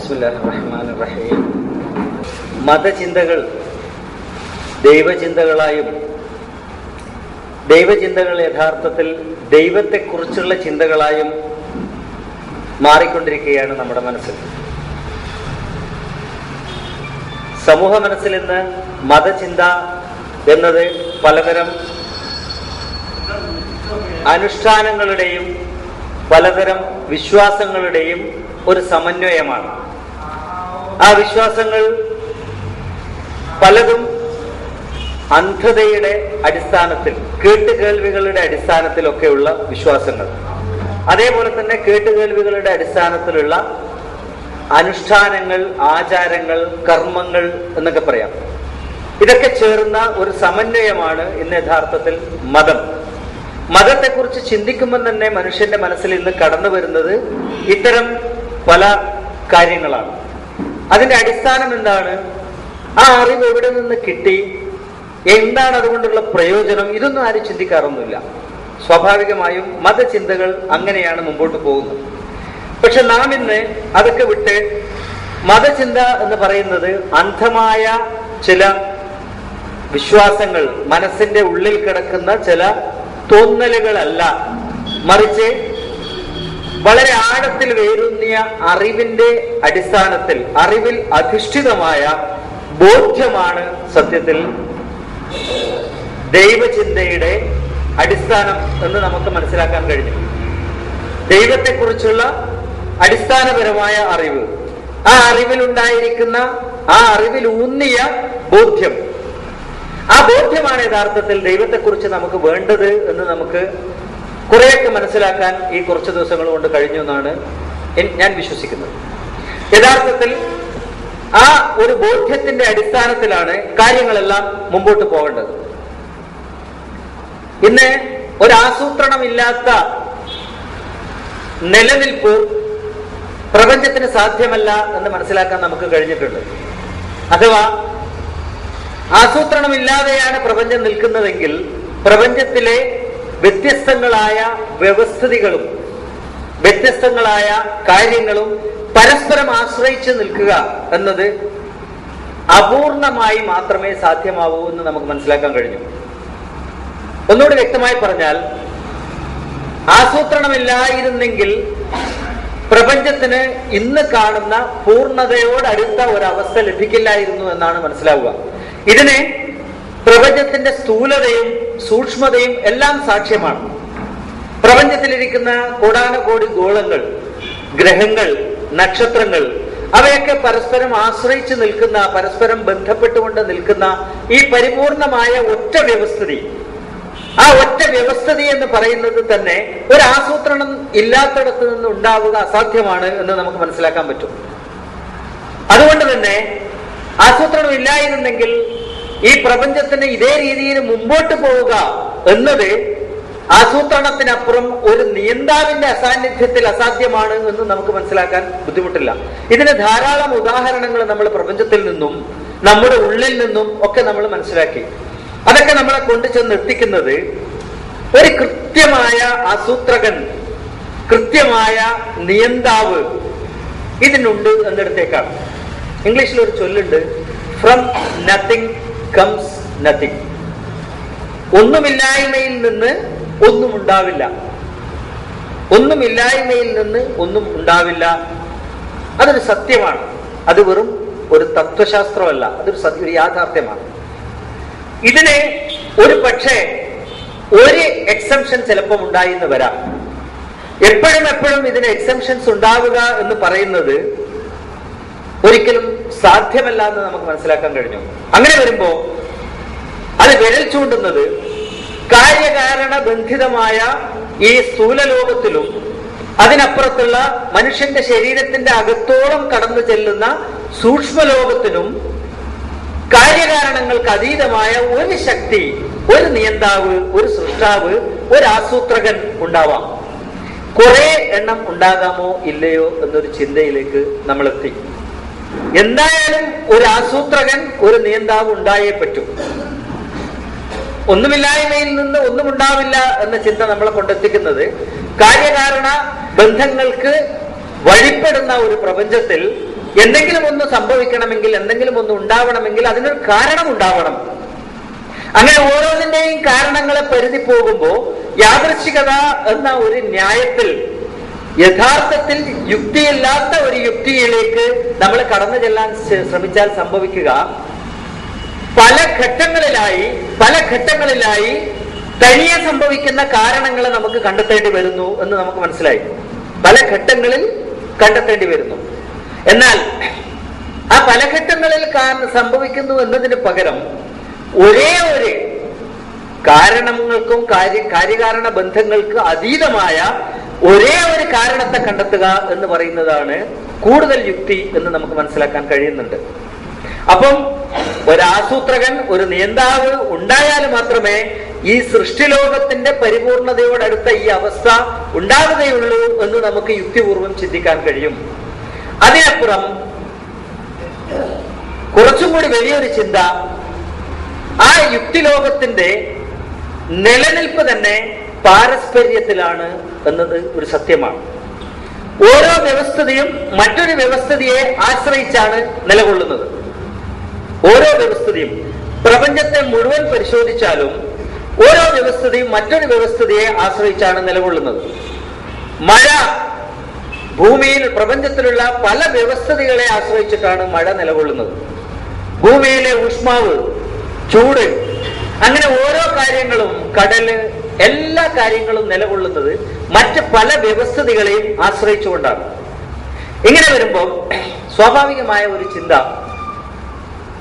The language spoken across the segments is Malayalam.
ബിസ്മില്ലാഹിർ റഹ്മാനിർ റഹീം. മതചിന്തകൾ ദൈവചിന്തകളായും ദൈവചിന്തകൾ യഥാർത്ഥത്തിൽ ദൈവത്തെക്കുറിച്ചുള്ള ചിന്തകളായും മാറിക്കൊണ്ടിരിക്കുകയാണ് നമ്മുടെ മനസ്സിൽ. സമൂഹ മനസ്സിൽ ഇന്ന് മതചിന്ത എന്നത് പലതരം അനുഷ്ഠാനങ്ങളുടെയും പലതരം വിശ്വാസങ്ങളുടെയും ഒരു സമന്വയമാണ്. ആ വിശ്വാസങ്ങൾ പലതും അന്ധതയുടെ അടിസ്ഥാനത്തിൽ, കേട്ടുകേൾവികളുടെ അടിസ്ഥാനത്തിലൊക്കെയുള്ള വിശ്വാസങ്ങൾ, അതേപോലെ തന്നെ കേട്ടുകേൾവികളുടെ അടിസ്ഥാനത്തിലുള്ള അനുഷ്ഠാനങ്ങൾ, ആചാരങ്ങൾ, കർമ്മങ്ങൾ എന്നൊക്കെ പറയാം. ഇതൊക്കെ ചേർന്ന ഒരു സമന്വയമാണ് ഇന്ന് യഥാർത്ഥത്തിൽ മതം. മതത്തെക്കുറിച്ച് ചിന്തിക്കുമ്പോൾ തന്നെ മനുഷ്യന്റെ മനസ്സിൽ ഇന്ന് കടന്നു വരുന്നത് ഇത്തരം പല കാര്യങ്ങളാണ്. അതിന്റെ അടിസ്ഥാനം എന്താണ്? ആ അറിവ് എവിടെ നിന്ന് കിട്ടി? എന്താണ് അതുകൊണ്ടുള്ള പ്രയോജനം? ഇതൊന്നും ആരും ചിന്തിക്കാറൊന്നുമില്ല. സ്വാഭാവികമായും മതചിന്തകൾ അങ്ങനെയാണ് മുമ്പോട്ട് പോകുന്നത്. പക്ഷെ നാം ഇന്ന് അതൊക്കെ വിട്ട് മതചിന്ത എന്ന് പറയുന്നത് അന്ധമായ ചില വിശ്വാസങ്ങൾ, മനസ്സിന്റെ ഉള്ളിൽ കിടക്കുന്ന ചില തോന്നലുകളല്ല, മറിച്ച് വളരെ ആഴത്തിൽ വേരൂന്നിയ അറിവിന്റെ അടിസ്ഥാനത്തിൽ, അറിവിൽ അധിഷ്ഠിതമായ ബോധ്യമാണ് സത്യത്തിൽ ദൈവചിന്തയുടെ അടിസ്ഥാനം എന്ന് നമുക്ക് മനസ്സിലാക്കാൻ കഴിഞ്ഞു. ദൈവത്തെക്കുറിച്ചുള്ള അടിസ്ഥാനപരമായ അറിവ്, ആ അറിവിലുണ്ടായിരിക്കുന്ന, ആ അറിവിലൂന്നിയ ബോധ്യം, ആ ബോധ്യമാണ് യഥാർത്ഥത്തിൽ ദൈവത്തെക്കുറിച്ച് നമുക്ക് വേണ്ടത് എന്ന് നമുക്ക് കുറെയൊക്കെ മനസ്സിലാക്കാൻ ഈ കുറച്ച് ദിവസങ്ങൾ കൊണ്ട് കഴിഞ്ഞു എന്നാണ് ഞാൻ വിശ്വസിക്കുന്നത്. യഥാർത്ഥത്തിൽ ആ ഒരു ബോധ്യത്തിന്റെ അടിസ്ഥാനത്തിലാണ് കാര്യങ്ങളെല്ലാം മുമ്പോട്ട് പോകേണ്ടത്. ഇന്ന് ഒരാസൂത്രണമില്ലാത്ത നിലനിൽപ്പ് പ്രപഞ്ചത്തിന് സാധ്യമല്ല എന്ന് മനസ്സിലാക്കാൻ നമുക്ക് കഴിഞ്ഞിട്ടുണ്ട്. അഥവാ ആസൂത്രണമില്ലാതെയാണ് പ്രപഞ്ചം നിൽക്കുന്നതെങ്കിൽ പ്രപഞ്ചത്തിലെ വ്യത്യസ്തങ്ങളായ വ്യവസ്ഥിതികളും വ്യത്യസ്തങ്ങളായ കാര്യങ്ങളും പരസ്പരം ആശ്രയിച്ച് നിൽക്കുക എന്നത് അപൂർണമായി മാത്രമേ സാധ്യമാവൂ എന്ന് നമുക്ക് മനസ്സിലാക്കാൻ കഴിഞ്ഞു. ഒന്നുകൂടി വ്യക്തമായി പറഞ്ഞാൽ, ആസൂത്രണമില്ലായിരുന്നെങ്കിൽ പ്രപഞ്ചത്തിന് ഇന്ന് കാണുന്ന പൂർണ്ണതയോടടുത്ത ഒരവസ്ഥ ലഭിക്കില്ലായിരുന്നു എന്നാണ് മനസ്സിലാവുക. ഇതിന് പ്രപഞ്ചത്തിന്റെ സ്ഥൂലതയും സൂക്ഷ്മതയും എല്ലാം സാക്ഷ്യമാണ്. പ്രപഞ്ചത്തിലിരിക്കുന്ന കോടാനുകോടി ഗോളങ്ങൾ, ഗ്രഹങ്ങൾ, നക്ഷത്രങ്ങൾ, അവയൊക്കെ പരസ്പരം ആശ്രയിച്ച് നിൽക്കുന്ന, പരസ്പരം ബന്ധപ്പെട്ടുകൊണ്ട് നിൽക്കുന്ന ഈ പരിപൂർണമായ ഒറ്റ വ്യവസ്ഥിതി, ആ ഒറ്റ വ്യവസ്ഥിതി എന്ന് പറയുന്നത് തന്നെ ഒരു ആസൂത്രണം ഇല്ലാത്തടത്ത് നിന്ന് ഉണ്ടാവുക അസാധ്യമാണ് എന്ന് നമുക്ക് മനസ്സിലാക്കാൻ പറ്റും. അതുകൊണ്ട് തന്നെ ആസൂത്രണം ഇല്ലായിരുന്നെങ്കിൽ ഈ പ്രപഞ്ചത്തിന് ഇതേ രീതിയിൽ മുമ്പോട്ട് പോവുക എന്നത് ആസൂത്രണത്തിനപ്പുറം ഒരു നിയന്താവിന്റെ അസാന്നിധ്യത്തിൽ അസാധ്യമാണ് എന്ന് നമുക്ക് മനസ്സിലാക്കാൻ ബുദ്ധിമുട്ടില്ല. ഇതിന് ധാരാളം ഉദാഹരണങ്ങൾ നമ്മൾ പ്രപഞ്ചത്തിൽ നിന്നും നമ്മുടെ ഉള്ളിൽ നിന്നും ഒക്കെ നമ്മൾ മനസ്സിലാക്കി. അതൊക്കെ നമ്മളെ കൊണ്ടു ചെന്ന് എത്തിക്കുന്നത് ഒരു കൃത്യമായ ആസൂത്രകൻ, കൃത്യമായ നിയന്താവ് ഇതിനുണ്ട് എന്നിടത്തേക്കാണ്. ഇംഗ്ലീഷിൽ ഒരു ചൊല്ലുണ്ട്, ഫ്രം നത്തിങ് കംസ് നത്തിങ്. ഒന്നുമില്ലായ്മയിൽ നിന്ന് ഒന്നും ഉണ്ടാവില്ല, ഒന്നുമില്ലായ്മയിൽ നിന്ന് ഒന്നും ഉണ്ടാവില്ല. അതൊരു സത്യമാണ്. അത് വെറും ഒരു തത്വശാസ്ത്രമല്ല, അതൊരു യാഥാർത്ഥ്യമാണ്. ഇതിന് ഒരു പക്ഷേ ഒരു എക്സംഷൻ ചിലപ്പം ഉണ്ടായി എന്ന് വരാം. എപ്പോഴും ഇതിന് എക്സംഷൻസ് ഉണ്ടാവുക എന്ന് പറയുന്നത് ഒരിക്കലും സാധ്യമല്ല എന്ന് നമുക്ക് മനസ്സിലാക്കാൻ കഴിഞ്ഞു. അങ്ങനെ വരുമ്പോ അത് വിരൽ ചൂണ്ടുന്നത് കാര്യകാരണ ബന്ധിതമായ ഈ സ്ഥൂല ലോകത്തിലും അതിനപ്പുറത്തുള്ള മനുഷ്യന്റെ ശരീരത്തിന്റെ അകത്തോളം കടന്നു ചെല്ലുന്ന സൂക്ഷ്മലോകത്തിനും കാര്യകാരണങ്ങൾക്ക് അതീതമായ ഒരു ശക്തി, ഒരു നിയന്താവ്, ഒരു സൃഷ്ടാവ്, ഒരു ആസൂത്രകൻ ഉണ്ടാവാം. കുറെ എണ്ണം ഉണ്ടാകാമോ ഇല്ലയോ എന്നൊരു ചിന്തയിലേക്ക് നമ്മൾ എത്തി. എന്തായാലും ഒരു ആസൂത്രകൻ, ഒരു നിയന്താവ് ഉണ്ടായേ പറ്റൂ. ഒന്നുമില്ലായ്മയിൽ നിന്ന് ഒന്നും ഉണ്ടാവില്ല എന്ന ചിന്ത നമ്മളെ കൊണ്ടെത്തിക്കുന്നത് കാര്യകാരണ ബന്ധങ്ങൾക്ക് വഴിപ്പെടുന്ന ഒരു പ്രപഞ്ചത്തിൽ എന്തെങ്കിലും ഒന്ന് സംഭവിക്കണമെങ്കിൽ, എന്തെങ്കിലും ഒന്ന് ഉണ്ടാവണമെങ്കിൽ അതിനൊരു കാരണം ഉണ്ടാവണം. അങ്ങനെ ഓരോന്നിന്റെയും കാരണങ്ങളെ പരിധി പോകുമ്പോൾ യാദൃശ്ചികത എന്ന ഒരു ന്യായത്തിൽ യഥാർത്ഥത്തിൽ യുക്തിയില്ലാത്ത ഒരു യുക്തിയിലേക്ക് നമ്മൾ കടന്നു ചെല്ലാൻ ശ്രമിച്ചാൽ സംഭവിക്കുക, പല ഘട്ടങ്ങളിലായി തനിയെ സംഭവിക്കുന്ന കാരണങ്ങളെ നമുക്ക് കണ്ടെത്തേണ്ടി വരുന്നു എന്ന് നമുക്ക് മനസ്സിലായി. പല ഘട്ടങ്ങളിൽ കണ്ടെത്തേണ്ടി വരുന്നു. എന്നാൽ ആ പല ഘട്ടങ്ങളിൽ സംഭവിക്കുന്നു എന്നതിന് പകരം ഒരേ ഒരു കാരണങ്ങൾക്കും കാര്യകാരണ ബന്ധങ്ങൾക്ക് അതീതമായ ഒരേ ഒരു കാരണത്തെ കണ്ടെത്തുക എന്ന് പറയുന്നതാണ് കൂടുതൽ യുക്തി എന്ന് നമുക്ക് മനസ്സിലാക്കാൻ കഴിയുന്നുണ്ട്. അപ്പം ഒരാസൂത്രകൻ, ഒരു നിയന്താവ് ഉണ്ടായാൽ മാത്രമേ ഈ സൃഷ്ടിലോകത്തിന്റെ പരിപൂർണതയോടടുത്ത ഈ അവസ്ഥ ഉണ്ടാവുകയുള്ളൂ എന്ന് നമുക്ക് യുക്തിപൂർവം ചിന്തിക്കാൻ കഴിയും. അതിനപ്പുറം കുറച്ചും കൂടി വലിയൊരു ചിന്ത, ആ യുക്തിലോകത്തിന്റെ നിലനിൽപ്പ് തന്നെ പാരസ്പര്യത്തിലാണ് എന്നത് ഒരു സത്യമാണ്. ഓരോ വ്യവസ്ഥിതിയും മറ്റൊരു വ്യവസ്ഥിതിയെ ആശ്രയിച്ചാണ് നിലകൊള്ളുന്നത്. ഓരോ വ്യവസ്ഥിതിയും, പ്രപഞ്ചത്തെ മുഴുവൻ പരിശോധിച്ചാലും ഓരോ വ്യവസ്ഥിതിയും മറ്റൊരു വ്യവസ്ഥിതിയെ ആശ്രയിച്ചാണ് നിലകൊള്ളുന്നത്. മഴ, ഭൂമിയിൽ പ്രപഞ്ചത്തിലുള്ള പല വ്യവസ്ഥിതികളെ ആശ്രയിച്ചിട്ടാണ് മഴ നിലകൊള്ളുന്നത്. ഭൂമിയിലെ ഊഷ്മാവ്, ചൂട്, അങ്ങനെ ഓരോ കാര്യങ്ങളും, കടല്, എല്ലാ കാര്യങ്ങളും നിലകൊള്ളുന്നത് മറ്റ് പല വ്യവസ്ഥിതികളെയും ആശ്രയിച്ചുകൊണ്ടാണ്. ഇങ്ങനെ വരുമ്പോൾ സ്വാഭാവികമായ ഒരു ചിന്ത,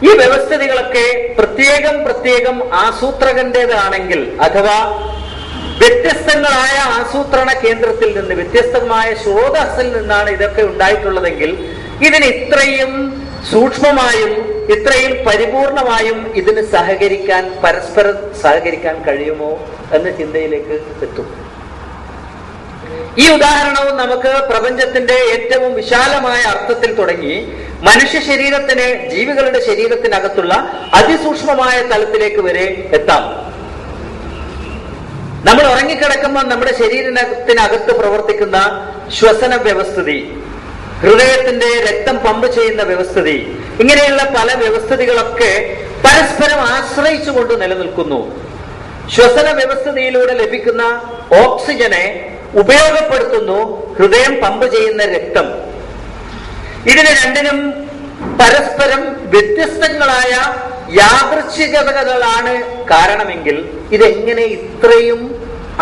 ഈ വ്യവസ്ഥിതികളൊക്കെ പ്രത്യേകം ആസൂത്രകന്റേതാണെങ്കിൽ, അഥവാ വ്യത്യസ്തങ്ങളായ ആസൂത്രണ കേന്ദ്രത്തിൽ നിന്ന്, വ്യത്യസ്തമായ സ്രോതസ്സിൽ നിന്നാണ് ഇതൊക്കെ ഉണ്ടായിട്ടുള്ളതെങ്കിൽ ഇതിന് ഇത്രയും സൂക്ഷ്മമായും ഇത്രയും പരിപൂർണമായും ഇതിന് പരസ്പരം സഹകരിക്കാൻ കഴിയുമോ എന്ന ചിന്തയിലേക്ക് എത്തും. ഈ ഉദാഹരണവും നമുക്ക് പ്രപഞ്ചത്തിന്റെ ഏറ്റവും വിശാലമായ അർത്ഥത്തിൽ തുടങ്ങി മനുഷ്യ ശരീരത്തിന്, ജീവികളുടെ ശരീരത്തിനകത്തുള്ള അതിസൂക്ഷ്മമായ തലത്തിലേക്ക് വരെ എത്താം. നമ്മൾ ഉറങ്ങിക്കിടക്കുമ്പോൾ നമ്മുടെ ശരീരത്തിനകത്ത് പ്രവർത്തിക്കുന്ന ശ്വസന വ്യവസ്ഥിതി, ഹൃദയത്തിന്റെ രക്തം പമ്പ് ചെയ്യുന്ന വ്യവസ്ഥിതി, ഇങ്ങനെയുള്ള പല വ്യവസ്ഥിതികളൊക്കെ പരസ്പരം ആശ്രയിച്ചുകൊണ്ട് നിലനിൽക്കുന്നു. ശ്വസന വ്യവസ്ഥിതിയിലൂടെ ലഭിക്കുന്ന ഓക്സിജനെ ഉപയോഗപ്പെടുത്തുന്നു ഹൃദയം പമ്പ് ചെയ്യുന്ന രക്തം. ഇതിന് രണ്ടിനും പരസ്പരം വ്യത്യസ്തങ്ങളായ യാദൃച്ഛികതകളാണ് കാരണമെങ്കിൽ ഇതെങ്ങനെ ഇത്രയും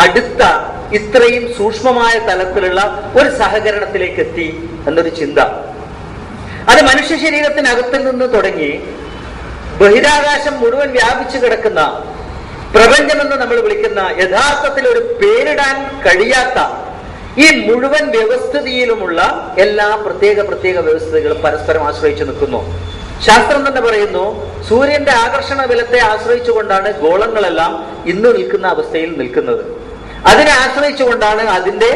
അടുത്ത, ഇത്രയും സൂക്ഷ്മമായ തലത്തിലുള്ള ഒരു സഹകരണത്തിലേക്ക് എത്തി എന്നൊരു ചിന്ത, അത് മനുഷ്യ ശരീരത്തിനകത്തിൽ നിന്ന് തുടങ്ങി ബഹിരാകാശം മുഴുവൻ വ്യാപിച്ചു കിടക്കുന്ന പ്രപഞ്ചമെന്ന് നമ്മൾ വിളിക്കുന്ന, യഥാർത്ഥത്തിൽ ഒരു പേരിടാൻ കഴിയാത്ത ഈ മുഴുവൻ വ്യവസ്ഥിതിയിലുമുള്ള എല്ലാ പ്രത്യേക വ്യവസ്ഥിതികളും പരസ്പരം ആശ്രയിച്ചു നിൽക്കുന്നു. ശാസ്ത്രം തന്നെ പറയുന്നു, സൂര്യന്റെ ആകർഷണ ബലത്തെ ആശ്രയിച്ചുകൊണ്ടാണ് ഗോളങ്ങളെല്ലാം ഇന്ന് നിൽക്കുന്ന അവസ്ഥയിൽ നിൽക്കുന്നത്. അതിനെ ആശ്രയിച്ചുകൊണ്ടാണ് അതിന്റെ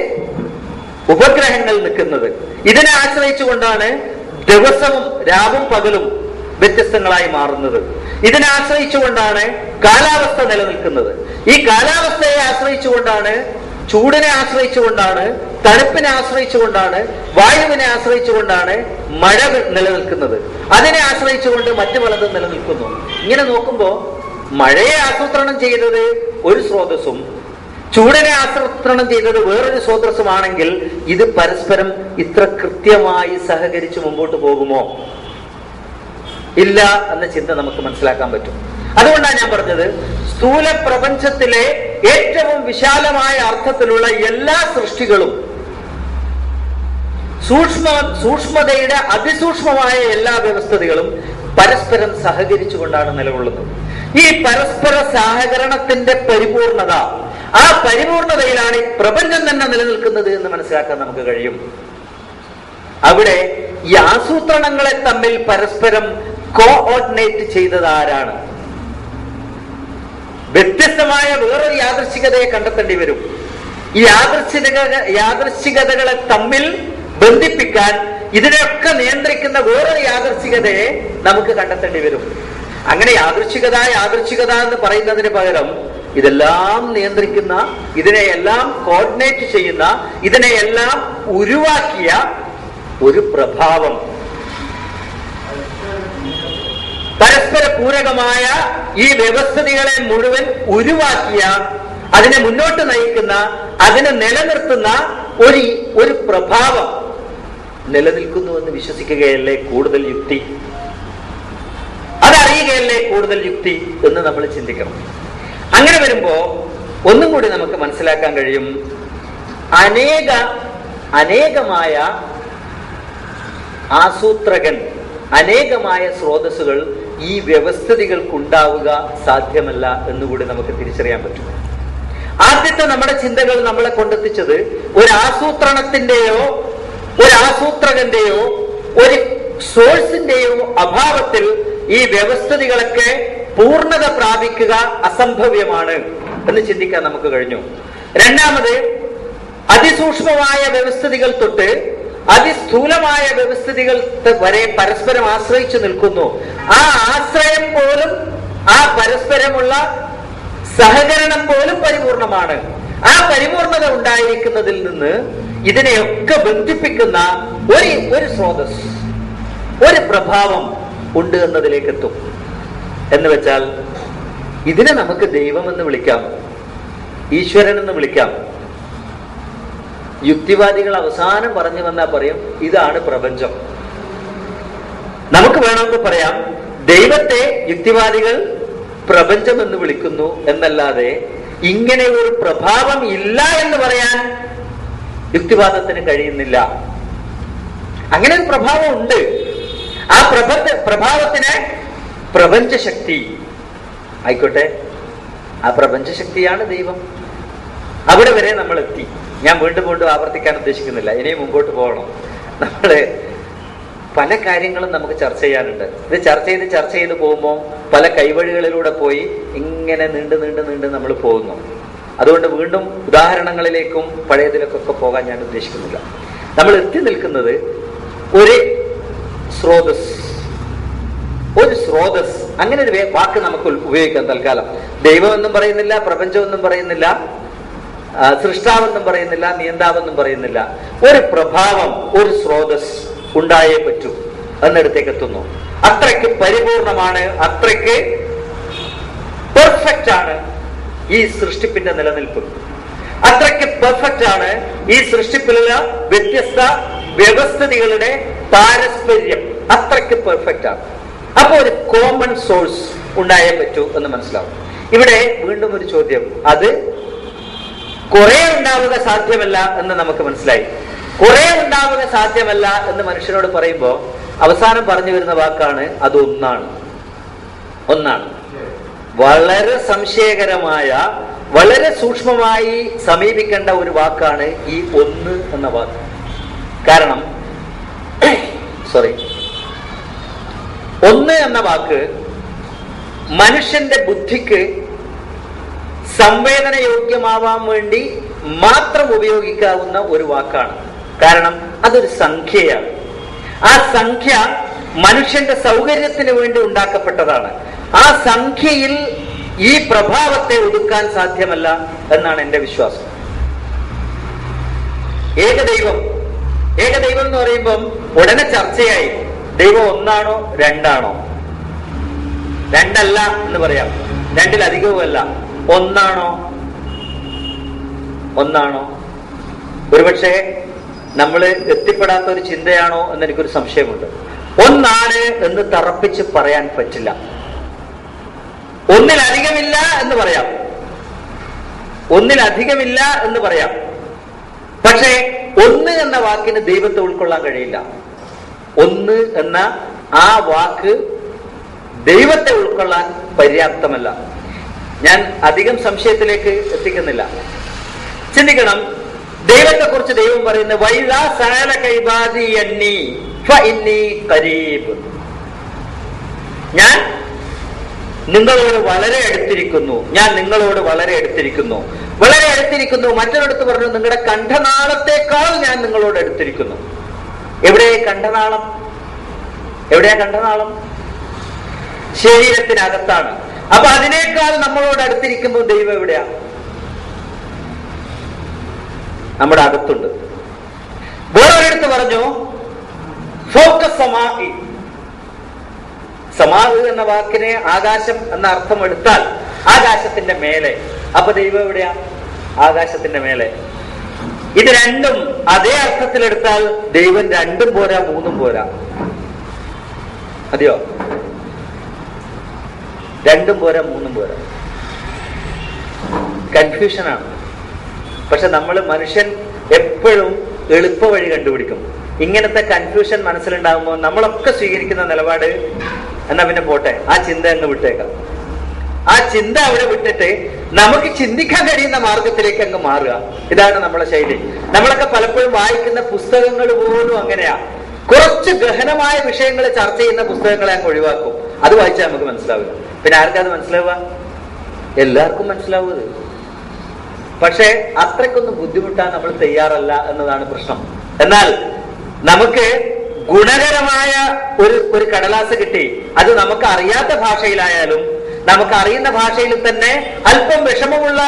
ഉപഗ്രഹങ്ങൾ നിൽക്കുന്നത്. ഇതിനെ ആശ്രയിച്ചുകൊണ്ടാണ് ദിവസവും രാവും പകലും വ്യത്യസ്തങ്ങളായി മാറുന്നത്. ഇതിനെ ആശ്രയിച്ചുകൊണ്ടാണ് കാലാവസ്ഥ നിലനിൽക്കുന്നത്. ഈ കാലാവസ്ഥയെ ആശ്രയിച്ചുകൊണ്ടാണ്, ചൂടിനെ ആശ്രയിച്ചുകൊണ്ടാണ്, തണുപ്പിനെ ആശ്രയിച്ചുകൊണ്ടാണ്, വായുവിനെ ആശ്രയിച്ചുകൊണ്ടാണ് മഴ നിലനിൽക്കുന്നത്. അതിനെ ആശ്രയിച്ചുകൊണ്ട് മറ്റു പലതും നിലനിൽക്കുന്നു. ഇങ്ങനെ നോക്കുമ്പോൾ മഴയെ ആസൂത്രണം ചെയ്തത് ഒരു സ്രോതസ്സും ചൂടിനെ ആസൂത്രണം ചെയ്തത് വേറൊരു സ്രോതസ്സുമാണെങ്കിൽ ഇത് പരസ്പരം ഇത്ര കൃത്യമായി സഹകരിച്ച് മുമ്പോട്ട് പോകുമോ? ഇല്ല എന്ന ചിന്ത നമുക്ക് മനസ്സിലാക്കാൻ പറ്റും. അതുകൊണ്ടാണ് ഞാൻ പറഞ്ഞത്, സ്ഥൂല പ്രപഞ്ചത്തിലെ ഏറ്റവും വിശാലമായ അർത്ഥത്തിലുള്ള എല്ലാ സൃഷ്ടികളും സൂക്ഷ്മതയുടെ അതിസൂക്ഷ്മമായ എല്ലാ വ്യവസ്ഥിതികളും പരസ്പരം സഹകരിച്ചുകൊണ്ടാണ് നിലകൊള്ളുന്നത്. ഈ പരസ്പര സഹകരണത്തിന്റെ പരിപൂർണത, ആ പരിപൂർണതയിലാണ് ഈ പ്രപഞ്ചം തന്നെ നിലനിൽക്കുന്നത് എന്ന് മനസ്സിലാക്കാൻ നമുക്ക് കഴിയും. അവിടെ ഈ ആസൂത്രണങ്ങളെ തമ്മിൽ പരസ്പരം കോഓർഡിനേറ്റ് ചെയ്തത് ആരാണ്? വ്യത്യസ്തമായ വേറൊരു യാദൃശ്ചികതയെ കണ്ടെത്തേണ്ടി വരും. ഈ യാദൃശ്ചികതകളെ തമ്മിൽ ബന്ധിപ്പിക്കാൻ ഇതിനെയൊക്കെ നിയന്ത്രിക്കുന്ന വേറൊരു യാദൃശ്ചികതയെ നമുക്ക് കണ്ടെത്തേണ്ടി വരും. അങ്ങനെ യാദൃശ്ചികത എന്ന് പറയുന്നതിന് പകരം ഇതെല്ലാം നിയന്ത്രിക്കുന്ന, ഇതിനെയെല്ലാം കോർഡിനേറ്റ് ചെയ്യുന്ന, ഇതിനെയെല്ലാം ഉരുവാക്കിയ ഒരു പ്രഭാവം, പരസ്പര പൂരകമായ ഈ വ്യവസ്ഥിതികളെ മുഴുവൻ ഉരുവാക്കിയ, അതിനെ മുന്നോട്ട് നയിക്കുന്ന, അതിനെ നിലനിർത്തുന്ന ഒരു പ്രഭാവം നിലനിൽക്കുന്നുവെന്ന് വിശ്വസിക്കുകയല്ലേ കൂടുതൽ യുക്തി? അതറിയുകയല്ലേ കൂടുതൽ യുക്തി എന്ന് നമ്മൾ ചിന്തിക്കണം. അങ്ങനെ വരുമ്പോ ഒന്നും കൂടി നമുക്ക് മനസ്സിലാക്കാൻ കഴിയും, അനേകമായ ആസൂത്രകൻ, അനേകമായ സ്രോതസ്സുകൾ ഈ വ്യവസ്ഥിതികൾക്കുണ്ടാവുക സാധ്യമല്ല എന്നുകൂടി നമുക്ക് തിരിച്ചറിയാൻ പറ്റും. ആദ്യത്തെ നമ്മുടെ ചിന്തകൾ നമ്മളെ കൊണ്ടെത്തിച്ചത് ഒരു ആസൂത്രണത്തിന്റെയോ ഒരു ആസൂത്രകന്റെയോ ഒരു സോഴ്സിന്റെയോ അഭാവത്തിൽ ഈ വ്യവസ്ഥിതികളൊക്കെ പൂർണ്ണത പ്രാപിക്കുക അസംഭവ്യമാണ് എന്ന് ചിന്തിക്കാൻ നമുക്ക് കഴിഞ്ഞു. രണ്ടാമത്, അതിസൂക്ഷ്മമായ വ്യവസ്ഥിതികൾ തൊട്ട് അതിസ്ഥൂലമായ വ്യവസ്ഥിതികൾ വരെ പരസ്പരം ആശ്രയിച്ചു നിൽക്കുന്നു. ആ ആശ്രയം പോലും, ആ പരസ്പരമുള്ള സഹകരണം പോലും പരിപൂർണമാണ്. ആ പരിപൂർണത ഉണ്ടായിരിക്കുന്നതിൽ നിന്ന് ഇതിനെയൊക്കെ ബന്ധിപ്പിക്കുന്ന ഒരു സ്രോതസ്, ഒരു പ്രഭാവം ഉണ്ട് എന്നതിലേക്ക് എത്തും. എന്ന് വെച്ചാൽ ഇതിനെ നമുക്ക് ദൈവം എന്ന് വിളിക്കാം, ഈശ്വരൻ എന്ന് വിളിക്കാം. യുക്തിവാദികൾ അവസാനം പറഞ്ഞു വന്നാൽ പറയും ഇതാണ് പ്രപഞ്ചം. നമുക്ക് വേണമെന്ന് പറയാം ദൈവത്തെ യുക്തിവാദികൾ പ്രപഞ്ചം എന്ന് വിളിക്കുന്നു എന്നല്ലാതെ ഇങ്ങനെ ഒരു പ്രഭാവം ഇല്ല എന്ന് പറയാൻ യുക്തിവാദത്തിന് കഴിയുന്നില്ല. അങ്ങനെ ഒരു പ്രഭാവം ഉണ്ട്. ആ പ്രഭാവത്തിന് പ്രപഞ്ചശക്തി ആയിക്കോട്ടെ, ആ പ്രപഞ്ചശക്തിയാണ് ദൈവം. അവിടെ വരെ നമ്മൾ എത്തി. ഞാൻ വീണ്ടും ആവർത്തിക്കാൻ ഉദ്ദേശിക്കുന്നില്ല, ഇനിയും മുമ്പോട്ട് പോകണം. നമ്മള് പല കാര്യങ്ങളും നമുക്ക് ചർച്ച ചെയ്യാനുണ്ട്. ഇത് ചർച്ച ചെയ്ത് പോകുമ്പോൾ പല കൈവഴികളിലൂടെ പോയി ഇങ്ങനെ നീണ്ട് നമ്മൾ പോകുന്നു. അതുകൊണ്ട് വീണ്ടും ഉദാഹരണങ്ങളിലേക്കും പഴയതിലേക്കൊക്കെ പോകാൻ ഞാൻ ഉദ്ദേശിക്കുന്നില്ല. നമ്മൾ എത്തി നിൽക്കുന്നത് ഒരു സ്രോതസ്, അങ്ങനെ ഒരു വാക്ക് നമുക്ക് ഉപയോഗിക്കാം തൽക്കാലം. ദൈവം എന്നും പറയുന്നില്ല, പ്രപഞ്ചം എന്നും പറയുന്നില്ല, സൃഷ്ടാവെന്നും പറയുന്നില്ല, നിയന്താവെന്നും പറയുന്നില്ല. ഒരു പ്രഭാവം, ഒരു സ്രോതസ് ഉണ്ടായേ പറ്റൂ എന്നിടത്തേക്ക് എത്തുന്നു. അത്രയ്ക്ക് പരിപൂർണമാണ്, അത്രയ്ക്ക് പെർഫെക്റ്റ് ആണ് ഈ സൃഷ്ടിപ്പിന്റെ നിലനിൽപ്പ്. അത്രയ്ക്ക് പെർഫെക്റ്റ് ആണ് ഈ സൃഷ്ടിപ്പിലുള്ള വ്യത്യസ്ത വ്യവസ്ഥിതികളുടെ പാരസ്പര്യം. അത്രയ്ക്ക് പെർഫെക്റ്റ് ആണ്. അപ്പൊ ഒരു കോമൺ സോഴ്സ് ഉണ്ടായേ പറ്റൂ എന്ന് മനസ്സിലാവും. ഇവിടെ വീണ്ടും ഒരു ചോദ്യം, അത് കുറെ ഉണ്ടാവുക സാധ്യമല്ല എന്ന് നമുക്ക് മനസ്സിലായി. കുറെ ഉണ്ടാവുക സാധ്യമല്ല എന്ന് മനുഷ്യരോട് പറയുമ്പോൾ അവസാനം പറഞ്ഞു വരുന്ന വാക്കാണ് അത് ഒന്നാണ്. വളരെ സംശയകരമായ, വളരെ സൂക്ഷ്മമായി സമീപിക്കേണ്ട ഒരു വാക്കാണ് ഈ ഒന്ന് എന്ന വാക്ക്. കാരണം ഒന്ന് എന്ന വാക്ക് മനുഷ്യന്റെ ബുദ്ധിക്ക് സംവേദനയോഗ്യമാവാൻ വേണ്ടി മാത്രം ഉപയോഗിക്കാവുന്ന ഒരു വാക്കാണ്. കാരണം അതൊരു സംഖ്യയാണ്. ആ സംഖ്യ മനുഷ്യന്റെ സൗകര്യത്തിന് വേണ്ടി ഉണ്ടാക്കപ്പെട്ടതാണ്. ആ സംഖ്യയിൽ ഈ പ്രഭാവത്തെ ഒതുക്കാൻ സാധ്യമല്ല എന്നാണ് എന്റെ വിശ്വാസം. ഏകദൈവം എന്ന് പറയുമ്പം ഉടനെ ചർച്ചയായി, ദൈവം ഒന്നാണോ രണ്ടാണോ? രണ്ടല്ല എന്ന് പറയാം, രണ്ടിലധികവുമല്ല. ഒന്നാണോ? ഒരുപക്ഷെ നമ്മൾ എത്തിപ്പെടാത്ത ഒരു ചിന്തയാണോ എന്നെനിക്കൊരു സംശയമുണ്ട്. ഒന്നാണ് എന്ന് തറപ്പിച്ച് പറയാൻ പറ്റില്ല. ഒന്നിലധികമില്ല എന്ന് പറയാം. പക്ഷേ ഒന്ന് എന്ന വാക്കിന് ദൈവത്തെ ഉൾക്കൊള്ളാൻ കഴിയില്ല. ഒന്ന് എന്ന ആ വാക്ക് ദൈവത്തെ ഉൾക്കൊള്ളാൻ പര്യാപ്തമല്ല. ഞാൻ അധികം സംശയത്തിലേക്ക് എത്തിക്കുന്നില്ല. ചിന്തിക്കണം, ദൈവത്തെ കുറിച്ച് ദൈവം പറയുന്നത് വൈദാ സഅലക ഇബാദി അന്നി ഫഇന്നി ഖരീബ്. ഞാൻ നിങ്ങളോട് വളരെ അടുത്തിരിക്കുന്നു. മറ്റൊരിടത്ത് പറഞ്ഞു നിങ്ങളുടെ കണ്ഠനാളത്തെക്കാൾ ഞാൻ നിങ്ങളോട് അടുത്തിരിക്കുന്നു. എവിടെയാ കണ്ഠനാളം? ശരീരത്തിനകത്താണ്. അപ്പൊ അതിനേക്കാൾ നമ്മളോട് അടുത്തിരിക്കുമ്പോൾ ദൈവം എവിടെയാ? നമ്മുടെ അകത്തുണ്ട്. വേറൊരിടത്ത് പറഞ്ഞു സമാഹ് എന്ന വാക്കിനെ ആകാശം എന്ന അർത്ഥം എടുത്താൽ ആകാശത്തിന്റെ മേലെ. അപ്പൊ ദൈവം എവിടെയാ? ആകാശത്തിന്റെ മേലെ. ഇത് രണ്ടും അതേ അർത്ഥത്തിലെടുത്താൽ ദൈവം രണ്ടും പോരാ, മൂന്നും പോരാ. മതിയോ? രണ്ടും പോരാ, മൂന്നും പോരാ. കൺഫ്യൂഷനാണ്. പക്ഷെ മനുഷ്യൻ എപ്പോഴും എളുപ്പ വഴി കണ്ടുപിടിക്കും. ഇങ്ങനത്തെ കൺഫ്യൂഷൻ മനസ്സിലുണ്ടാകുമ്പോൾ നമ്മളൊക്കെ സ്വീകരിക്കുന്ന നിലപാട്, എന്നാ പിന്നെ പോട്ടെ, ആ ചിന്ത അങ്ങ് വിട്ടേക്കാം. ആ ചിന്ത അവിടെ വിട്ടിട്ട് നമുക്ക് ചിന്തിക്കാൻ കഴിയുന്ന മാർഗത്തിലേക്ക് അങ്ങ് മാറുക. ഇതാണ് നമ്മളെ ശൈലി. നമ്മളൊക്കെ പലപ്പോഴും വായിക്കുന്ന പുസ്തകങ്ങൾ പോലും അങ്ങനെയാ. കുറച്ച് ഗഹനമായ വിഷയങ്ങൾ ചർച്ച ചെയ്യുന്ന പുസ്തകങ്ങളെ അങ്ങ് ഒഴിവാക്കും. അത് വായിച്ചാൽ നമുക്ക് മനസ്സിലാവില്ല. പിന്നെ ആർക്കാ അത് മനസ്സിലാവുക? എല്ലാവർക്കും മനസ്സിലാവുന്നത്. പക്ഷെ അത്രയ്ക്കൊന്നും ബുദ്ധിമുട്ടാൻ നമ്മൾ തയ്യാറല്ല എന്നതാണ് പ്രശ്നം. എന്നാൽ നമുക്ക് ഗുണകരമായ ഒരു കടലാസ് കിട്ടി, അത് നമുക്ക് അറിയാത്ത ഭാഷയിലായാലും നമുക്ക് അറിയുന്ന ഭാഷയിൽ തന്നെ അല്പം വിഷമമുള്ള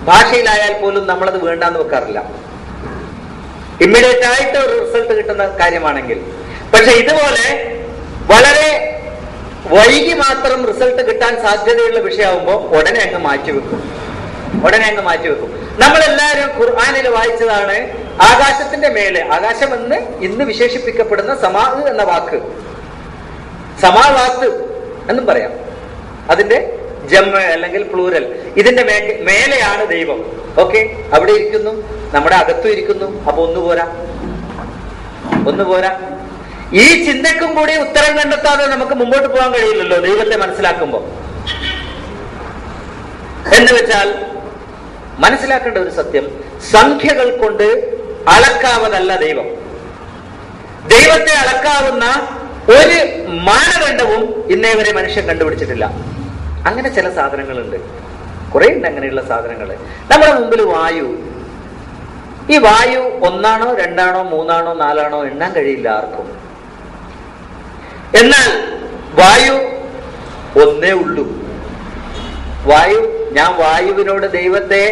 ഭാഷയിലായാൽ പോലും നമ്മളത് വേണ്ടാന്ന് വെക്കാറില്ല, ഇമ്മീഡിയറ്റ് ആയിട്ട് ഒരു റിസൾട്ട് കിട്ടുന്ന കാര്യമാണെങ്കിൽ. പക്ഷെ ഇതുപോലെ വളരെ വൈകി മാത്രം റിസൾട്ട് കിട്ടാൻ സാധ്യതയുള്ള വിഷയമാകുമ്പോൾ ഉടനെ അങ്ങ് മാറ്റിവെക്കും. നമ്മളെല്ലാവരും ഖുർആനിൽ വായിച്ചതാണ് ആകാശത്തിന്റെ മേലെ. ആകാശമെന്ന് ഇന്ന് വിശേഷിപ്പിക്കപ്പെടുന്ന സമാഹ് എന്ന വാക്ക്, സമാവാത്ത് എന്നും പറയാം. അതിന്റെ ജമ്മ അല്ലെങ്കിൽ പ്ലൂരൽ. ഇതിന്റെ മേലെയാണ് ദൈവം. ഓക്കെ, അവിടെ ഇരിക്കുന്നു, നമ്മുടെ അകത്തും ഇരിക്കുന്നു. അപ്പൊ ഒന്ന് പോരാ. ഈ ചിന്തക്കും കൂടി ഉത്തരം കണ്ടെത്താതെ നമുക്ക് മുമ്പോട്ട് പോകാൻ കഴിയില്ലല്ലോ ദൈവത്തെ മനസ്സിലാക്കുമ്പോൾ. എന്ന് വെച്ചാൽ മനസ്സിലാക്കേണ്ട ഒരു സത്യം, സംഖ്യകൾ കൊണ്ട് അളക്കാവതല്ല ദൈവം. ദൈവത്തെ അളക്കാവുന്ന ഒരു മാനദണ്ഡവും ഇന്നേ വരെ മനുഷ്യൻ കണ്ടുപിടിച്ചിട്ടില്ല. അങ്ങനെ ചില സാധനങ്ങളുണ്ട്, കുറെ ഉണ്ട് അങ്ങനെയുള്ള സാധനങ്ങൾ. നമ്മുടെ മുമ്പിൽ വായു. ഈ വായു ഒന്നാണോ രണ്ടാണോ മൂന്നാണോ നാലാണോ എണ്ണാൻ കഴിയില്ല ആർക്കും. എന്നാൽ വായു ഒന്നേ ഉള്ളൂ. ഞാൻ വായുവിനോട് ദൈവത്തെ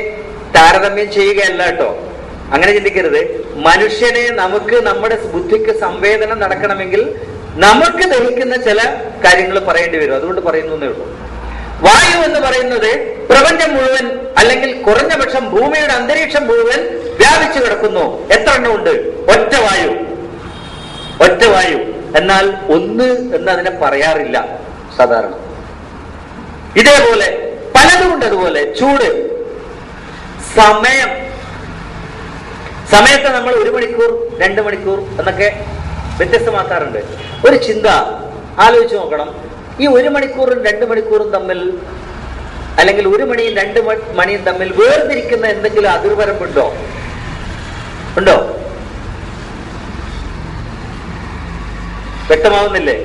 താരതമ്യം ചെയ്യുകയല്ല കേട്ടോ, അങ്ങനെ ചിന്തിക്കരുത്. മനുഷ്യനെ നമുക്ക് നമ്മുടെ ബുദ്ധിക്ക് സംവേദനം നടക്കണമെങ്കിൽ നമുക്ക് ദഹിക്കുന്ന ചില കാര്യങ്ങൾ പറയേണ്ടി വരും. അതുകൊണ്ട് പറയുന്നേ ഉള്ളൂ. വായു എന്ന് പറയുന്നത് പ്രപഞ്ചം മുഴുവൻ, അല്ലെങ്കിൽ കുറഞ്ഞപക്ഷം ഭൂമിയുടെ അന്തരീക്ഷം മുഴുവൻ വ്യാപിച്ചു കിടക്കുന്നു. എത്ര എണ്ണം ഉണ്ട്? ഒറ്റ വായു. എന്നാൽ ഒന്ന് എന്ന് അതിനെ പറയാറില്ല സാധാരണ. ഇതേപോലെ പലതുമുണ്ട്. അതുപോലെ ചൂട്, സമയത്തെ നമ്മൾ 1 മണിക്കൂർ 2 മണിക്കൂർ എന്നൊക്കെ വ്യത്യസ്തമാക്കാറുണ്ട്. ഒരു ചിന്ത ആലോചിച്ച് നോക്കണം. ഈ 1 മണിക്കൂറും 2 മണിക്കൂറും തമ്മിൽ, അല്ലെങ്കിൽ 1 മണിയും 2 മണിയും തമ്മിൽ വേർതിരിക്കുന്ന എന്തെങ്കിലും അതിർവരമ്പുണ്ടോ? വ്യക്തമാവുന്നില്ലേ?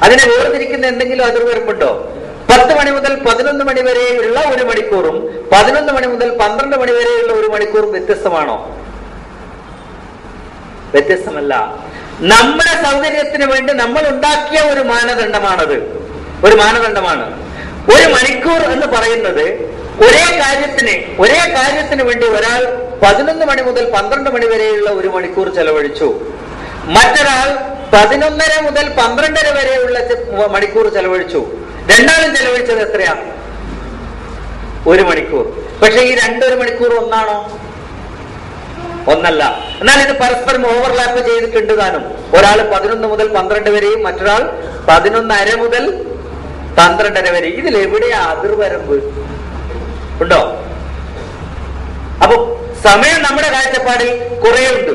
അതിനെ വേർതിരിക്കുന്ന എന്തെങ്കിലും അതിർവരമ്പുണ്ടോ? 10 മണി മുതൽ 11 മണി വരെയുള്ള 1 മണിക്കൂറും 11 മണി മുതൽ 12 മണി വരെയുള്ള 1 മണിക്കൂറും വ്യത്യസ്തമാണോ? വ്യത്യസ്തമല്ല. നമ്മുടെ സൗകര്യത്തിന് വേണ്ടി നമ്മൾ ഉണ്ടാക്കിയ ഒരു മാനദണ്ഡമാണത്. ഒരു മാനദണ്ഡമാണ്. 1 മണിക്കൂർ എന്ന് പറയുന്നത് ഒരേ കാര്യത്തിന് വേണ്ടി ഒരാൾ 11 മണി മുതൽ 12 മണി വരെയുള്ള 1 മണിക്കൂർ ചെലവഴിച്ചു. മറ്റൊരാൾ 11:30 മുതൽ 12:30 വരെയുള്ള മണിക്കൂർ ചെലവഴിച്ചു. രണ്ടാളും ചെലവഴിച്ചത് എത്രയാ? 1 മണിക്കൂർ. പക്ഷെ ഈ 1 മണിക്കൂർ ഒന്നാണോ? ഒന്നല്ല. എന്നാൽ ഇത് പരസ്പരം ഓവർലാപ്പ് ചെയ്തിട്ടുണ്ട് താനും. ഒരാൾ 11 മുതൽ 12 വരെയും മറ്റൊരാൾ 11:30 മുതൽ 12:30 വരെ. ഇതിലെവിടെയാ അതിർവരമ്പ്? ഉണ്ടോ? അപ്പൊ സമയം നമ്മുടെ കാഴ്ചപ്പാടിൽ കുറെ ഉണ്ട്.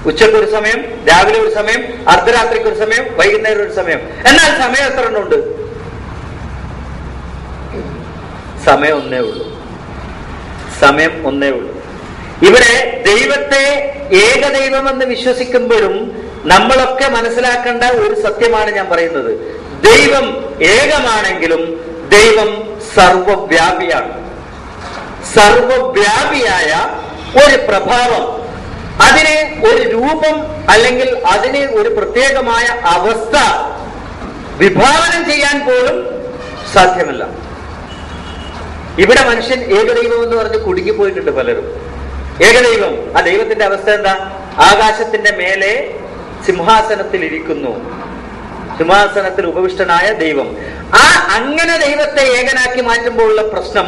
ഉച്ചക്ക് ഒരു സമയം, രാവിലെ ഒരു സമയം, അർദ്ധരാത്രിക്ക് ഒരു സമയം, വൈകുന്നേരം ഒരു സമയം. എന്നാൽ സമയം എത്ര എണ്ണം ഉണ്ട്? സമയം ഒന്നേ ഉള്ളൂ. ഇവിടെ ദൈവത്തെ ഏകദൈവമെന്ന് വിശ്വസിക്കുമ്പോഴും നമ്മളൊക്കെ മനസ്സിലാക്കേണ്ട ഒരു സത്യമാണ് ഞാൻ പറയുന്നത്. ദൈവം ഏകമാണെങ്കിലും ദൈവം സർവവ്യാപിയാണ്. സർവവ്യാപിയായ ഒരു പ്രഭാവം, അതിനെ ഒരു രൂപം അല്ലെങ്കിൽ അതിനെ ഒരു പ്രത്യേകമായ അവസ്ഥ വിഭാവനം ചെയ്യാൻ പോലും സാധ്യമല്ല. ഇവിടെ മനുഷ്യൻ ഏകദൈവം എന്ന് പറഞ്ഞ് കുടുങ്ങിപ്പോയിട്ടുണ്ട് പലരും. ഏകദൈവം, ആ ദൈവത്തിന്റെ അവസ്ഥ എന്താ? ആകാശത്തിന്റെ മേലെ സിംഹാസനത്തിൽ ഇരിക്കുന്നു. സിംഹാസനത്തിൽ ഉപവിഷ്ടനായ ദൈവം. ആ അങ്ങനെ ദൈവത്തെ ഏകനാക്കി മാറ്റുമ്പോഴുള്ള പ്രശ്നം,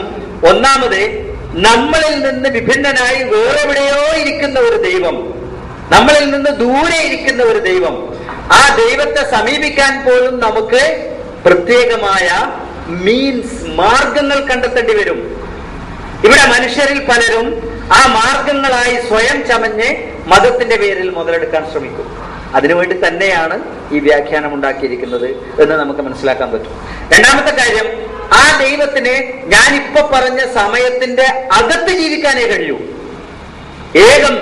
ഒന്നാമത് നമ്മളിൽ നിന്ന് വിഭിന്നനായി വേറെവിടെയോ ഇരിക്കുന്ന ഒരു ദൈവം, നമ്മളിൽ നിന്ന് ദൂരെ ഇരിക്കുന്ന ഒരു ദൈവം, ആ ദൈവത്തെ സമീപിക്കാൻ പോലും നമുക്ക് പ്രത്യേകമായ മാർഗങ്ങൾ കണ്ടെത്തേണ്ടി വരും. ഇവിടെ മനുഷ്യരിൽ പലരും ആ മാർഗങ്ങളായി സ്വയം ചമഞ്ഞ് മതത്തിന്റെ പേരിൽ മുതലെടുക്കാൻ ശ്രമിക്കും. അതിനുവേണ്ടി തന്നെയാണ് ഈ വ്യാഖ്യാനം ഉണ്ടാക്കിയിരിക്കുന്നത് എന്ന് നമുക്ക് മനസ്സിലാക്കാൻ പറ്റും. രണ്ടാമത്തെ കാര്യം, ആ ദൈവത്തിന് ഞാനിപ്പോ പറഞ്ഞ സമയത്തിന്റെ അകത്ത് ജീവിക്കാനേ കഴിയൂ. ഏകം,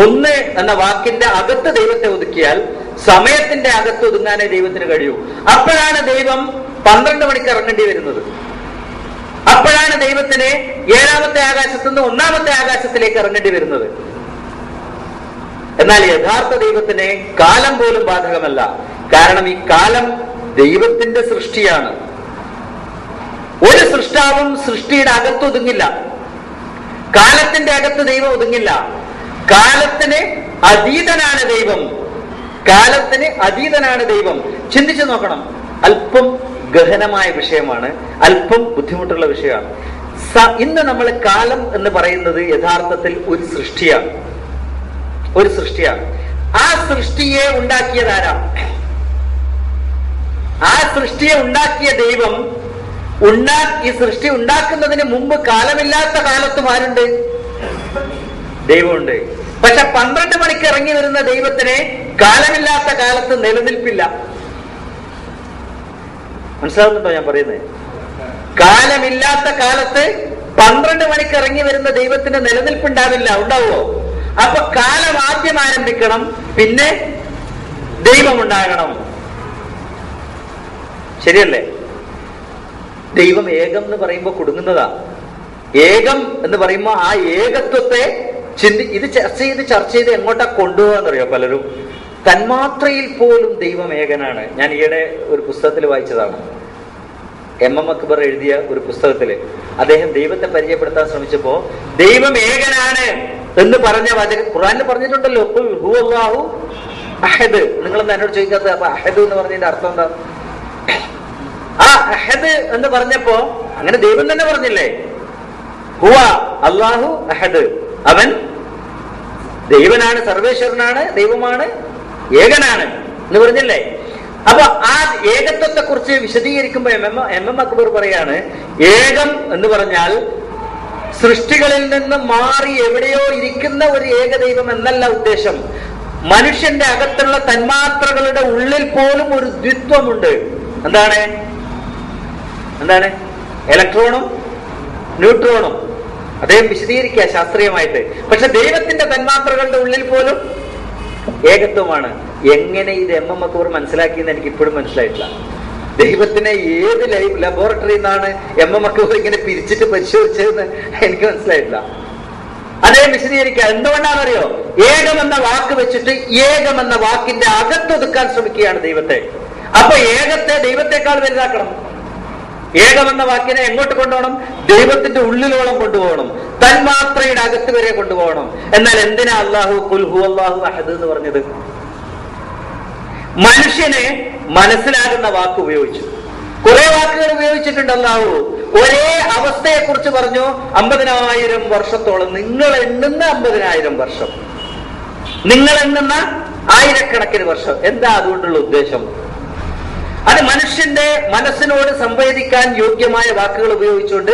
ഒന്ന് എന്ന വാക്കിന്റെ അകത്ത് ദൈവത്തെ ഒതുക്കിയാൽ സമയത്തിന്റെ അകത്ത് ഒതുങ്ങാനേ ദൈവത്തിന് കഴിയൂ. അപ്പോഴാണ് ദൈവം 12 മണിക്ക് ഇറങ്ങേണ്ടി വരുന്നത്. അപ്പോഴാണ് ദൈവത്തിന് 7ാമത്തെ ആകാശത്തു നിന്ന് 1ാമത്തെ ആകാശത്തിലേക്ക് ഇറങ്ങേണ്ടി വരുന്നത്. എന്നാൽ യഥാർത്ഥ ദൈവത്തിന് കാലം പോലും ബാധകമല്ല. കാരണം ഈ കാലം ദൈവത്തിന്റെ സൃഷ്ടിയാണ്. ഒരു സൃഷ്ടാവും സൃഷ്ടിയുടെ അകത്ത് ഒതുങ്ങില്ല. കാലത്തിന്റെ അകത്ത് ദൈവം ഒതുങ്ങില്ല. കാലത്തിന് അതീതനാണ് ദൈവം. കാലത്തിന് അതീതനാണ് ദൈവം. ചിന്തിച്ചു നോക്കണം. അല്പം ഗഹനമായ വിഷയമാണ്, അല്പം ബുദ്ധിമുട്ടുള്ള വിഷയമാണ്. ഇന്ന് നമ്മൾ കാലം എന്ന് പറയുന്നത് യഥാർത്ഥത്തിൽ ഒരു സൃഷ്ടിയാണ്. ഒരു സൃഷ്ടിയാണ്. ആ സൃഷ്ടിയെ ഉണ്ടാക്കിയതാരാ? ആ സൃഷ്ടിയെ ഉണ്ടാക്കിയ ദൈവം ഈ സൃഷ്ടി ഉണ്ടാക്കുന്നതിന് മുമ്പ് കാലമില്ലാത്ത കാലത്തും ആരുണ്ട്? ദൈവമുണ്ട്. പക്ഷെ 12 മണിക്ക് ഇറങ്ങി വരുന്ന ദൈവത്തിന് കാലമില്ലാത്ത കാലത്ത് നിലനിൽപ്പില്ല. മനസ്സിലാവുന്നുണ്ടോ ഞാൻ പറയുന്നത്? കാലമില്ലാത്ത കാലത്ത് 12 മണിക്ക് ഇറങ്ങി വരുന്ന ദൈവത്തിന് നിലനിൽപ്പുണ്ടാവില്ല. ഉണ്ടാവുമോ? അപ്പൊ കാലം ആദ്യം ആരംഭിക്കണം, പിന്നെ ദൈവം ഉണ്ടാകണം. ശരിയല്ലേ? ദൈവം ഏകം എന്ന് പറയുമ്പോ കുടുങ്ങുന്നതാ. ഏകം എന്ന് പറയുമ്പോ ആ ഏകത്വത്തെ ഇത് ചർച്ച ചെയ്ത് എങ്ങോട്ടാ കൊണ്ടുപോകാന്നറിയോ പലരും? തന്മാത്രയിൽ പോലും ദൈവം ഏകനാണ്. ഞാൻ ഈയിടെ ഒരു പുസ്തകത്തിൽ വായിച്ചതാണ്. MM അക്ബർ എഴുതിയ ഒരു പുസ്തകത്തില് അദ്ദേഹം ദൈവത്തെ പരിചയപ്പെടുത്താൻ ശ്രമിച്ചപ്പോ ദൈവം ഏകനാണ് എന്ന് പറഞ്ഞ വാചകം ഖുർആനിൽ പറഞ്ഞിട്ടുണ്ടല്ലോ. ഹു അല്ലാഹു അഹദ്. നിങ്ങളൊന്നും എന്നോട് ചോദിക്കാത്തത് അപ്പൊ അഹദ് എന്ന് പറഞ്ഞതിന്റെ അർത്ഥം എന്താ? ആ അഹദ് എന്ന് പറഞ്ഞപ്പോ അങ്ങനെ ദൈവം തന്നെ പറഞ്ഞില്ലേ? ഹുവ അല്ലാഹു അഹദ്. അവൻ ദൈവനാണ്, സർവേശ്വരനാണ്, ദൈവമാണ്, ഏകനാണ് എന്ന് പറഞ്ഞില്ലേ? അപ്പൊ ആ ഏകത്വത്തെ കുറിച്ച് വിശദീകരിക്കുമ്പോ MM അക്ബർ പറയാണ്, ഏകം എന്ന് പറഞ്ഞാൽ സൃഷ്ടികളിൽ നിന്ന് മാറി എവിടെയോ ഇരിക്കുന്ന ഒരു ഏകദൈവം എന്നല്ല ഉദ്ദേശം. മനുഷ്യന്റെ അകത്തുള്ള തന്മാത്രകളുടെ ഉള്ളിൽ പോലും ഒരു ദ്വിത്വമുണ്ട്. എന്താണ്? ഇലക്ട്രോണും ന്യൂട്രോണും. അദ്ദേഹം വിശദീകരിക്കുക ശാസ്ത്രീയമായിട്ട്. പക്ഷെ ദൈവത്തിന്റെ തന്മാത്രകളുടെ ഉള്ളിൽ പോലും ഏകത്വമാണ്. എങ്ങനെ ഇത് MM അക്ബർ മനസ്സിലാക്കിയെന്ന് എനിക്ക് ഇപ്പോഴും മനസ്സിലായിട്ടില്ല. ദൈവത്തിനെ ഏത് ലബോറട്ടറിയിൽ നിന്നാണ് MM അക്ബർ ഇങ്ങനെ പിരിച്ചിട്ട് പരിശോധിച്ചതെന്ന് എനിക്ക് മനസ്സിലായിട്ടില്ല. അദ്ദേഹം വിശദീകരിക്കുക. എന്തുകൊണ്ടാണെന്നറിയോ? ഏകം എന്ന വാക്ക് വെച്ചിട്ട് ഏകം എന്ന വാക്കിന്റെ അകത്തൊതുക്കാൻ ശ്രമിക്കുകയാണ് ദൈവത്തെ. അപ്പൊ ഏകത്തെ ദൈവത്തെക്കാൾ വലുതാക്കണം. ഏകമെന്ന വാക്കിനെ എങ്ങോട്ട് കൊണ്ടുപോകണം? ദൈവത്തിന്റെ ഉള്ളിലോളം കൊണ്ടുപോകണം, തന്മാത്രയുടെ അകത്ത് വരെ കൊണ്ടുപോകണം. എന്നാൽ എന്തിനാ അല്ലാഹു ഖുൽ ഹുവല്ലാഹു അഹദ് എന്ന് പറഞ്ഞത്? മനുഷ്യനെ മനസ്സിലാകുന്ന വാക്ക് ഉപയോഗിച്ചു. കുറെ വാക്കുകൾ ഉപയോഗിച്ചിട്ടുണ്ട് അല്ലാഹു. ഒരേ അവസ്ഥയെ കുറിച്ച് പറഞ്ഞു 50,000 വർഷത്തോളം. നിങ്ങൾ എണ്ണുന്ന 50,000 വർഷം, നിങ്ങൾ എണ്ണുന്ന ആയിരക്കണക്കിന് വർഷം. എന്താ അതുകൊണ്ടുള്ള ഉദ്ദേശം? അത് മനുഷ്യന്റെ മനസ്സിനോട് സംവേദിക്കാൻ യോഗ്യമായ വാക്കുകൾ ഉപയോഗിച്ചുകൊണ്ട്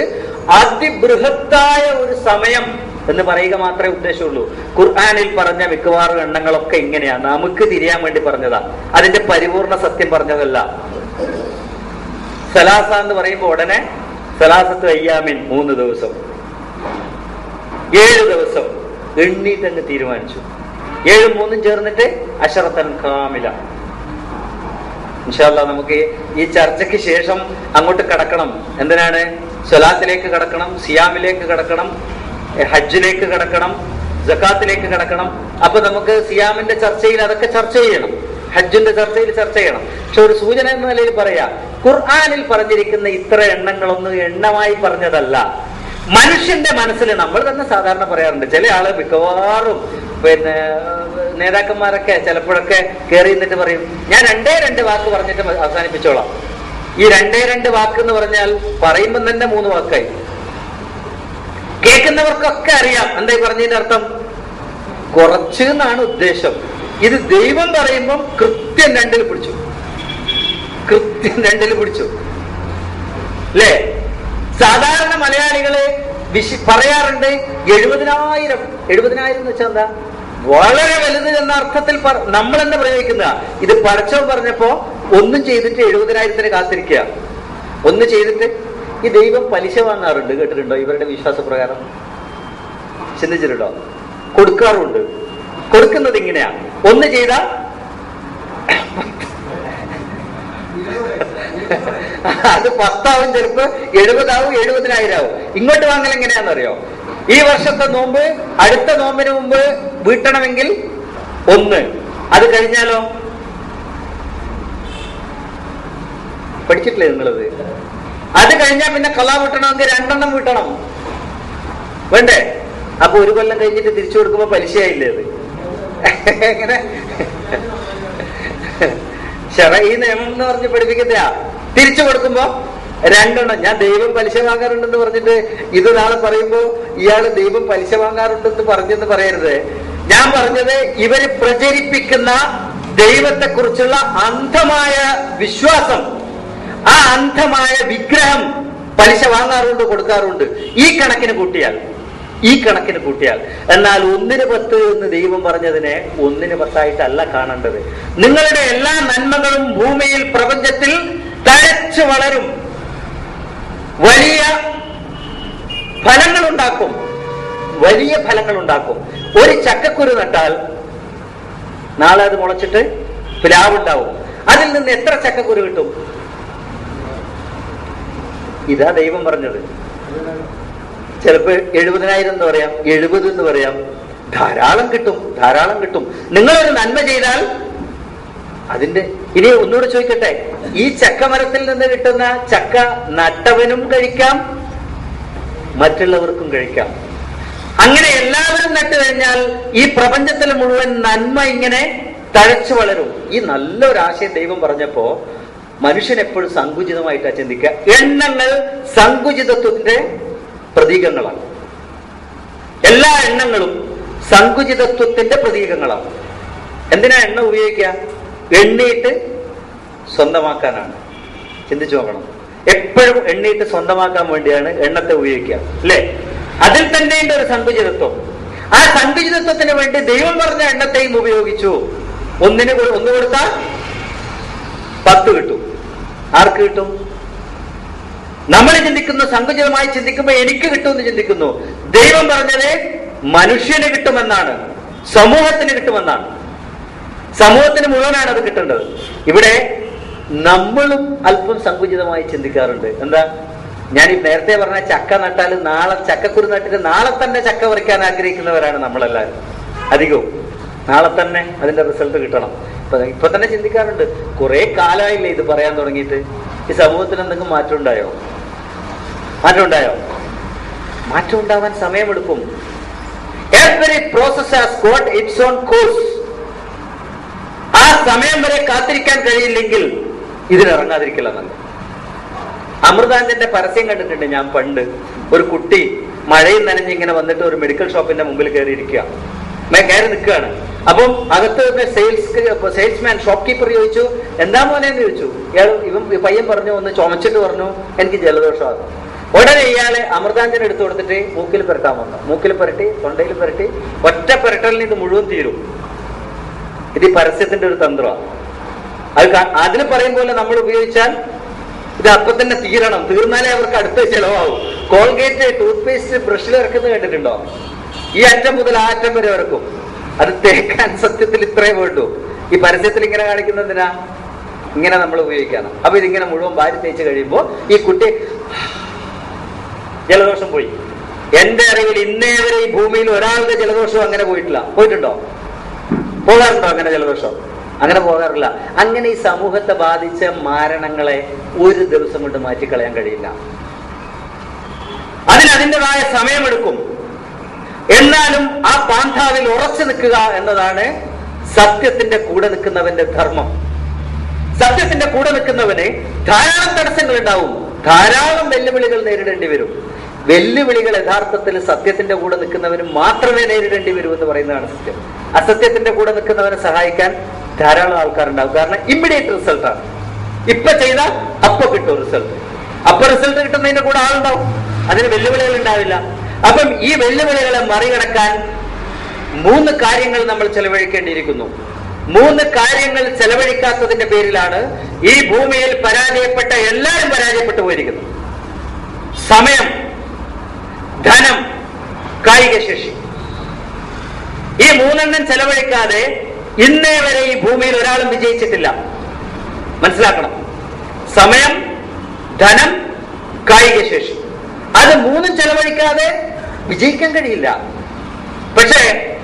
അതിബൃഹത്തായ ഒരു സമയം എന്ന് പറയുക മാത്രമേ ഉദ്ദേശമുള്ളൂ. ഖുർആനിൽ പറഞ്ഞ മിക്കവാറും എണ്ണങ്ങളൊക്കെ ഇങ്ങനെയാണ്. നമുക്ക് തിരിയാൻ വേണ്ടി പറഞ്ഞതാ, അതിന്റെ പരിപൂർണ സത്യം പറഞ്ഞതല്ല. സലാസ എന്ന് പറയുമ്പോൾ ഉടനെ സലാസത്ത് അയ്യാമിൻ 3 ദിവസം, 7 ദിവസം എണ്ണീട്ടങ്ങ് തീരുമാനിച്ചു. 7ഉം 3ഉം ചേർന്നിട്ട് അശറത്തൻ കാമില. ഇൻഷാ അല്ലാഹ് നമുക്ക് ഈ ചർച്ചയ്ക്ക് ശേഷം അങ്ങോട്ട് കടക്കണം. എന്തിനാണ്? സ്വലാത്തിലേക്ക് കടക്കണം, സിയാമിലേക്ക് കടക്കണം, ഹജ്ജിലേക്ക് കടക്കണം, സക്കാത്തിലേക്ക് കടക്കണം. അപ്പൊ നമുക്ക് സിയാമിന്റെ ചർച്ചയിൽ അതൊക്കെ ചർച്ച ചെയ്യണം, ഹജ്ജിന്റെ ചർച്ചയിൽ ചർച്ച ചെയ്യണം. പക്ഷെ ഒരു സൂചന എന്ന നിലയിൽ പറയാ, ഖുർആനിൽ പറഞ്ഞിരിക്കുന്ന ഇത്ര എണ്ണങ്ങളൊന്നും എണ്ണമായി പറഞ്ഞതല്ല. മനുഷ്യന്റെ മനസ്സിൽ നമ്മൾ തന്നെ സാധാരണ പറയാറുണ്ട്. ചില ആള് മിക്കവാറും പിന്നെ നേതാക്കന്മാരൊക്കെ ചിലപ്പോഴൊക്കെ കയറി നിന്നിട്ട് പറയും, ഞാൻ 2 വാക്ക് പറഞ്ഞിട്ട് അവസാനിപ്പിച്ചോളാം. ഈ 2 വാക്ക് എന്ന് പറഞ്ഞാൽ പറയുമ്പം തന്നെ 3 വാക്കായി. കേൾക്കുന്നവർക്കൊക്കെ അറിയാം എന്തായി പറഞ്ഞതിന്റെ അർത്ഥം. കുറച്ച് എന്നാണ് ഉദ്ദേശം. ഇത് ദൈവം പറയുമ്പം കൃത്യം 2 പിടിച്ചു, കൃത്യം 2 പിടിച്ചു അല്ലേ? സാധാരണ മലയാളികള് പറയാറുണ്ട് 70,000 എന്ന് വെച്ചാൽ എന്താ, വളരെ വലുത് എന്ന അർത്ഥത്തിൽ നമ്മളെന്നെ പ്രയോഗിക്കുന്ന. ഇത് പടച്ചവൻ പറഞ്ഞപ്പോ ഒന്നും ചെയ്തിട്ട് 70,000 കാത്തിരിക്കുക. ഒന്ന് ചെയ്തിട്ട് ഈ ദൈവം പലിശ വാങ്ങാറുണ്ട്, കേട്ടിട്ടുണ്ടോ? ഇവരുടെ വിശ്വാസപ്രകാരം ചിന്തിച്ചിട്ടുണ്ടോ? കൊടുക്കാറുണ്ട്. കൊടുക്കുന്നത് ഇങ്ങനെയാ, ഒന്ന് ചെയ്താ അത് 10 ചിലപ്പോ 70 70,000 ഇങ്ങോട്ട് വാങ്ങൽ എങ്ങനെയാണെന്നറിയോ? ഈ വർഷത്തെ നോമ്പ് അടുത്ത നോമ്പിന് മുമ്പ് വീട്ടണമെങ്കിൽ 1, അത് കഴിഞ്ഞാലോ? പഠിച്ചിട്ടില്ലേ നിങ്ങളത്? അത് കഴിഞ്ഞാൽ പിന്നെ ഖളാ വീട്ടണമെങ്കിൽ 2 വീട്ടണം, വേണ്ടേ? അപ്പൊ 1 കൊല്ലം കഴിഞ്ഞിട്ട് തിരിച്ചു കൊടുക്കുമ്പോ പലിശയായില്ലേ അത്? എങ്ങനെ ഈ നിയമം എന്ന് പറഞ്ഞ് പഠിപ്പിക്കുന്നതാ. തിരിച്ചു കൊടുക്കുമ്പോ 2. ഞാൻ ദൈവം പലിശ വാങ്ങാറുണ്ടെന്ന് പറഞ്ഞിട്ട് ഇത് നാളെ പറയുമ്പോ ഇയാള് ദൈവം പലിശ വാങ്ങാറുണ്ടെന്ന് പറഞ്ഞെന്ന് പറയരുത്. ഞാൻ പറഞ്ഞത് ഇവര് പ്രചരിപ്പിക്കുന്ന ദൈവത്തെക്കുറിച്ചുള്ള അന്ധമായ വിശ്വാസം, ആ അന്ധമായ വിഗ്രഹം പലിശ വാങ്ങാറുണ്ട്, കൊടുക്കാറുണ്ട്. ഈ കണക്കിന് കൂട്ടിയാൽ എന്നാൽ 1-ന് 10 എന്ന് ദൈവം പറഞ്ഞതിനെ 1-ന് 10 കാണേണ്ടത്. നിങ്ങളുടെ എല്ലാ നന്മകളും ഭൂമിയിൽ പ്രപഞ്ചത്തിൽ തഴച്ചു വളരും, വലിയ ഫലങ്ങളുണ്ടാക്കും. ഒരു ചക്കക്കുരു നട്ടാൽ നാളെ അത് മുളച്ചിട്ട് പ്ലാവുണ്ടാവും. അതിൽ നിന്ന് എത്ര ചക്കക്കുരു കിട്ടും? ഇതാ ദൈവം പറഞ്ഞത്. ചിലപ്പോ 70,000 എന്ന് പറയാം, 70 എന്ന് പറയാം. ധാരാളം കിട്ടും. നിങ്ങളൊരു നന്മ ചെയ്താൽ അതിന്റെ. ഇനി ഒന്നുകൂടെ ചോദിക്കട്ടെ, ഈ ചക്കമരത്തിൽ നിന്ന് കിട്ടുന്ന ചക്ക നട്ടവനും കഴിക്കാം, മറ്റുള്ളവർക്കും കഴിക്കാം. അങ്ങനെ എല്ലാവരും നട്ടു കഴിഞ്ഞാൽ ഈ പ്രപഞ്ചത്തിൽ മുഴുവൻ നന്മ ഇങ്ങനെ തഴച്ചു വളരും. ഈ നല്ലൊരാശയം ദൈവം പറഞ്ഞപ്പോ മനുഷ്യൻ എപ്പോഴും സങ്കുചിതമായിട്ടാണ് ചിന്തിക്കുക. എണ്ണങ്ങൾ സങ്കുചിതത്വത്തിന്റെ പ്രതീകങ്ങളാണ്. എല്ലാ എണ്ണങ്ങളും സങ്കുചിതത്വത്തിന്റെ പ്രതീകങ്ങളാണ്. എന്തിനാ എണ്ണ ഉപയോഗിക്കുക? എണ്ണീട്ട് സ്വന്തമാക്കാനാണ്. ചിന്തിച്ചു നോക്കണം. എപ്പോഴും എണ്ണീട്ട് സ്വന്തമാക്കാൻ വേണ്ടിയാണ് എണ്ണത്തെ ഉപയോഗിക്കുക, അല്ലേ? അതിൽ തന്നെ ഉണ്ട് ഒരു സങ്കുചിതത്വം. ആ സങ്കുചിതത്വത്തിന് വേണ്ടി ദൈവം പറഞ്ഞ എണ്ണത്തെയും ഉപയോഗിച്ചു. 1 കൊടുത്താൽ 10 കിട്ടും. ആർക്ക് കിട്ടും? നമ്മൾ ചിന്തിക്കുന്നു, സങ്കുചിതമായി ചിന്തിക്കുമ്പോ എനിക്ക് കിട്ടുമെന്ന് ചിന്തിക്കുന്നു. ദൈവം പറഞ്ഞത് മനുഷ്യന് കിട്ടുമെന്നാണ്, സമൂഹത്തിന് കിട്ടുമെന്നാണ്. സമൂഹത്തിന് മുഴുവനാണ് അത് കിട്ടേണ്ടത്. ഇവിടെ നമ്മളും അല്പം സങ്കുചിതമായി ചിന്തിക്കാറുണ്ട്. എന്താ? ഞാൻ ഈ നേരത്തെ പറഞ്ഞ ചക്ക നട്ടാൽ നാളെ ചക്കക്കുരു നട്ടിട്ട് നാളെ തന്നെ ചക്ക പറിക്കാൻ ആഗ്രഹിക്കുന്നവരാണ് നമ്മളെല്ലാവരും. അധികവും നാളെ തന്നെ അതിന്റെ റിസൾട്ട് കിട്ടണം. ഇപ്പൊ തന്നെ ചിന്തിക്കാറുണ്ട്. കുറെ കാലമായില്ലേ ഇത് പറയാൻ തുടങ്ങിയിട്ട്. ഈ സമൂഹത്തിൽ എന്തെങ്കിലും മാറ്റം ഉണ്ടായോ? മാറ്റം ഉണ്ടാവാൻ സമയമെടുക്കും. Every process has got its own course. ആ സമയം വരെ കാത്തിരിക്കാൻ കഴിയില്ലെങ്കിൽ ഇതിനിറങ്ങാതിരിക്കില്ല. നല്ല അമൃതാഞ്ജന്റെ പരസ്യം കണ്ടിട്ടുണ്ട് ഞാൻ പണ്ട്. ഒരു കുട്ടി മഴയും നനഞ്ഞ് ഇങ്ങനെ വന്നിട്ട് ഒരു മെഡിക്കൽ ഷോപ്പിന്റെ മുമ്പിൽ കയറി നിൽക്കുകയാണ്. അപ്പം അകത്ത് സെയിൽസ്മാൻ ഷോപ്പ് കീപ്പർ ചോദിച്ചു, എന്താ മോനെന്ന് ചോദിച്ചു. പയ്യൻ പറഞ്ഞു, ഒന്ന് ചുമച്ചിട്ട് പറഞ്ഞു എനിക്ക് ജലദോഷമാണ്. ഉടനെ ഇയാളെ അമൃതാഞ്ജൻ എടുത്തു കൊടുത്തിട്ട് മൂക്കിൽ പുരട്ടാൻ വന്നു. മൂക്കിൽ പുരട്ടി, തൊണ്ടയിൽ പുരട്ടി, ഒറ്റ പുരട്ടലിന് ഇത് മുഴുവൻ തീരും. ഇത് ഈ പരസ്യത്തിന്റെ ഒരു തന്ത്രമാണ്. അതിന് പറയും പോലെ നമ്മൾ ഉപയോഗിച്ചാൽ ഇത് അപ്പൊ തന്നെ തീർന്നാലേ അവർക്ക് അടുത്ത ചെലവാകും. കോൾഗേറ്റ് ടൂത്ത് പേസ്റ്റ് ബ്രഷിൽ ഇറക്കുന്നത് കണ്ടിട്ടുണ്ടോ? ഈ അറ്റം മുതൽ ആ അറ്റം വരെ ഇറക്കും. അത് തേക്കാൻ സത്യത്തിൽ ഇത്രയും വേണ്ടു. ഈ പരസ്യത്തിൽ ഇങ്ങനെ കാണിക്കുന്നതിനാ ഇങ്ങനെ നമ്മൾ ഉപയോഗിക്കാണ്. അപ്പൊ ഇതിങ്ങനെ മുഴുവൻ വാരി തേച്ച് കഴിയുമ്പോൾ ഈ കുട്ടി ജലദോഷം പോയി. എന്റെ അറിവിൽ ഇന്നേ വരെ ഈ ഭൂമിയിൽ ഒരാളുടെ ജലദോഷം അങ്ങനെ പോയിട്ടുണ്ടോ? പോകാറുണ്ടോ അങ്ങനെ ജലദോഷം? അങ്ങനെ പോകാറില്ല. അങ്ങനെ ഈ സമൂഹത്തെ ബാധിച്ച മാരണങ്ങളെ ഒരു ദിവസം കൊണ്ട് മാറ്റിക്കളയാൻ കഴിയില്ല. അതിൻ്റെതായ സമയമെടുക്കും. എന്നാലും ആ പാന്താവിൽ ഉറച്ചു നിൽക്കുക എന്നതാണ് സത്യത്തിന്റെ കൂടെ നിൽക്കുന്നവന്റെ ധർമ്മം. സത്യത്തിന്റെ കൂടെ നിൽക്കുന്നവന് ധാരാളം തടസ്സങ്ങൾ ഉണ്ടാവും, ധാരാളം വെല്ലുവിളികൾ നേരിടേണ്ടി വരും. വെല്ലുവിളികൾ യഥാർത്ഥത്തിൽ സത്യത്തിന്റെ കൂടെ നിൽക്കുന്നവന് മാത്രമേ നേരിടേണ്ടി വരൂ എന്ന് പറയുന്നതാണ് സത്യം. അസത്യത്തിന്റെ കൂടെ നിൽക്കുന്നവനെ സഹായിക്കാൻ ധാരാളം ആൾക്കാരുണ്ടാവും. കാരണം ഇമ്മീഡിയറ്റ് റിസൾട്ടാണ്. ഇപ്പൊ ചെയ്താൽ അപ്പൊ കിട്ടും റിസൾട്ട്. അപ്പൊ റിസൾട്ട് കിട്ടുന്നതിന്റെ കൂടെ ആളുണ്ടാവും, അതിന് വെല്ലുവിളികൾ ഉണ്ടാവില്ല. അപ്പം ഈ വെല്ലുവിളികളെ മറികടക്കാൻ 3 കാര്യങ്ങൾ നമ്മൾ ചെലവഴിക്കേണ്ടിയിരിക്കുന്നു. 3 കാര്യങ്ങൾ ചെലവഴിക്കാത്തതിന്റെ പേരിലാണ് ഈ ഭൂമിയിൽ പരാജയപ്പെട്ട എല്ലാവരും പരാജയപ്പെട്ടു പോയിരിക്കുന്നത്. സമയം, ധനം, കായിക ശേഷി. ഈ 3 ചെലവഴിക്കാതെ ഇന്നേ വരെ ഈ ഭൂമിയിൽ ഒരാളും വിജയിച്ചിട്ടില്ല. മനസ്സിലാക്കണം. സമയം, ധനം, കായിക ശേഷി, അത് 3 ചെലവഴിക്കാതെ വിജയിക്കാൻ കഴിയില്ല. പക്ഷേ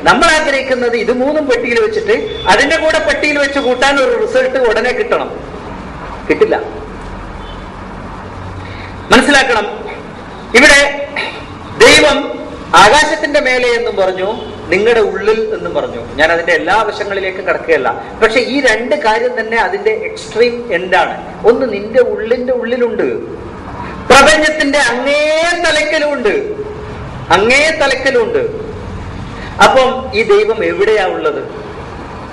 നമ്മൾ ആഗ്രഹിക്കുന്നത് ഇത് 3 പെട്ടിയിൽ വെച്ചിട്ട് അതിന്റെ കൂടെ പെട്ടിയിൽ വെച്ച് കൂട്ടാൻ ഒരു റിസൾട്ട് ഉടനെ കിട്ടണം. കിട്ടില്ല. മനസ്സിലാക്കണം. ഇവിടെ ദൈവം ആകാശത്തിന്റെ മേലെ എന്നും പറഞ്ഞു, നിങ്ങളുടെ ഉള്ളിൽ എന്നും പറഞ്ഞു. ഞാൻ അതിന്റെ എല്ലാ വശങ്ങളിലേക്കും കടക്കുകയല്ല. പക്ഷെ ഈ 2 കാര്യം തന്നെ അതിന്റെ എക്സ്ട്രീം എൻഡാണ്. ഒന്ന് നിന്റെ ഉള്ളിന്റെ ഉള്ളിലുണ്ട്, പ്രപഞ്ചത്തിന്റെ അങ്ങേ തലക്കലുണ്ട്, അങ്ങേ തലക്കലുണ്ട്. അപ്പം ഈ ദൈവം എവിടെയാ ഉള്ളത്?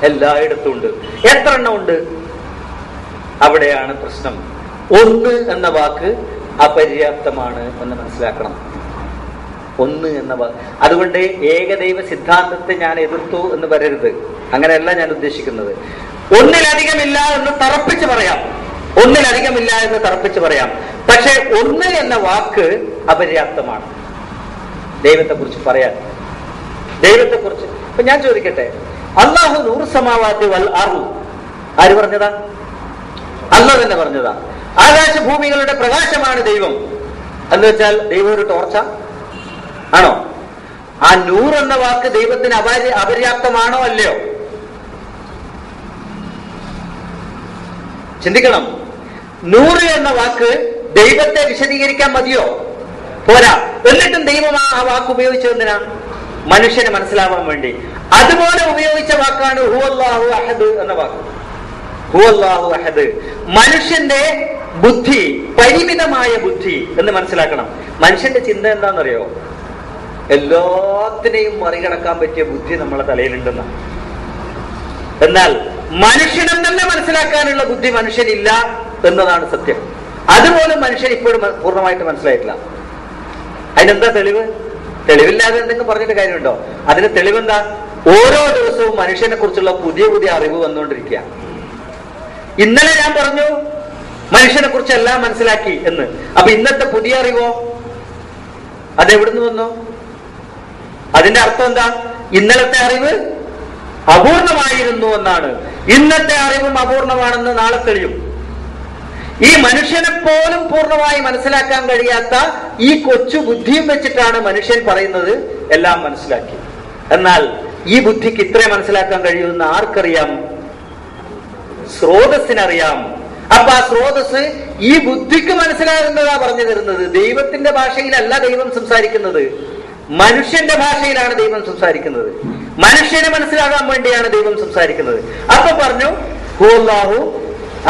എല്ലായിടത്തും ഉണ്ട്. എത്ര എണ്ണം ഉണ്ട്? അവിടെയാണ് പ്രശ്നം. 1 എന്ന വാക്ക് അപര്യാപ്തമാണ് എന്ന് മനസ്സിലാക്കണം. 1 എന്ന വാക്ക്. അതുകൊണ്ട് ഏകദൈവ സിദ്ധാന്തത്തെ ഞാൻ എതിർത്തു എന്ന് വരരുത്. അങ്ങനെയല്ല ഞാൻ ഉദ്ദേശിക്കുന്നത്. 1-ലധികമില്ല എന്ന് തറപ്പിച്ച് പറയാം. 1-ലധികമില്ല എന്ന് തറപ്പിച്ച് പറയാം. പക്ഷെ 1 എന്ന വാക്ക് അപര്യാപ്തമാണ് ദൈവത്തെ കുറിച്ച് പറയാൻ. ദൈവത്തെ കുറിച്ച് ഇപ്പൊ ഞാൻ ചോദിക്കട്ടെ, അല്ലാഹു നൂറ് സമാവാതി വൽ അർള് ആര് പറഞ്ഞതാ? അല്ലാഹു തന്നെ പറഞ്ഞതാ. ആകാശഭൂമികളുടെ പ്രകാശമാണ് ദൈവം എന്ന് വെച്ചാൽ ദൈവം ഒരു ടോർച്ച ആണോ? ആ 100 എന്ന വാക്ക് ദൈവത്തിന് അപര്യാപ്തമാണോ അല്ലയോ? ചിന്തിക്കണം. 100 എന്ന വാക്ക് ദൈവത്തെ വിശദീകരിക്കാൻ മതിയോ? പോരാ. എന്നിട്ടും ദൈവം ആ വാക്ക് ഉപയോഗിച്ചതെന്തിനാ? മനുഷ്യന് മനസ്സിലാവാൻ വേണ്ടി. അതുപോലെ ഉപയോഗിച്ച വാക്കാണ് ഹുവല്ലാഹു അഹദ് എന്ന വാക്ക്. ഹുവല്ലാഹു അഹദ്. മനുഷ്യന്റെ ബുദ്ധി പരിമിതമായ ബുദ്ധി എന്ന് മനസ്സിലാക്കണം. മനുഷ്യന്റെ ചിന്ത എന്താണെന്നറിയോ? എല്ലാത്തിനെയും മറികടക്കാൻ പറ്റിയ ബുദ്ധി നമ്മളെ തലയിലുണ്ടെന്നാണ്. എന്നാൽ മനുഷ്യനെ തന്നെ മനസ്സിലാക്കാനുള്ള ബുദ്ധി മനുഷ്യനില്ല എന്നതാണ് സത്യം. അതുപോലും മനുഷ്യൻ ഇപ്പോഴും പൂർണ്ണമായിട്ട് മനസ്സിലായിട്ടില്ല. അതിനെന്താ തെളിവ്? തെളിവില്ലാതെ എന്തെങ്കിലും പറഞ്ഞിട്ട് കാര്യമുണ്ടോ? അതിന് തെളിവെന്താ? ഓരോ ദിവസവും മനുഷ്യനെ കുറിച്ചുള്ള പുതിയ പുതിയ അറിവ് വന്നുകൊണ്ടിരിക്കുക. ഇന്നലെ ഞാൻ പറഞ്ഞു മനുഷ്യനെ കുറിച്ച് എല്ലാം മനസ്സിലാക്കി എന്ന്. അപ്പൊ ഇന്നത്തെ പുതിയ അറിവോ അതെവിടുന്ന് വന്നു? അതിന്റെ അർത്ഥം എന്താ? ഇന്നലത്തെ അറിവ് അപൂർണമായിരുന്നു എന്നാണ്. ഇന്നത്തെ അറിവും അപൂർണമാണെന്ന് നാളെ തെളിയും. ഈ മനുഷ്യനെ പോലും പൂർണ്ണമായി മനസ്സിലാക്കാൻ കഴിയാത്ത ഈ കൊച്ചു ബുദ്ധിയും വെച്ചിട്ടാണ് മനുഷ്യൻ പറയുന്നത് എല്ലാം മനസ്സിലാക്കി. എന്നാൽ ഈ ബുദ്ധിക്ക് ഇത്രേ മനസ്സിലാക്കാൻ കഴിയുമെന്ന് ആർക്കറിയാം? സ്രോതസ്സിനറിയാം. അപ്പൊ ആ സ്രോതസ് ഈ ബുദ്ധിക്ക് മനസ്സിലാകുന്നതാ പറഞ്ഞു തരുന്നത്. ദൈവത്തിന്റെ ഭാഷയിലല്ല ദൈവം സംസാരിക്കുന്നത്, മനുഷ്യന്റെ ഭാഷയിലാണ് ദൈവം സംസാരിക്കുന്നത്. മനുഷ്യനെ മനസ്സിലാകാൻ വേണ്ടിയാണ് ദൈവം സംസാരിക്കുന്നത്. അപ്പൊ പറഞ്ഞു ഹുവല്ലാഹു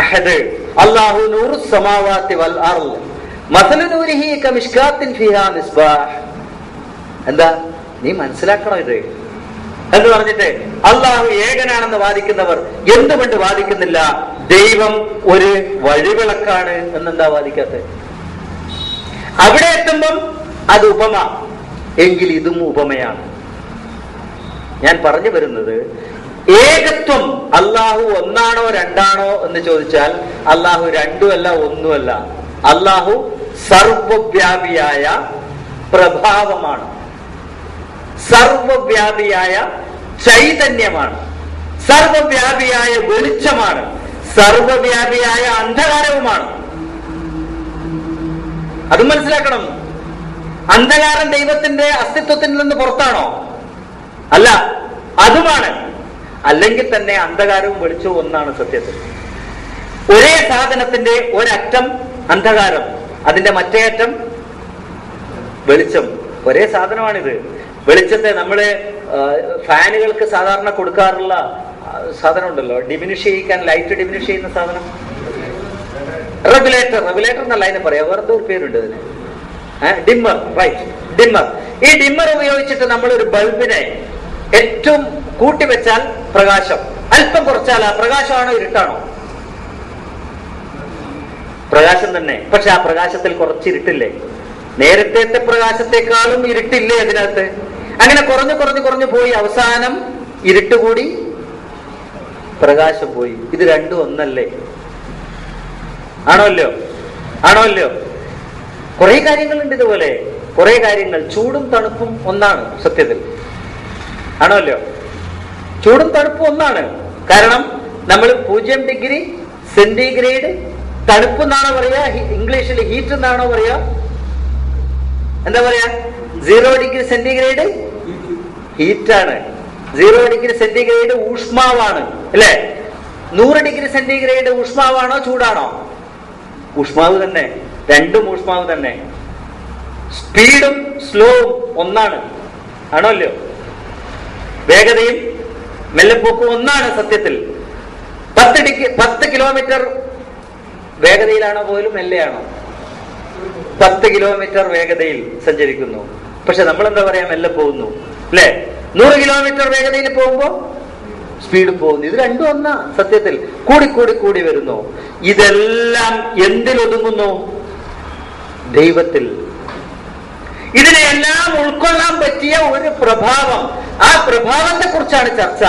അഹദ്, അല്ലാഹു നൂറു സമാവാതി വൽ അർള് മസലു നൂരിഹി കമിഷ്കാത്തിൻ ഫിഹാ മിസ്ബാഹ്. എന്താ? നീ മനസ്സിലാക്കണം ഇത് എന്ന് പറഞ്ഞിട്ട് അല്ലാഹു ഏകനാണെന്ന് വാദിക്കുന്നവർ എന്തുകൊണ്ട് വാദിക്കുന്നില്ല ദൈവം ഒരു വഴിവിളക്കാണ് എന്നെന്താ വാദിക്കാത്തത്? അവിടെ എത്തുമ്പം അത് ഉപമ, എങ്കിൽ ഇതും ഉപമയാണ്. ഞാൻ പറഞ്ഞു വരുന്നത് ഏകത്വം അല്ലാഹു ഒന്നാണോ രണ്ടാണോ എന്ന് ചോദിച്ചാൽ അല്ലാഹു രണ്ടുമല്ല ഒന്നുമല്ല. അല്ലാഹു സർവവ്യാപിയായ പ്രഭാവമാണ്, സർവവ്യാപിയായ ചൈതന്യമാണ്, സർവവ്യാപിയായ വെളിച്ചമാണ്, സർവവ്യാപിയായ അന്ധകാരവുമാണ്. അതും മനസ്സിലാക്കണം. അന്ധകാരം ദൈവത്തിന്റെ അസ്തിത്വത്തിൽ നിന്ന് പുറത്താണോ? അല്ല, അതുമാണ്. അല്ലെങ്കിൽ തന്നെ അന്ധകാരവും വെളിച്ചവും ഒന്നാണ് സത്യത്തിൽ. ഒരേ സാധനത്തിന്റെ ഒരറ്റം അന്ധകാരം, അതിന്റെ മറ്റേ അറ്റം വെളിച്ചം. ഒരേ സാധനമാണിത്. വെളിച്ചത്തെ നമ്മള് ഫാനുകൾക്ക് സാധാരണ കൊടുക്കാറുള്ള സാധനം ഉണ്ടല്ലോ, ഡിമിനിഷ് ചെയ്യിക്കാൻ, ലൈറ്റ് ഡിമിനിഷ് ചെയ്യുന്ന സാധനം, റെഗുലേറ്റർ എന്നല്ല അതിനെ പറയാ, വേറെ ഒരു പേരുണ്ട് അതിന്, ഡിമ്മർ. Right, dimmer. ഈ ഡിമ്മർ ഉപയോഗിച്ചിട്ട് നമ്മൾ ഒരു ബൾബിനെ ഏറ്റവും കൂട്ടിവെച്ചാൽ പ്രകാശം, അല്പം കുറച്ചാൽ ആ പ്രകാശമാണോ ഇരുട്ടാണോ? പ്രകാശം തന്നെ. പക്ഷെ ആ പ്രകാശത്തിൽ കുറച്ച് ഇരുട്ടില്ലേ? നേരത്തെ പ്രകാശത്തെക്കാളും ഇരുട്ടില്ലേ അതിനകത്ത്? അങ്ങനെ കുറഞ്ഞു പോയി അവസാനം ഇരുട്ട് കൂടി പ്രകാശം പോയി. ഇത് രണ്ടും ഒന്നല്ലേ? ആണോല്ലോ? കുറെ കാര്യങ്ങളുണ്ട് ഇതുപോലെ, കുറെ കാര്യങ്ങൾ. ചൂടും തണുപ്പും ഒന്നാണ് സത്യത്തിൽ. ആണോല്ലോ? ചൂടും തണുപ്പും ഒന്നാണ്. കാരണം നമ്മൾ 0 ഡിഗ്രി സെന്റിഗ്രേഡ് തണുപ്പ് എന്നാണോ പറയാ, ഇംഗ്ലീഷിൽ ഹീറ്റ് എന്നാണോ പറയാ? എന്താ പറയാ? 0 ഡിഗ്രി സെന്റിഗ്രേഡ് ഹീറ്റാണ്, 0 ഡിഗ്രി സെന്റിഗ്രേഡ് ഊഷ്മാവാണ് അല്ലെ? 100 ഡിഗ്രി സെന്റിഗ്രേഡ് ഊഷ്മാവാണോ ചൂടാണോ? ഊഷ്മാവ് തന്നെ, രണ്ടും ഊഷ്മാവ് തന്നെ. സ്പീഡും സ്ലോവും ഒന്നാണ്. ആണോല്ലോ? വേഗതയും മെല്ലെപ്പോക്കും ഒന്നാണ് സത്യത്തിൽ. 10 കിലോമീറ്റർ വേഗതയിലാണോ പോലും മെല്ലെയാണോ? 10 കിലോമീറ്റർ വേഗതയിൽ സഞ്ചരിക്കുന്നു. പക്ഷെ നമ്മൾ എന്താ പറയാ, മെല്ലെ പോകുന്നു അല്ലെ? 100 കിലോമീറ്റർ വേഗതയിൽ പോകുമ്പോ സ്പീഡ് പോകുന്നു. ഇത് രണ്ടും ഒന്നാ സത്യത്തിൽ. കൂടി വരുന്നു. ഇതെല്ലാം എന്തിലൊതുങ്ങുന്നു? ദൈവത്തിൽ. ഇതിനെല്ലാം ഉൾക്കൊള്ളാൻ പറ്റിയ ഒരു പ്രഭാവം, ആ പ്രഭാവത്തെ കുറിച്ചാണ് ചർച്ച.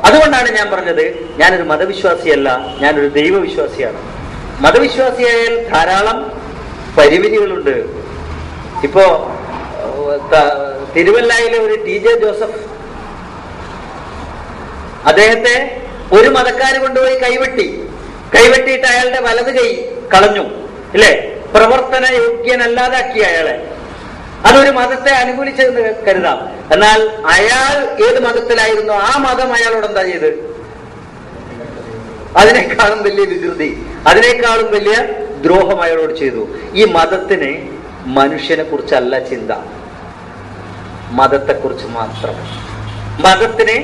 അതുകൊണ്ടാണ് ഞാൻ പറഞ്ഞത്, ഞാനൊരു മതവിശ്വാസിയല്ല, ഞാനൊരു ദൈവവിശ്വാസിയാണ്. മതവിശ്വാസിയായാൽ ധാരാളം പരിമിതികളുണ്ട്. ഇപ്പോ തിരുവല്ലയിലെ ഒരു TJ ജോസഫ്, അദ്ദേഹത്തെ ഒരു മതക്കാര് കൊണ്ടുപോയി കൈവെട്ടിയിട്ട് അയാളുടെ വലത് കൈ കളഞ്ഞു ഇല്ലേ? പ്രവർത്തന യോഗ്യനല്ലാതാക്കി അയാളെ. അതൊരു മതത്തെ അനുകൂലിച്ചെന്ന് കരുതാം. എന്നാൽ അയാൾ ഏത് മതത്തിലായിരുന്നു, ആ മതം അയാളോട് എന്താ ചെയ്ത്? അതിനേക്കാളും വലിയ വികൃതി, അതിനേക്കാളും വലിയ ദ്രോഹം അയാളോട് ചെയ്തു. ഈ മതത്തിന് മനുഷ്യനെ കുറിച്ചല്ല ചിന്ത, മതത്തെക്കുറിച്ച് മാത്രം. മതത്തിന്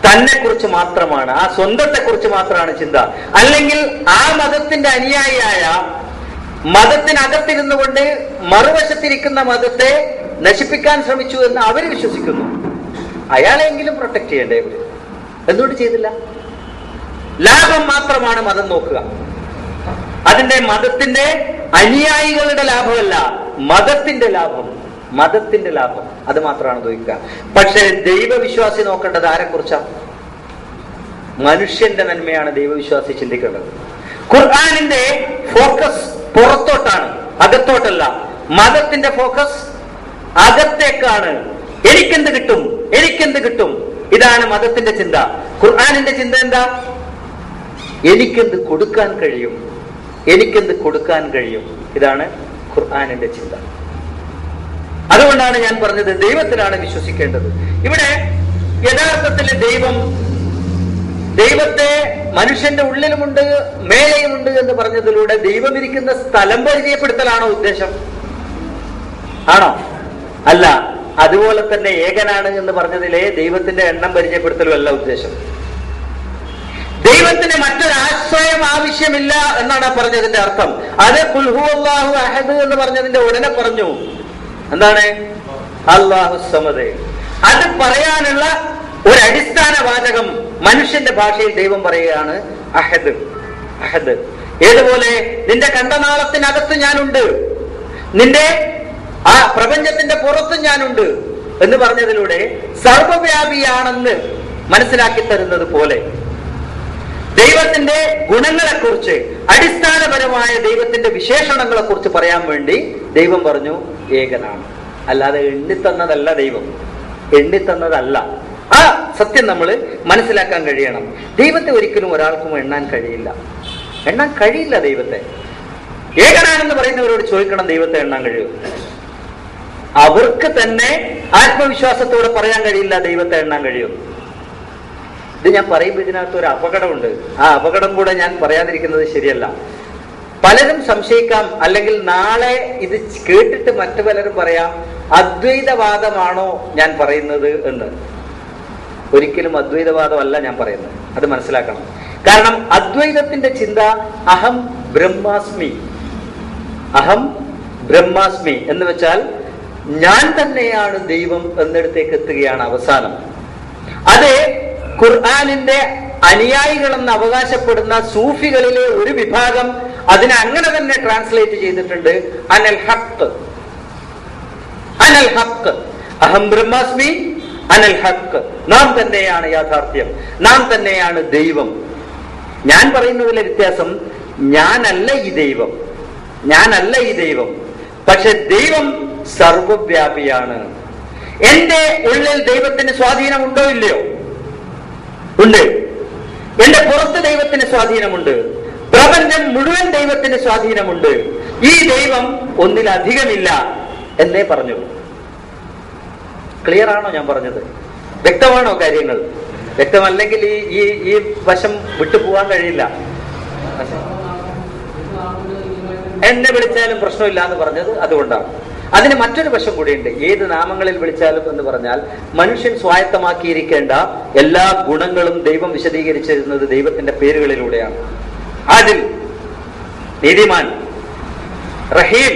തന്നെ കുറിച്ച് മാത്രമാണ്, ആ സ്വന്തത്തെ കുറിച്ച് മാത്രമാണ് ചിന്ത. അല്ലെങ്കിൽ ആ മതത്തിന്റെ അനുയായിയായ, മതത്തിനകത്തിരുന്നു കൊണ്ട് മറുവശത്തിരിക്കുന്ന മതത്തെ നശിപ്പിക്കാൻ ശ്രമിച്ചു എന്ന് അവർ വിശ്വസിക്കുന്നു. അയാളെങ്കിലും പ്രൊട്ടക്ട് ചെയ്യണ്ടേ ഇവര്? എന്തുകൊണ്ട് ചെയ്തില്ല? ലാഭം മാത്രമാണ് മതം നോക്കുക. അതിന്റെ മതത്തിന്റെ അനുയായികളുടെ ലാഭമല്ല, മതത്തിന്റെ ലാഭം അത് മാത്രമാണ് നോക്കുക. പക്ഷെ ദൈവവിശ്വാസി നോക്കേണ്ടത് ആരെക്കുറിച്ചാണ്? മനുഷ്യന്റെ നന്മയാണ് ദൈവവിശ്വാസി ചിന്തിക്കേണ്ടത്. ഖുർആനിന്റെ ഫോക്കസ് പുറത്തോട്ടാണ്, അകത്തോട്ടല്ല. മതത്തിന്റെ ഫോക്കസ് അകത്തേക്കാണ്. എനിക്കെന്ത് കിട്ടും, ഇതാണ് മതത്തിന്റെ ചിന്ത. ഖുർആനിന്റെ ചിന്ത എന്താ? എനിക്കെന്ത് കൊടുക്കാൻ കഴിയും, ഇതാണ് ഖുർആനിന്റെ ചിന്ത. അതുകൊണ്ടാണ് ഞാൻ പറഞ്ഞത് ദൈവത്തിലാണ് വിശ്വസിക്കേണ്ടത്. ഇവിടെ യഥാർത്ഥത്തിൽ ദൈവത്തെ മനുഷ്യന്റെ ഉള്ളിലുമുണ്ട് മേലെയുമുണ്ട് എന്ന് പറഞ്ഞതിലൂടെ ദൈവം ഇരിക്കുന്ന സ്ഥലം പരിചയപ്പെടുത്തലാണോ ഉദ്ദേശം? ആണോ? അല്ല. അതുപോലെ തന്നെ ഏകനാണ് എന്ന് പറഞ്ഞതിലെ ദൈവത്തിന്റെ എണ്ണം പരിചയപ്പെടുത്തലുമല്ല ഉദ്ദേശം. ദൈവത്തിന് മറ്റൊരാശ്രയം ആവശ്യമില്ല എന്നാണ് പറഞ്ഞതിന്റെ അർത്ഥം. അത് ഖുൽ ഹുവല്ലാഹു അഹദ് എന്ന് പറഞ്ഞതിന്റെ ഉടനെ പറഞ്ഞു എന്താണ്? അല്ലാഹു സമദ്. അത് പറയാനുള്ള ഒരു അടിസ്ഥാന വാചകം മനുഷ്യന്റെ ഭാഷയിൽ ദൈവം പറയുകയാണ് അഹദ്. ഏതുപോലെ നിന്റെ കണ്ടനാളത്തിനകത്ത് ഞാനുണ്ട്, നിന്റെ ആ പ്രപഞ്ചത്തിന്റെ പുറത്തും ഞാനുണ്ട് എന്ന് പറഞ്ഞതിലൂടെ സർവവ്യാപിയാണെന്ന് മനസ്സിലാക്കി തരുന്നത് പോലെ ദൈവത്തിന്റെ ഗുണങ്ങളെക്കുറിച്ച്, അടിസ്ഥാനപരമായ ദൈവത്തിന്റെ വിശേഷണങ്ങളെ കുറിച്ച് പറയാൻ വേണ്ടി ദൈവം പറഞ്ഞു ഏകനാണ്. അല്ലാതെ എണ്ണിത്തന്നതല്ല ദൈവം, എണ്ണിത്തന്നതല്ല. ആ സത്യം നമ്മൾ മനസ്സിലാക്കാൻ കഴിയണം. ദൈവത്തെ ഒരിക്കലും ഒരാൾക്കും എണ്ണാൻ കഴിയില്ല ദൈവത്തെ. ഏകനാണെന്ന് പറയുന്നവരോട് ചോദിക്കണം, ദൈവത്തെ എണ്ണാൻ കഴിയും? അവർക്ക് തന്നെ ആത്മവിശ്വാസത്തോടെ പറയാൻ കഴിയില്ല ദൈവത്തെ എണ്ണാൻ കഴിയും. ഇത് ഞാൻ പറയുമ്പോൾ ഇതിനകത്ത് ഒരു അപകടമുണ്ട്. ആ അപകടം കൂടെ ഞാൻ പറയാതിരിക്കുന്നത് ശരിയല്ല. പലരും സംശയിക്കാം, അല്ലെങ്കിൽ നാളെ ഇത് കേട്ടിട്ട് മറ്റു പലരും പറയാം അദ്വൈതവാദമാണോ ഞാൻ പറയുന്നത് എന്ന്. ഒരിക്കലും അദ്വൈതവാദമല്ല ഞാൻ പറയുന്നത്, അത് മനസ്സിലാക്കണം. കാരണം അദ്വൈതത്തിന്റെ ചിന്ത അഹം ബ്രഹ്മാസ്മി, അഹം ബ്രഹ്മാസ്മി എന്ന് വെച്ചാൽ ഞാൻ തന്നെയാണ് ദൈവം എന്നിടത്തേക്ക് എത്തുകയാണ് അവസാനം. അത് ഖുർആനിന്റെ അനുയായികളെന്ന് അവകാശപ്പെടുന്ന സൂഫികളിലെ ഒരു വിഭാഗം അതിനെ അങ്ങനെ തന്നെ ട്രാൻസ്ലേറ്റ് ചെയ്തിട്ടുണ്ട്. അനൽ ഹഖ്, അനൽ ഹഖ്, അഹം ബ്രഹ്മാസ്മി അനൽ ഹഖ്, നാം തന്നെയാണ് യാഥാർത്ഥ്യം, നാം തന്നെയാണ് ദൈവം. ഞാൻ പറയുന്നതിലെ വ്യത്യാസം, ഞാനല്ല ഈ ദൈവം, ഞാനല്ല ഈ ദൈവം, പക്ഷെ ദൈവം സർവവ്യാപിയാണ്. എന്റെ ഉള്ളിൽ ദൈവത്തിന് സ്വാധീനമുണ്ടോ ഇല്ലയോ? ഉണ്ട്. എന്റെ പുറത്ത് ദൈവത്തിന് സ്വാധീനമുണ്ട്. പ്രപഞ്ചം മുഴുവൻ ദൈവത്തിന് സ്വാധീനമുണ്ട്. ഈ ദൈവം ഒന്നിലധികമില്ല എന്നേ പറഞ്ഞു. ക്ലിയർ ആണോ ഞാൻ പറഞ്ഞത്? വ്യക്തമാണോ കാര്യങ്ങൾ? വ്യക്തമല്ലെങ്കിൽ ഈ വശം വിട്ടുപോകാൻ കഴിയില്ല. എന്നെ വിളിച്ചാലും പ്രശ്നമില്ല എന്ന് പറഞ്ഞത് അതുകൊണ്ടാണ്. അതിന് മറ്റൊരു വശം കൂടിയുണ്ട്. ഏത് നാമങ്ങളിൽ വിളിച്ചാലും എന്ന് പറഞ്ഞാൽ മനുഷ്യൻ സ്വായത്തമാക്കിയിരിക്കേണ്ട എല്ലാ ഗുണങ്ങളും ദൈവം വിശദീകരിച്ചിരുന്നത് ദൈവത്തിന്റെ പേരുകളിലൂടെയാണ്. ആദിൽ, നീതിമാൻ, റഹീം,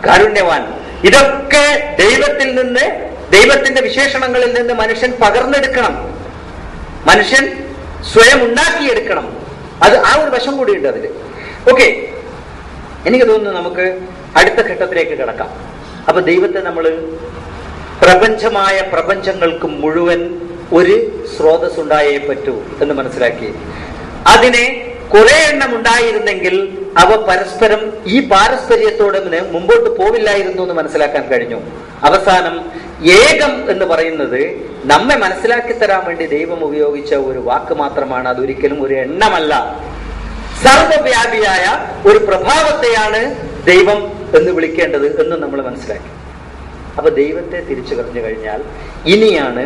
കാരുണ്യവാൻ, ഇതൊക്കെ ദൈവത്തിൽ നിന്ന്, ദൈവത്തിന്റെ വിശേഷണങ്ങളിൽ നിന്ന് മനുഷ്യൻ പകർന്നെടുക്കണം, മനുഷ്യൻ സ്വയം ഉണ്ടാക്കിയെടുക്കണം. അത് ആ ഒരു വശം കൂടിയുണ്ട് അതിൽ. ഓക്കെ, എനിക്ക് തോന്നുന്നു നമുക്ക് അടുത്ത ഘട്ടത്തിലേക്ക് കിടക്കാം. അപ്പൊ ദൈവത്തെ നമ്മൾ പ്രപഞ്ചമായ പ്രപഞ്ചങ്ങൾക്ക് മുഴുവൻ ഒരു സ്രോതസ് ഉണ്ടായേ പറ്റൂ എന്ന് മനസ്സിലാക്കി. അതിനെ കുറെ എണ്ണം ഉണ്ടായിരുന്നെങ്കിൽ അവ പരസ്പരം ഈ പാരസ്പര്യത്തോടെ മുമ്പോട്ട് പോവില്ലായിരുന്നു എന്ന് മനസ്സിലാക്കാൻ കഴിഞ്ഞു. അവസാനം ഏകം എന്ന് പറയുന്നത് നമ്മെ മനസ്സിലാക്കി തരാൻ വേണ്ടി ദൈവം ഉപയോഗിച്ച ഒരു വാക്ക് മാത്രമാണ്. അതൊരിക്കലും ഒരു എണ്ണമല്ല. സർവവ്യാപിയായ ഒരു പ്രഭാവത്തെയാണ് ദൈവം എന്ന് വിളിക്കേണ്ടത് എന്ന് നമ്മൾ മനസ്സിലാക്കി. അപ്പൊ ദൈവത്തെ തിരിച്ചു പറഞ്ഞു കഴിഞ്ഞാൽ ഇനിയാണ്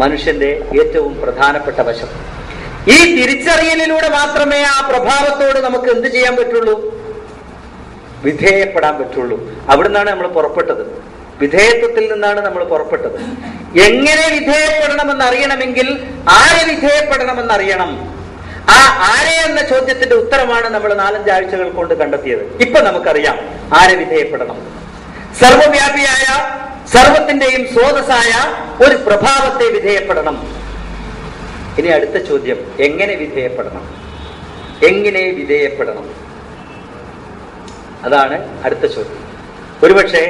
മനുഷ്യന്റെ ഏറ്റവും പ്രധാനപ്പെട്ട വശം. ഈ തിരിച്ചറിയലിലൂടെ മാത്രമേ ആ പ്രഭാവത്തോട് നമുക്ക് എന്ത് ചെയ്യാൻ പറ്റുള്ളൂ? വിധേയപ്പെടാൻ പറ്റുള്ളൂ. അവിടുന്നാണ് നമ്മൾ പുറപ്പെട്ടത്. വിധേയത്വത്തിൽ നിന്നാണ് നമ്മൾ പുറപ്പെട്ടത്. എങ്ങനെ വിധേയപ്പെടണമെന്ന് അറിയണമെങ്കിൽ ആരെ വിധേയപ്പെടണമെന്ന് അറിയണം. ആ ആരെ എന്ന ചോദ്യത്തിന്റെ ഉത്തരമാണ് നമ്മൾ 4-5 ആഴ്ചകൾ കൊണ്ട് കണ്ടെത്തിയത്. ഇപ്പൊ നമുക്കറിയാം ആരെ വിധേയപ്പെടണം. സർവവ്യാപിയായ, സർവത്തിന്റെയും സ്രോതസ്സായ ഒരു പ്രഭാവത്തെ വിധേയപ്പെടണം. ഇനി അടുത്ത ചോദ്യം, എങ്ങനെ വിധേയപ്പെടണം? എങ്ങനെ വിധേയപ്പെടണം? അതാണ് അടുത്ത ചോദ്യം. ഒരുപക്ഷെ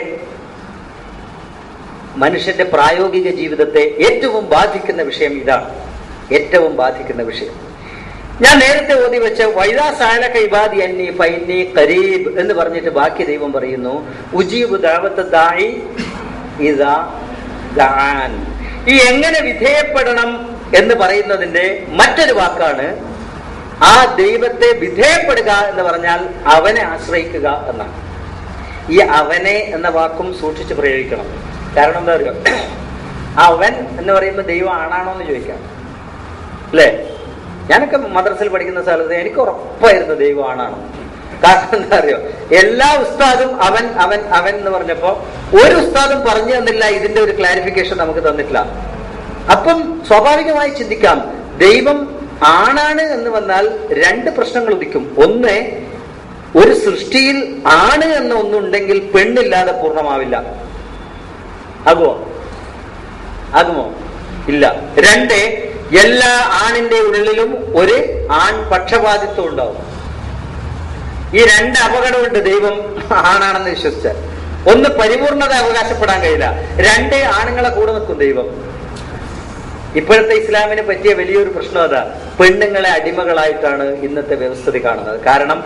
മനുഷ്യന്റെ പ്രായോഗിക ജീവിതത്തെ ഏറ്റവും ബാധിക്കുന്ന വിഷയം ഇതാണ്. ഏറ്റവും ബാധിക്കുന്ന വിഷയം ഞാൻ നേരത്തെ ഓതി വെച്ച വൈദാ സഅലക ഇബാദി അന്നി ഫഇന്നി ഖരീബ് എന്ന് പറഞ്ഞിട്ട് ബാക്കി ദൈവം പറയുന്നു ഉജീബു ദഅവത ദാഇ ഇദാ ദഅൻ. ഈ എങ്ങനെ വിധേയപ്പെടണം എന്ന് പറയുന്നതിന്റെ മറ്റൊരു വാക്കാണ് ആ ദൈവത്തെ വിധേയപ്പെടുക എന്ന് പറഞ്ഞാൽ അവനെ ആശ്രയിക്കുക എന്നാണ്. ഈ അവനെ എന്ന വാക്കും സൂക്ഷിച്ച് പ്രയോഗിക്കണം. കാരണം എന്താ അറിയോ, അവൻ എന്ന് പറയുമ്പോൾ ദൈവം ആണാണോ എന്ന് ചോദിക്കാം അല്ലേ? ഞാനൊക്കെ മദ്രസയിൽ പഠിക്കുന്ന സ്ഥലത്ത് എനിക്ക് ഉറപ്പായിരുന്നു ദൈവം ആണാണോ. കാരണം എന്താ അറിയോ, എല്ലാ ഉസ്താദും അവൻ അവൻ അവൻ എന്ന് പറഞ്ഞപ്പോ ഒരു ഉസ്താദും പറഞ്ഞു തന്നില്ല, ഇതിന്റെ ഒരു ക്ലാരിഫിക്കേഷൻ നമുക്ക് തന്നിട്ടില്ല. അപ്പം സ്വാഭാവികമായി ചിന്തിക്കാം, ദൈവം ആണാണ് എന്ന് വന്നാൽ 2 പ്രശ്നങ്ങൾ ഉദിക്കും. ഒന്ന്, ഒരു സൃഷ്ടിയിൽ ആണ് എന്ന ഒന്നുണ്ടെങ്കിൽ പെണ്ണില്ലാതെ പൂർണ്ണമാവില്ല. ആകുമോ? ഇല്ല. 2, എല്ലാ ആണിന്റെ ഉള്ളിലും ഒരു ആൺ പക്ഷപാതിത്വം ഉണ്ടാവും. ഈ 2 അപകടമുണ്ട് ദൈവം ആണാണെന്ന് വിശ്വസിച്ചാൽ. ഒന്ന്, പരിപൂർണത അവകാശപ്പെടാൻ കഴിയില്ല. 2, ആണുങ്ങളെ കൂടെ നിൽക്കും ദൈവം. ഇപ്പോഴത്തെ ഇസ്ലാമിനെ പറ്റിയ വലിയൊരു പ്രശ്നം അതാ, പെണ്ണുങ്ങളെ അടിമകളായിട്ടാണ് ഇന്നത്തെ വ്യവസ്ഥിതി കാണുന്നത്. കാരണം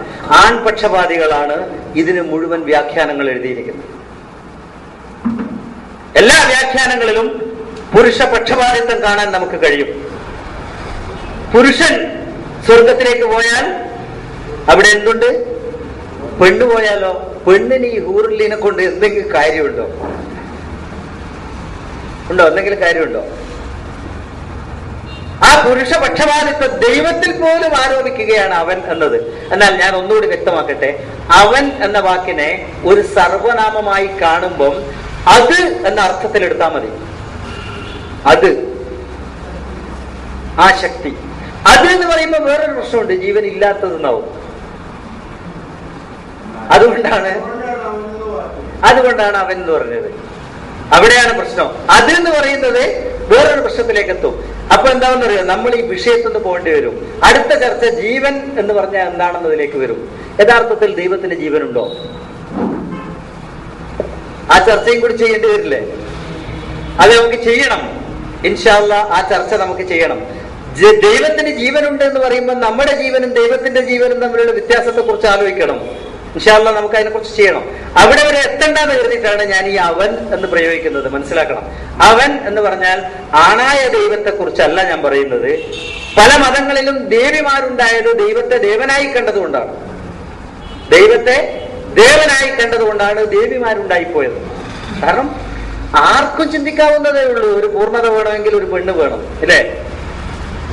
ആൺപക്ഷപാതികളാണ് ഇതിന് മുഴുവൻ വ്യാഖ്യാനങ്ങൾ എഴുതിയിരിക്കുന്നത്. എല്ലാ വ്യാഖ്യാനങ്ങളിലും പുരുഷ പക്ഷപാതിത്വം കാണാൻ നമുക്ക് കഴിയും. പുരുഷൻ സ്വർഗത്തിലേക്ക് പോയാൽ അവിടെ എന്തുണ്ട്? പെണ്ണ് പോയാലോ? പെണ്ണിന് ഈ ഹൂറുല്ലിനെ കൊണ്ട് എന്തെങ്കിലും കാര്യമുണ്ടോ? എന്തെങ്കിലും കാര്യമുണ്ടോ? ആ പുരുഷ പക്ഷപാതിത്വം ദൈവത്തിൽ പോലും ആരോപിക്കുകയാണ് അവൻ എന്നത്. എന്നാൽ ഞാൻ ഒന്നുകൂടി വ്യക്തമാക്കട്ടെ, അവൻ എന്ന വാക്കിനെ ഒരു സർവനാമമായി കാണുമ്പം അത് എന്ന അർത്ഥത്തിൽ എടുത്താൽ മതി. അത്, ആ ശക്തി. അത് എന്ന് പറയുമ്പോൾ വേറൊരു പ്രശ്നമുണ്ട്, ജീവൻ ഇല്ലാത്തതെന്നാവും. അതുകൊണ്ടാണ് അവൻ എന്ന് പറഞ്ഞത്. അവിടെയാണ് പ്രശ്നം. അതെന്ന് പറയുന്നത് വേറൊരു പ്രശ്നത്തിലേക്ക് എത്തും. അപ്പൊ എന്താണെന്നറിയോ, നമ്മൾ ഈ വിഷയത്തിൽ പോകേണ്ടി വരും. അടുത്ത ചർച്ച ജീവൻ എന്ന് പറഞ്ഞാൽ എന്താണെന്നതിലേക്ക് വരും. യഥാർത്ഥത്തിൽ ദൈവത്തിന് ജീവനുണ്ടോ? ആ ചർച്ചയും കൂടി ചെയ്യേണ്ടി വരില്ലേ? അത് നമുക്ക് ചെയ്യണം. ഇൻഷാ അല്ലാഹ് ആ ചർച്ച നമുക്ക് ചെയ്യണം. ദൈവത്തിന് ജീവനുണ്ട് എന്ന് പറയുമ്പോൾ നമ്മുടെ ജീവനും ദൈവത്തിന്റെ ജീവനും തമ്മിലുള്ള വ്യത്യാസത്തെ കുറിച്ച് ആലോചിക്കണം. ഇൻഷാ അല്ലാഹ് നമുക്ക് അതിനെക്കുറിച്ച് ചെയ്യണം. അവിടെ വരെ എത്തേണ്ടെന്ന് കരുതിയിട്ടാണ് ഞാൻ ഈ അവൻ എന്ന് പ്രയോഗിക്കുന്നത്. മനസ്സിലാക്കണം. അവൻ എന്ന് പറഞ്ഞാൽ ആണായ ദൈവത്തെ കുറിച്ചല്ല ഞാൻ പറയുന്നത്. പല മതങ്ങളിലും ദേവിമാരുണ്ടായത് ദൈവത്തെ ദേവനായി കണ്ടതുകൊണ്ടാണ്. ദൈവത്തെ ദേവനായി കണ്ടതുകൊണ്ടാണ് ദേവിമാരുണ്ടായിപ്പോയത്. കാരണം ആർക്കും ചിന്തിക്കാവുന്നതേ ഉള്ളൂ, ഒരു പൂർണ്ണത വേണമെങ്കിൽ ഒരു പെണ്ണ് വേണം, അല്ലേ?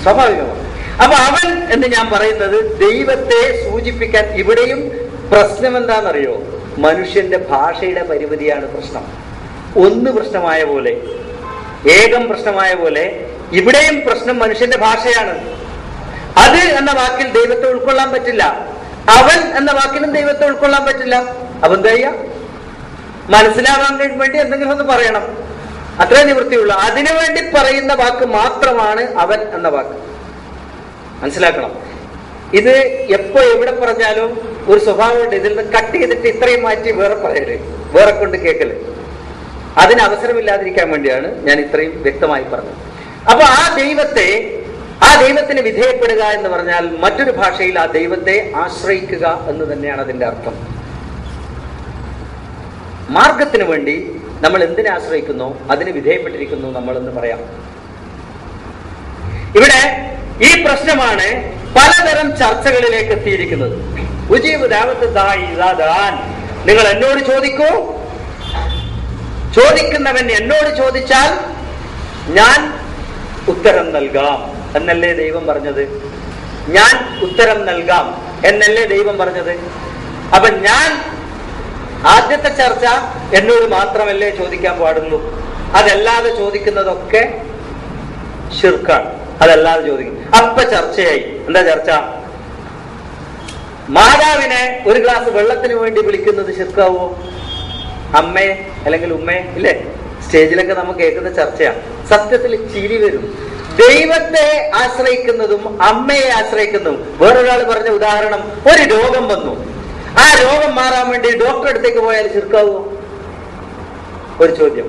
സ്വാഭാവികമാണ്. അപ്പൊ അവൻ എന്ന് ഞാൻ പറയുന്നത് ദൈവത്തെ സൂചിപ്പിക്കാൻ. ഇവിടെയും പ്രശ്നം എന്താണെന്നറിയോ? മനുഷ്യന്റെ ഭാഷയുടെ പരിമിതിയാണ് പ്രശ്നം. ഒന്ന് പ്രശ്നമായ പോലെ, ഏകം പ്രശ്നമായ പോലെ ഇവിടെയും പ്രശ്നം മനുഷ്യന്റെ ഭാഷയാണ്. അത് എന്ന വാക്കിൽ ദൈവത്തെ ഉൾക്കൊള്ളാൻ പറ്റില്ല. അവൻ എന്ന വാക്കിനും ദൈവത്തെ ഉൾക്കൊള്ളാൻ പറ്റില്ല. അപ്പൊ എന്താ ചെയ്യാ? മനസ്സിലാവാൻ വേണ്ടി എന്തെങ്കിലും ഒന്ന് പറയണം. അത്രേ നിവൃത്തിയുള്ളൂ. അതിനുവേണ്ടി പറയുന്ന വാക്ക് മാത്രമാണ് അവൻ എന്ന വാക്ക്. മനസ്സിലാക്കണം. ഇത് എപ്പോ എവിടെ പറഞ്ഞാലും ഒരു സ്വഭാവമുണ്ട്. ഇതിൽ നിന്ന് കട്ട് ചെയ്തിട്ട് ഇത്രയും മാറ്റി വേറെ പറയല്, വേറെ കൊണ്ട് കേൾക്കല്. അതിന് അവസരമില്ലാതിരിക്കാൻ വേണ്ടിയാണ് ഞാൻ ഇത്രയും വ്യക്തമായി പറഞ്ഞത്. അപ്പൊ ആ ദൈവത്തിന് വിധേയപ്പെടുക എന്ന് പറഞ്ഞാൽ മറ്റൊരു ഭാഷയിൽ ആ ദൈവത്തെ ആശ്രയിക്കുക എന്ന് തന്നെയാണ് അതിന്റെ അർത്ഥം. മാർഗത്തിന് വേണ്ടി നമ്മൾ എന്തിനെ ആശ്രയിക്കുന്നു, അതിന് വിധേയപ്പെട്ടിരിക്കുന്നു നമ്മളെന്ന് പറയാം. ഇവിടെ ഈ പ്രശ്നമാണ് പലതരം ചർച്ചകളിലേക്ക് എത്തിയിരിക്കുന്നത്. നിങ്ങൾ എന്നോട് ചോദിക്കൂ, ചോദിക്കുന്നവൻ എന്നോട് ചോദിച്ചാൽ ഞാൻ ഉത്തരം നൽകാം എന്നല്ലേ ദൈവം പറഞ്ഞത്? ഞാൻ ഉത്തരം നൽകാം എന്നല്ലേ ദൈവം പറഞ്ഞത്? അപ്പൊ ഞാൻ ആദ്യത്തെ ചർച്ച എന്നോട് മാത്രമല്ലേ ചോദിക്കാൻ പാടുള്ളൂ. അതല്ലാതെ ചോദിക്കുന്നതൊക്കെ ശിർക്കാണ്. അതല്ലാതെ ചോദിക്കും. അപ്പൊ ചർച്ചയായി. എന്താ ചർച്ച? മാതാവിനെ ഒരു ഗ്ലാസ് വെള്ളത്തിന് വേണ്ടി വിളിക്കുന്നത് ശിർക്കാവോ? അമ്മേ അല്ലെങ്കിൽ ഉമ്മേ, ഇല്ലേ? സ്റ്റേജിലൊക്കെ നമുക്ക് കേൾക്കുന്ന ചർച്ചയാണ്. സത്യത്തിൽ ചിരി വരും. ദൈവത്തെ ആശ്രയിക്കുന്നതും അമ്മയെ ആശ്രയിക്കുന്നതും. വേറൊരാൾ പറഞ്ഞ ഉദാഹരണം, ഒരു രോഗം വന്നു, ആ രോഗം മാറാൻ വേണ്ടി ഡോക്ടറെ അടുത്തേക്ക് പോയാൽ ശിർക്കാവോ? ഒരു ചോദ്യം.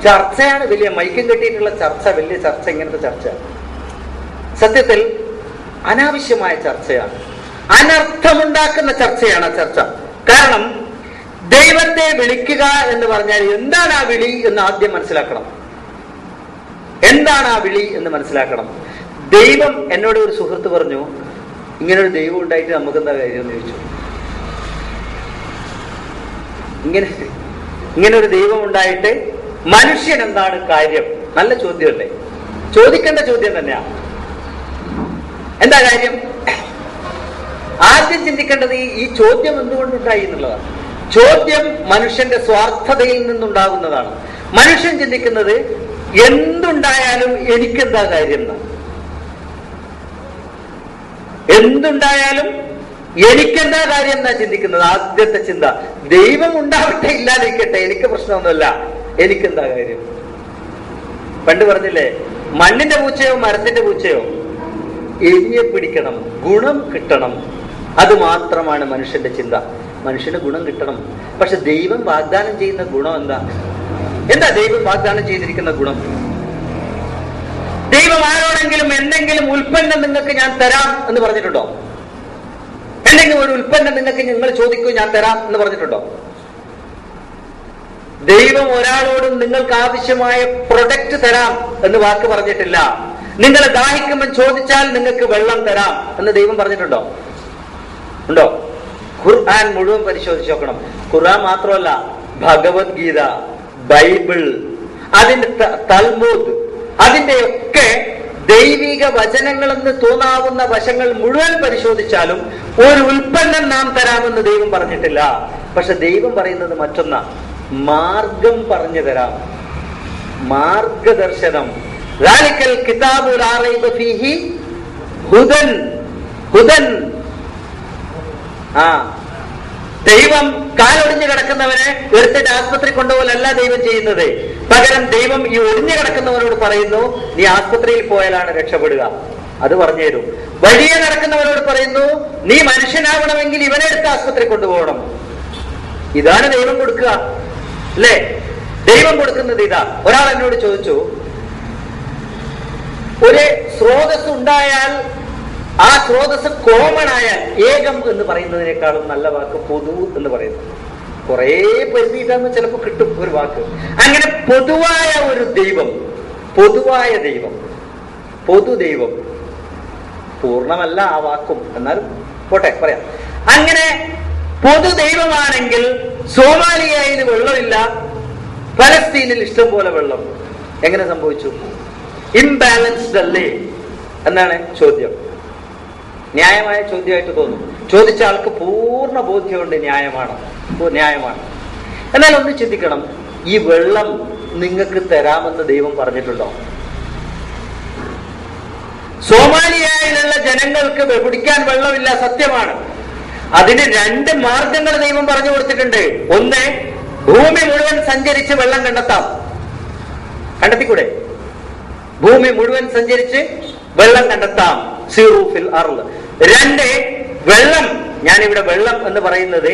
ചർച്ചയാണ്, വലിയ മൈക്കും കെട്ടിയിട്ടുള്ള ചർച്ച, വലിയ ചർച്ച. ഇങ്ങനത്തെ ചർച്ച സത്യത്തിൽ അനാവശ്യമായ ചർച്ചയാണ്, അനർത്ഥമുണ്ടാക്കുന്ന ചർച്ചയാണ് ആ ചർച്ച. കാരണം ദൈവത്തെ വിളിക്കുക എന്ന് പറഞ്ഞാൽ എന്താണ് ആ വിളി എന്ന് ആദ്യം മനസ്സിലാക്കണം. എന്താണ് ആ വിളി എന്ന് മനസ്സിലാക്കണം. ദൈവം, എന്നോട് ഒരു സുഹൃത്ത് പറഞ്ഞു, ഇങ്ങനൊരു ദൈവം ഉണ്ടായിട്ട് നമുക്ക് എന്താ കാര്യം എന്ന് ചോദിച്ചു. ഇങ്ങനെ ഒരു ദൈവം ഉണ്ടായിട്ട് മനുഷ്യൻ എന്താണ് കാര്യം? നല്ല ചോദ്യമല്ലേ? ചോദിക്കേണ്ട ചോദ്യം തന്നെയാണ്. എന്താ കാര്യം? ആദ്യം ചിന്തിക്കേണ്ടത് ഈ ചോദ്യം എന്തുകൊണ്ടുണ്ടായി എന്നുള്ളതാണ്. ചോദ്യം മനുഷ്യന്റെ സ്വാർത്ഥതയിൽ നിന്നുണ്ടാകുന്നതാണ്. മനുഷ്യൻ ചിന്തിക്കുന്നത് എന്തുണ്ടായാലും എനിക്കെന്താ കാര്യം എന്നാണ്. എന്തുണ്ടായാലും എനിക്കെന്താ കാര്യം എന്നാ ചിന്തിക്കുന്നത്. ആദ്യത്തെ ചിന്ത ദൈവം ഉണ്ടാവട്ടെ ഇല്ലാതിരിക്കട്ടെ, എനിക്ക് പ്രശ്നമൊന്നുമില്ല, എനിക്കെന്താ കാര്യം. പണ്ട് പറഞ്ഞില്ലേ, മണ്ണിന്റെ പൂച്ചയോ മരത്തിന്റെ പൂച്ചയോ, എലിയെ പിടിക്കണം, ഗുണം കിട്ടണം, അത് മാത്രമാണ് മനുഷ്യന്റെ ചിന്ത. മനുഷ്യന് ഗുണം കിട്ടണം. പക്ഷെ ദൈവം വാഗ്ദാനം ചെയ്യുന്ന ഗുണം എന്താ ദൈവം വാഗ്ദാനം ചെയ്തിരിക്കുന്ന ഗുണം? ദൈവം ആരോടെങ്കിലും എന്തെങ്കിലും ഉൽപ്പന്നം നിങ്ങൾക്ക് ഞാൻ തരാം എന്ന് പറഞ്ഞിട്ടുണ്ടോ? എന്തെങ്കിലും ഒരു ഉൽപ്പന്നം നിങ്ങൾക്ക് നിങ്ങൾ ചോദിക്കൂ, ഞാൻ തരാം എന്ന് പറഞ്ഞിട്ടുണ്ടോ? ദൈവം ഒരാളോടും നിങ്ങൾക്ക് ആവശ്യമായ പ്രൊഡക്റ്റ് തരാം എന്ന് വാക്ക് പറഞ്ഞിട്ടില്ല. നിങ്ങൾ ദാഹിക്കുമ്പോൾ ചോദിച്ചാൽ നിങ്ങൾക്ക് വെള്ളം തരാം എന്ന് ദൈവം പറഞ്ഞിട്ടുണ്ടോ? ഉണ്ടോ? ഖുർആൻ മുഴുവൻ പരിശോധിച്ച് നോക്കണം. ഖുർആൻ മാത്രമല്ല, ഭഗവത്ഗീത, ബൈബിൾ, അതിന്റെ തൽമൂദ്, അതിന്റെയൊക്കെ ദൈവിക വചനങ്ങളെന്ന് തോന്നാവുന്ന വശങ്ങൾ മുഴുവൻ പരിശോധിച്ചാലും ഒരു ഉൽപ്പന്നം നാം തരാമെന്ന് ദൈവം പറഞ്ഞിട്ടില്ല. പക്ഷെ ദൈവം പറയുന്നത് മറ്റൊന്നാ. മാർഗം പറഞ്ഞു തരാം, മാർഗദർശനം. ദാലിക്കൽ കിതാബു ലാ റൈബ ഫീഹി ഹുദൻ. ഹുദൻ. ദൈവം കാലൊടിഞ്ഞു കിടക്കുന്നവനെ എടുത്തിട്ട് ആസ്പത്രി കൊണ്ടുപോലല്ല ദൈവം ചെയ്യുന്നത്. പകരം ദൈവം ഈ ഒടിഞ്ഞു കിടക്കുന്നവനോട് പറയുന്നു, നീ ആസ്പത്രിയിൽ പോയാലാണ് രക്ഷപ്പെടുക, അത് പറഞ്ഞു തരും. വഴിയെ നടക്കുന്നവരോട് പറയുന്നു, നീ മനുഷ്യനാവണമെങ്കിൽ ഇവനെ എടുത്ത് ആസ്പത്രി കൊണ്ടുപോകണം. ഇതാണ് ദൈവം കൊടുക്കുക, അല്ലേ? ദൈവം കൊടുക്കുന്നത് ഇതാ. ഒരാൾ എന്നോട് ചോദിച്ചു, ഒരു സ്രോതസ് ഉണ്ടായാൽ ആ സ്രോതസ് കോമൺ ആയാൽ, ഏകം എന്ന് പറയുന്നതിനേക്കാളും നല്ല വാക്ക് പൊതു എന്ന് പറയുന്നു. കുറെ പരിധിയിട്ടാകുമ്പോൾ ചിലപ്പോൾ കിട്ടും ഒരു വാക്ക്. അങ്ങനെ പൊതുവായ ഒരു ദൈവം, പൊതുവായ ദൈവം, പൊതു ദൈവം, പൂർണ്ണമല്ല ആ വാക്കും, എന്നാലും പോട്ടെ പറയാം. അങ്ങനെ പൊതു ദൈവമാണെങ്കിൽ സോമാലിയയിൽ വെള്ളമില്ല, ഫലസ്തീനിൽ ഇഷ്ടം പോലെ വെള്ളം. എങ്ങനെ സംഭവിച്ചു? ഇംബാലൻസ്ഡ് അല്ലേ എന്നാണ് ചോദ്യം. ന്യായമായ ചോദ്യമായിട്ട് തോന്നും. ചോദിച്ച ആൾക്ക് പൂർണ്ണ ബോധ്യമുണ്ട് ന്യായമാണ്. എന്നാൽ ഒന്ന് ചിന്തിക്കണം, ഈ വെള്ളം നിങ്ങൾക്ക് തരാമെന്ന് ദൈവം പറഞ്ഞിട്ടുണ്ടോ? സോമാലിയയിലുള്ള ജനങ്ങൾക്ക് കുടിക്കാൻ വെള്ളമില്ല, സത്യമാണ്. അതിന് 2 മാർഗങ്ങൾ ദൈവം പറഞ്ഞു കൊടുത്തിട്ടുണ്ട്. ഒന്ന്, ഭൂമി മുഴുവൻ സഞ്ചരിച്ച് വെള്ളം കണ്ടെത്താം. കണ്ടെത്തിക്കൂടെ? ഭൂമി മുഴുവൻ സഞ്ചരിച്ച് വെള്ളം കണ്ടെത്താം. സീറൂഫിൽ അർള്. 2, വെള്ളം, ഞാനിവിടെ വെള്ളം എന്ന് പറയുന്നത്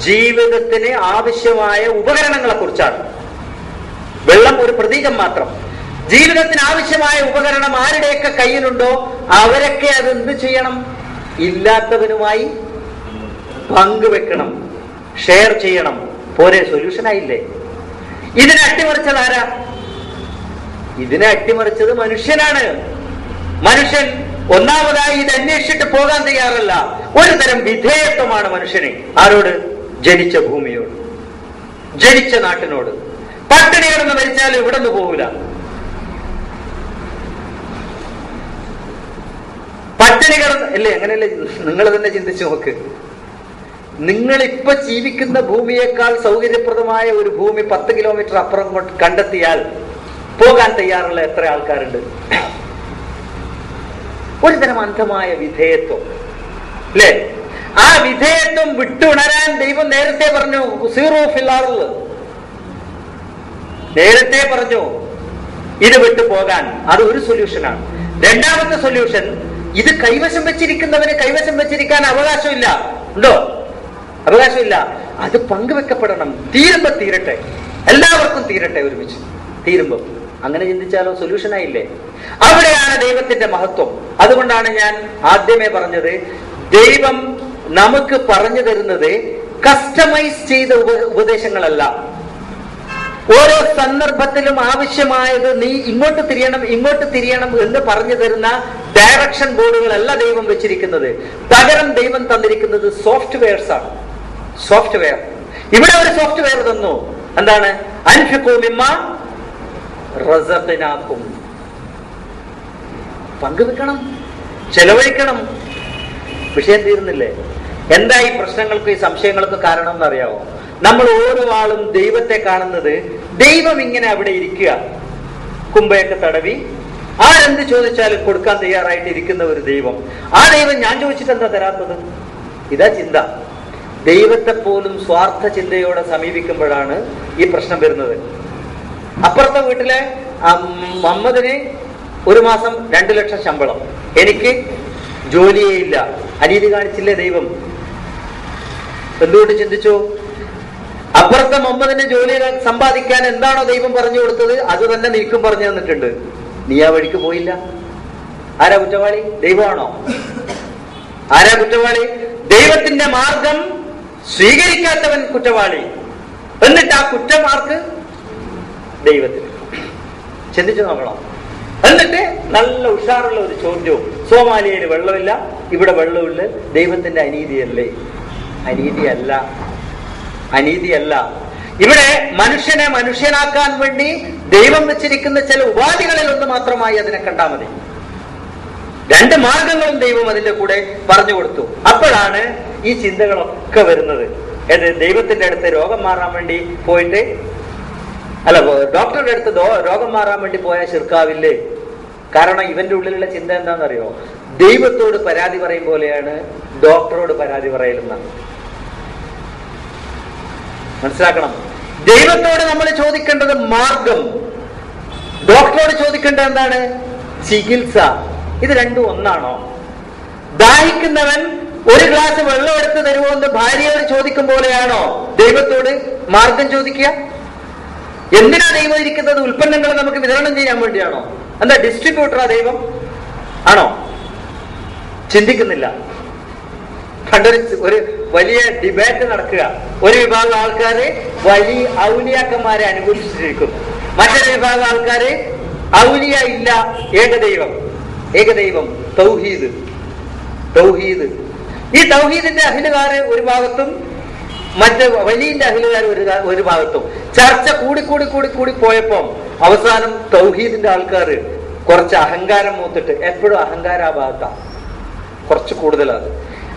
ജീവിതത്തിന് ആവശ്യമായ ഉപകരണങ്ങളെ കുറിച്ചാണ്. വെള്ളം ഒരു പ്രതീകം മാത്രം. ജീവിതത്തിന് ആവശ്യമായ ഉപകരണം ആരുടെയൊക്കെ കയ്യിലുണ്ടോ അവരൊക്കെ അത് എന്ത് ചെയ്യണം? ഇല്ലാത്തവനുമായി പങ്കുവെക്കണം, ഷെയർ ചെയ്യണം. പോരെ, സൊല്യൂഷനായില്ലേ? ഇതിനെ അട്ടിമറിച്ചത് ആരാ? ഇതിനെ അട്ടിമറിച്ചത് മനുഷ്യനാണ്. മനുഷ്യൻ ഒന്നാമതായി ഇത് അന്വേഷിച്ചിട്ട് പോകാൻ തയ്യാറല്ല. ഒരു തരം വിധേയത്വമാണ് മനുഷ്യന്. ആരോട്? ജനിച്ച ഭൂമിയോട്, ജനിച്ച നാട്ടിനോട്. പട്ടിണി കിടന്ന് മരിച്ചാലും ഇവിടെ നിന്ന് പോകൂല. പട്ടിണി കിടന്ന് അല്ലേ? അങ്ങനെയല്ലേ? നിങ്ങൾ തന്നെ ചിന്തിച്ചു നോക്ക്. നിങ്ങൾ ഇപ്പൊ ജീവിക്കുന്ന ഭൂമിയേക്കാൾ സൗകര്യപ്രദമായ ഒരു ഭൂമി 10 കിലോമീറ്റർ അപ്പുറം കണ്ടെത്തിയാൽ പോകാൻ തയ്യാറുള്ള എത്ര ആൾക്കാരുണ്ട്? ഒരു തരം അന്ധമായ വിധേയത്വം, അല്ലേ? ആ വിധേയത്വം വിട്ടുണരാൻ ദൈവം നേരത്തെ പറഞ്ഞു, സീറോ ഫില്ലാറുള്ളത് നേരത്തെ പറഞ്ഞു ഇത് വിട്ടു പോകാൻ. അത് ഒരു സൊല്യൂഷനാണ്. രണ്ടാമത്തെ സൊല്യൂഷൻ, ഇത് കൈവശം വെച്ചിരിക്കുന്നവന് കൈവശം വെച്ചിരിക്കാൻ അവകാശമില്ല. ഉണ്ടോ? അവകാശമില്ല. അത് പങ്കുവെക്കപ്പെടണം. തീരുമ്പോ തീരട്ടെ, എല്ലാവർക്കും തീരട്ടെ, ഒരുമിച്ച് തീരുമ്പോ. അങ്ങനെ ചിന്തിച്ചാലോ സൊല്യൂഷനായില്ലേ? അവിടെയാണ് ദൈവത്തിന്റെ മഹത്വം. അതുകൊണ്ടാണ് ഞാൻ ആദ്യമേ പറഞ്ഞത്, ദൈവം നമുക്ക് പറഞ്ഞു തരുന്നത് കസ്റ്റമൈസ് ചെയ്ത ഉപദേശങ്ങളല്ല. ഓരോ സന്ദർഭത്തിലും ആവശ്യമായത് നീ ഇങ്ങോട്ട് തിരിയണം എന്ന് പറഞ്ഞു തരുന്ന ഡയറക്ഷൻ ബോർഡുകളല്ല ദൈവം വെച്ചിരിക്കുന്നത്. പകരം ദൈവം തന്നിരിക്കുന്നത് സോഫ്റ്റ്വെയർസ് ആണ്. സോഫ്റ്റ്വെയർ. ഇവിടെ ഒരു സോഫ്റ്റ്വെയർ തന്നു. എന്താണ്? അൻഫിഖൂ മിമ്മാ റസഖ്നാകും. പങ്കുവെക്കണം, ചെലവഴിക്കണം. വിഷയം തീർന്നില്ലേ? എന്താ ഈ പ്രശ്നങ്ങൾക്കും ഈ സംശയങ്ങൾക്കും കാരണം എന്നറിയാവോ? നമ്മൾ ഓരോ ആളും ദൈവത്തെ കാണുന്നത്, ദൈവം ഇങ്ങനെ അവിടെ ഇരിക്കുക, കുമ്പയൊക്കെ തടവി ആരെന്ത് ചോദിച്ചാലും കൊടുക്കാൻ തയ്യാറായിട്ട് ഇരിക്കുന്ന ഒരു ദൈവം. ആ ദൈവം ഞാൻ ചോദിച്ചിട്ട് എന്താ തരാത്തത്? ഇതാ ചിന്ത. ദൈവത്തെ പോലും സ്വാർത്ഥ ചിന്തയോടെ സമീപിക്കുമ്പോഴാണ് ഈ പ്രശ്നം വരുന്നത്. അപ്പുറത്തെ വീട്ടിലെ മുഹമ്മദിന് ഒരു മാസം 2 ലക്ഷം ശമ്പളം, എനിക്ക് ജോലിയേ ഇല്ല. അനീതി കാണിച്ചില്ലേ ദൈവം? എന്തുകൊണ്ട് ചിന്തിച്ചു? അപ്പുറത്തെ മുഹമ്മദിന്റെ ജോലി സമ്പാദിക്കാൻ എന്താണോ ദൈവം പറഞ്ഞു കൊടുത്തത് അത് തന്നെ നീക്കും പറഞ്ഞു തന്നിട്ടുണ്ട്. നീ ആ വഴിക്ക് പോയില്ല. ആരാ കുറ്റവാളി? ദൈവമാണോ? ആരാ കുറ്റവാളി? ദൈവത്തിന്റെ മാർഗം സ്വീകരിക്കാത്തവൻ കുറ്റവാളി. എന്നിട്ട് ആ കുറ്റം ആർക്ക്? ദൈവത്തിന്. ചിന്തിച്ചു നോക്കണം. എന്നിട്ട് നല്ല ഉഷാറുള്ള ഒരു ചോദ്യവും, സോമാലിയയിൽ വെള്ളമില്ല, ഇവിടെ വെള്ളമില്ല, ദൈവത്തിന്റെ അനീതിയല്ലേ? അനീതിയല്ല, അനീതിയല്ല. ഇവിടെ മനുഷ്യനെ മനുഷ്യനാക്കാൻ വേണ്ടി ദൈവം വെച്ചിരിക്കുന്ന ചില ഉപാധികളിൽ ഒന്ന് മാത്രമായി അതിനെ കണ്ടാൽ മതി. 2 മാർഗങ്ങളും ദൈവം അതിന്റെ കൂടെ പറഞ്ഞു കൊടുത്തു. അപ്പോഴാണ് ഈ ചിന്തകളൊക്കെ വരുന്നത്. ദൈവത്തിന്റെ അടുത്ത് രോഗം മാറാൻ വേണ്ടി പോയിട്ട്, അല്ല, ഡോക്ടറുടെ അടുത്ത് രോഗം മാറാൻ വേണ്ടി പോയാൽ ശിർക്കാവില്ലേ? കാരണം ഇവന്റെ ഉള്ളിലുള്ള ചിന്ത എന്താണെന്നറിയോ? ദൈവത്തോട് പരാതി പറയും പോലെയാണ് ഡോക്ടറോട് പരാതി പറയലെന്നാണ്. മനസ്സിലാക്കണം. ദൈവത്തോട് നമ്മൾ ചോദിക്കേണ്ടത് മാർഗം, ഡോക്ടറോട് ചോദിക്കേണ്ടത് എന്താണ്? ചികിത്സ. ഇത് രണ്ടും ഒന്നാണോ? ദാഹിക്കുന്നവൻ ഒരു ഗ്ലാസ് വെള്ളം എടുത്ത് തരുമോ എന്ന് ഭാര്യയോട് ചോദിക്കും പോലെയാണോ ദൈവത്തോട് മാർഗം ചോദിക്കുക? എന്തിനാ ദൈവം ഇരിക്കുന്നത്? ഉൽപ്പന്നങ്ങൾ നമുക്ക് വിതരണം ചെയ്യാൻ വേണ്ടിയാണോ? എന്താ ഡിസ്ട്രിബ്യൂട്ടറാ ദൈവം? ആണോ? ചിന്തിക്കുന്നില്ല. ഒരു വലിയ ഡിബേറ്റ് നടക്കുക. ഒരു വിഭാഗം ആൾക്കാര് വലിയ ഔലിയാക്കന്മാരെ അനുകൂലിച്ചിരിക്കുന്നു, മറ്റൊരു വിഭാഗം ആൾക്കാര് ഔലിയ ഇല്ല, ഏകദൈവം, തൗഹീദ്. ഈ തൗഹീദിന്റെ അഹിലുകാര് ഒരു ഭാഗത്തും മറ്റ് വലിയന്റെ അഹിലുകാർ ഒരു ഭാഗത്തും. ചർച്ച കൂടി പോയപ്പോ അവസാനം തൗഹീദിന്റെ ആൾക്കാർ കുറച്ച് അഹങ്കാരം മൂത്തിട്ട്, എപ്പോഴും അഹങ്കാര ആ ഭാഗത്താണ് കുറച്ച് കൂടുതലാണ്,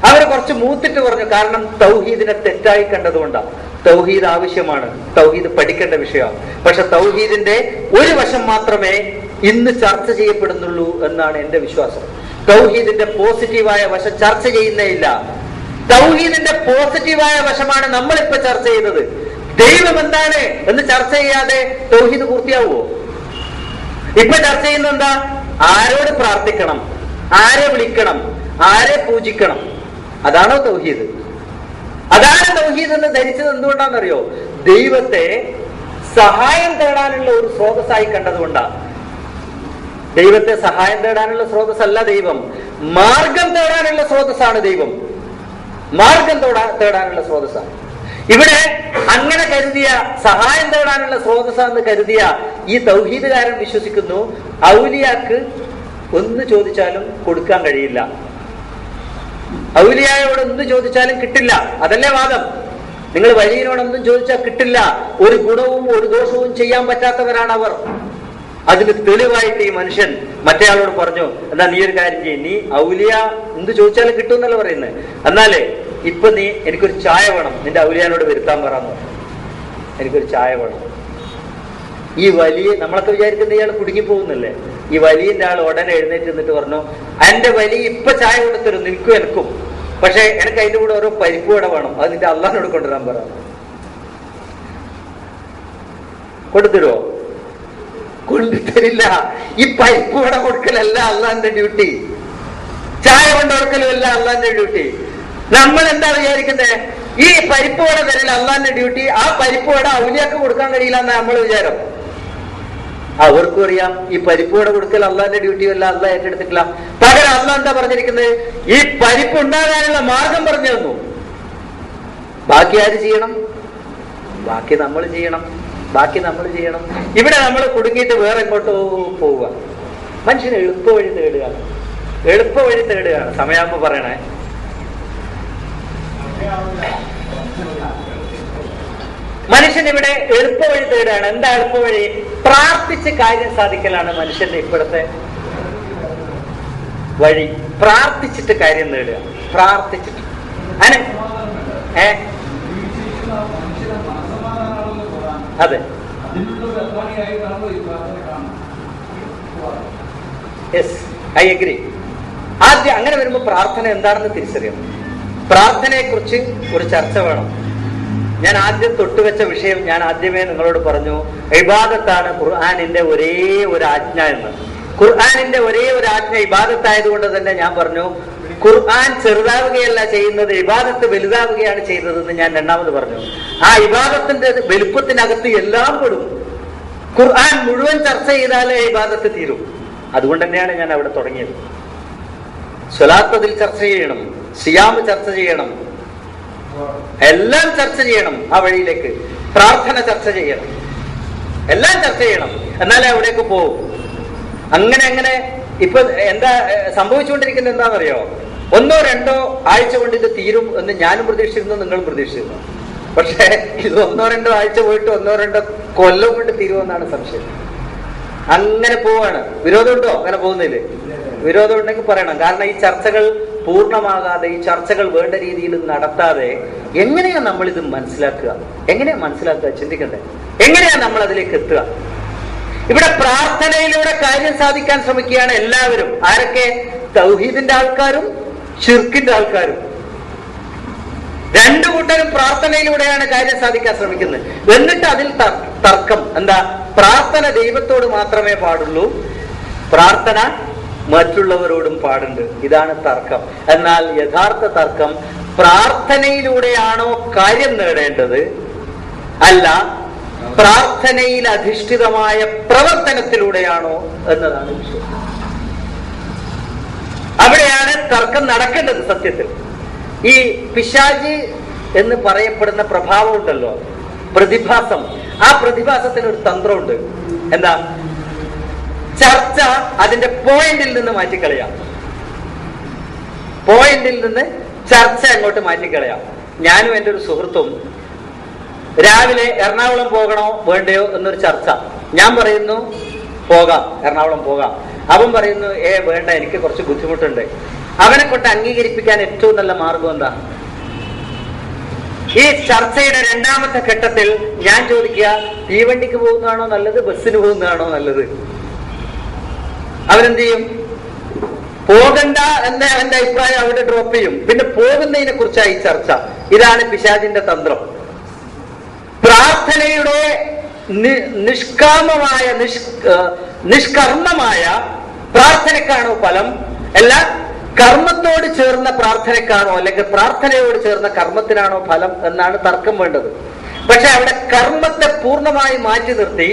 അവർ കുറച്ച് മൂത്തിട്ട് പറഞ്ഞു. കാരണം തൗഹീദിനെ തെറ്റായി കണ്ടതുകൊണ്ടാണ്. തൗഹീദ് ആവശ്യമാണ്, തൗഹീദ് പഠിക്കേണ്ട വിഷയമാണ്. പക്ഷെ തൗഹീദിന്റെ ഒരു വശം മാത്രമേ ഇന്ന് ചർച്ച ചെയ്യപ്പെടുന്നുള്ളൂ എന്നാണ് എന്റെ വിശ്വാസം. തൗഹീദിന്റെ പോസിറ്റീവായ വശം ചർച്ച ചെയ്യുന്നേ ഇല്ല. തൗഹീദിന്റെ പോസിറ്റീവായ വശമാണ് നമ്മളിപ്പോ ചർച്ച ചെയ്തത്. ദൈവം എന്താണ് എന്ന് ചർച്ച ചെയ്യാതെ തൗഹീദ് പൂർത്തിയാവുമോ? ഇപ്പൊ ചർച്ച ചെയ്യുന്നത് എന്താ? ആരോട് പ്രാർത്ഥിക്കണം, ആരെ വിളിക്കണം, ആരെ പൂജിക്കണം, അതാണോ തൗഹീദ്? അതാണ് തൗഹീദ് എന്ന് ധരിച്ചത് എന്തുകൊണ്ടാണെന്നറിയോ? ദൈവത്തെ സഹായം തേടാനുള്ള ഒരു സ്രോതസ്സായി കണ്ടതുകൊണ്ടാണ്. ദൈവത്തെ സഹായം തേടാനുള്ള സ്രോതസ്സല്ല ദൈവം, മാർഗം തേടാനുള്ള സ്രോതസ്സാണ് ദൈവം. മാർഗം തേടാനുള്ള സ്രോതസ്സാണ്. ഇവിടെ അങ്ങനെ കരുതിയ, സഹായം തേടാനുള്ള സ്രോതസ്സാന്ന് കരുതിയ ഈ തൗഹീദുകാരൻ വിശ്വസിക്കുന്നു ഔലിയാക്ക് ഒന്ന് ചോദിച്ചാലും കൊടുക്കാൻ കഴിയില്ല, ഔലിയായോട് എന്ത് ചോദിച്ചാലും കിട്ടില്ല. അതല്ലേ വാദം? നിങ്ങൾ വലിയനോടൊന്നും ചോദിച്ചാൽ കിട്ടില്ല, ഒരു ഗുണവും ഒരു ദോഷവും ചെയ്യാൻ പറ്റാത്തവരാണ് അവർ. അതിന് തെളിവായിട്ട് ഈ മനുഷ്യൻ മറ്റേയാളോട് പറഞ്ഞു, എന്നാ നീ ഒരു കാര്യം ചെയ്യും, നീ ഔലിയ എന്ത് ചോദിച്ചാലും കിട്ടും എന്നല്ല പറയുന്നത്, എന്നാലേ ഇപ്പൊ നീ എനിക്കൊരു ചായ വേണം, നിന്റെ ഔലിയാനോട് വരുത്താൻ പറയാന്ന്, എനിക്കൊരു ചായ വേണം. ഈ വലിയ, നമ്മളൊക്കെ വിചാരിക്കുന്ന ഇയാൾ കുടുങ്ങിപ്പോകുന്നല്ലേ, ഈ വലിയന്റെ ആൾ ഉടനെ എഴുന്നേറ്റ് നിന്നിട്ട് പറഞ്ഞു, എന്റെ വലിയ ഇപ്പൊ ചായ കൊടുത്തരും നിൽക്കും എനിക്കും, പക്ഷെ എനിക്ക് അതിന്റെ കൂടെ ഓരോ പരിപ്പ് വട വേണം, അത് നിന്റെ അള്ളാഹിനോട് കൊണ്ടുവരാൻ പറ. കൊടുത്തരുവോ? കൊണ്ടുതരില്ല. ഈ പരിപ്പ് വട കൊടുക്കലല്ല അള്ളാന്റെ ഡ്യൂട്ടി, ചായ കൊണ്ട് കൊടുക്കലുമല്ല അള്ളാന്റെ ഡ്യൂട്ടി. നമ്മൾ എന്താ വിചാരിക്കുന്നത്? ഈ പരിപ്പ് വട തരല അള്ളാന്റെ ഡ്യൂട്ടി, ആ പരിപ്പ് വട ഔലിയാക്ക് കൊടുക്കാൻ കഴിയില്ല എന്നാ നമ്മൾ വിചാരം. അവർക്കും അറിയാം ഈ പരിപ്പ് വട കൊടുക്കൽ അള്ളാന്റെ ഡ്യൂട്ടിയല്ല, അള്ളാഹ് ഏറ്റെടുത്തിട്ടില്ല. പകരം അള്ളാഹ് എന്താ പറഞ്ഞിരിക്കുന്നത്? ഈ പരിപ്പ് ഉണ്ടാകാനുള്ള മാർഗം പറഞ്ഞു തന്നു. ബാക്കി ആര് ചെയ്യണം? ബാക്കി നമ്മൾ ചെയ്യണം. ഇവിടെ നമ്മൾ കുടുങ്ങിയിട്ട് വേറെ എങ്ങോട്ടോ പോവുക. മനുഷ്യന് എളുപ്പ വഴി തേടുകയാണ്. സമയാകുമ്പോ പറയണേ. മനുഷ്യൻ ഇവിടെ എളുപ്പ വഴി തേടുകയാണ്. എന്താ എളുപ്പ വഴി? പ്രാർത്ഥിച്ച് കാര്യം സാധിക്കലാണ് മനുഷ്യന്റെ ഇപ്പോഴത്തെ വഴി. പ്രാർത്ഥിച്ചിട്ട് കാര്യം നേടുക, പ്രാർത്ഥിച്ചിട്ട്. അതെ, യെസ്, ഐ അഗ്രി. ആദ്യം അങ്ങനെ വരുമ്പോ പ്രാർത്ഥന എന്താണെന്ന് തിരിച്ചറിയണം. പ്രാർത്ഥനയെ കുറിച്ച് ഒരു ചർച്ച വേണം. ഞാൻ ആദ്യം തൊട്ടുവെച്ച വിഷയം ഞാൻ ആദ്യമേ നിങ്ങളോട് പറഞ്ഞു, ഇബാദത്താണ് ഖുർആനിന്റെ ഒരേ ഒരു ആജ്ഞ എന്ന്. ഖുർആനിന്റെ ഒരേ ഒരു ആജ്ഞ ഇബാദത്തായതുകൊണ്ട് തന്നെ ഞാൻ പറഞ്ഞു, ഖുർആൻ ചെറുതാവുകയല്ല ചെയ്യുന്നത്, ഇബാദത്ത് വലുതാവുകയാണ് ചെയ്തതെന്ന് ഞാൻ രണ്ടാമത് പറഞ്ഞു. ആ ഇബാദത്തിന്റെ വലുപ്പത്തിനകത്ത് എല്ലാം പെടും. ഖുർആൻ മുഴുവൻ ചർച്ച ചെയ്താലേ ഇബാദത്ത് തീരും. അതുകൊണ്ട് തന്നെയാണ് ഞാൻ അവിടെ തുടങ്ങിയത്. സ്വലാത്ത് അതിൽ ചർച്ച ചെയ്യണം, സിയാം ചർച്ച ചെയ്യണം, എല്ലാം ചർച്ച ചെയ്യണം. ആ വഴിയിലേക്ക് പ്രാർത്ഥന ചർച്ച ചെയ്യണം, എല്ലാം ചർച്ച ചെയ്യണം, എന്നാലേ അവിടേക്ക് പോകും. അങ്ങനെ ഇപ്പൊ എന്താ സംഭവിച്ചുകൊണ്ടിരിക്കുന്നത് എന്താണെന്നറിയോ? 1-2 ആഴ്ച കൊണ്ട് ഇത് തീരും എന്ന് ഞാനും പ്രതീക്ഷിച്ചിരുന്നു, നിങ്ങളും പ്രതീക്ഷിച്ചിരുന്നു. പക്ഷെ ഇത് 1-2 ആഴ്ച പോയിട്ട് 1-2 കൊല്ലം കൊണ്ട് തീരുമെന്നാണ് സംശയം. അങ്ങനെ പോവാണ്. വിരോധമുണ്ടോ അങ്ങനെ പോകുന്നതില്? വിരോധം ഉണ്ടെങ്കിൽ പറയണം. കാരണം ഈ ചർച്ചകൾ പൂർണ്ണമാകാതെ, ഈ ചർച്ചകൾ വേണ്ട രീതിയിൽ നടത്താതെ എങ്ങനെയാ നമ്മൾ ഇത് മനസ്സിലാക്കുക? എങ്ങനെയാ മനസ്സിലാക്കുക? ചിന്തിക്കണ്ടേ? എങ്ങനെയാ നമ്മൾ അതിലേക്ക് എത്തുക? ഇവിടെ പ്രാർത്ഥനയിലൂടെ കാര്യം സാധിക്കാൻ ശ്രമിക്കുകയാണ് എല്ലാവരും. ആരൊക്കെ? തൗഹീദിന്റെ ആൾക്കാരും ശിർക്കിന്റെ ആൾക്കാരും. രണ്ടു കൂട്ടരും പ്രാർത്ഥനയിലൂടെയാണ് കാര്യം സാധിക്കാൻ ശ്രമിക്കുന്നത്. എന്നിട്ട് അതിൽ തർക്കം എന്താ? പ്രാർത്ഥന ദൈവത്തോട് മാത്രമേ പാടുള്ളൂ, പ്രാർത്ഥന മറ്റുള്ളവരോടും പാടുണ്ട്. ഇതാണ് തർക്കം. എന്നാൽ യഥാർത്ഥ തർക്കം പ്രാർത്ഥനയിലൂടെയാണോ കാര്യം നേടേണ്ടത്, അല്ല പ്രാർത്ഥനയിൽ അധിഷ്ഠിതമായ പ്രവർത്തനത്തിലൂടെയാണോ എന്നതാണ് വിഷയം. അവിടെയാണ് തർക്കം നടക്കേണ്ടത്. സത്യത്തിൽ ഈ പിശാച് എന്ന് പറയപ്പെടുന്ന പ്രഭാവം ഉണ്ടല്ലോ, പ്രതിഭാസം, ആ പ്രതിഭാസത്തിന് ഒരു തന്ത്രമുണ്ട്. എന്താ? ചർച്ച അതിന്റെ പോയിന്റിൽ നിന്ന് മാറ്റിക്കളയാം. പോയിന്റിൽ നിന്ന് ചർച്ച അങ്ങോട്ട് മാറ്റിക്കളയാം. ഞാനും എൻ്റെ ഒരു സുഹൃത്തും രാവിലെ എറണാകുളം പോകണോ വേണ്ടയോ എന്നൊരു ചർച്ച. ഞാൻ പറയുന്നു പോകാം, എറണാകുളം പോകാം. അവൻ പറയുന്നു വേണ്ട, എനിക്ക് കുറച്ച് ബുദ്ധിമുട്ടുണ്ട്. അവനെ കൊണ്ട് അംഗീകരിപ്പിക്കാൻ ഏറ്റവും നല്ല മാർഗം എന്താ? ഈ ചർച്ചയുടെ രണ്ടാമത്തെ ഘട്ടത്തിൽ ഞാൻ ചോദിക്കുക, തീവണ്ടിക്ക് പോകുന്നതാണോ നല്ലത്, ബസ്സിന് പോകുന്നതാണോ നല്ലത്? അവനെന്ത് ചെയ്യും? പോകണ്ട എന്ന അവന്റെ അഭിപ്രായം അവിടെ ഡ്രോപ്പ് ചെയ്യും. പിന്നെ പോകുന്നതിനെ കുറിച്ചായി ചർച്ച. ഇതാണ് പിശാചിന്റെ തന്ത്രം. പ്രാർത്ഥനയുടെ നിഷ്കാമമായ നിഷ്കർമ്മമായ പ്രാർത്ഥനക്കാണോ ഫലം, അല്ല കർമ്മത്തോട് ചേർന്ന പ്രാർത്ഥനക്കാണോ, അല്ലെങ്കിൽ പ്രാർത്ഥനയോട് ചേർന്ന കർമ്മത്തിനാണോ ഫലം എന്നാണ് തർക്കം വേണ്ടത്. പക്ഷെ അവിടെ കർമ്മത്തെ പൂർണ്ണമായി മാറ്റി നിർത്തി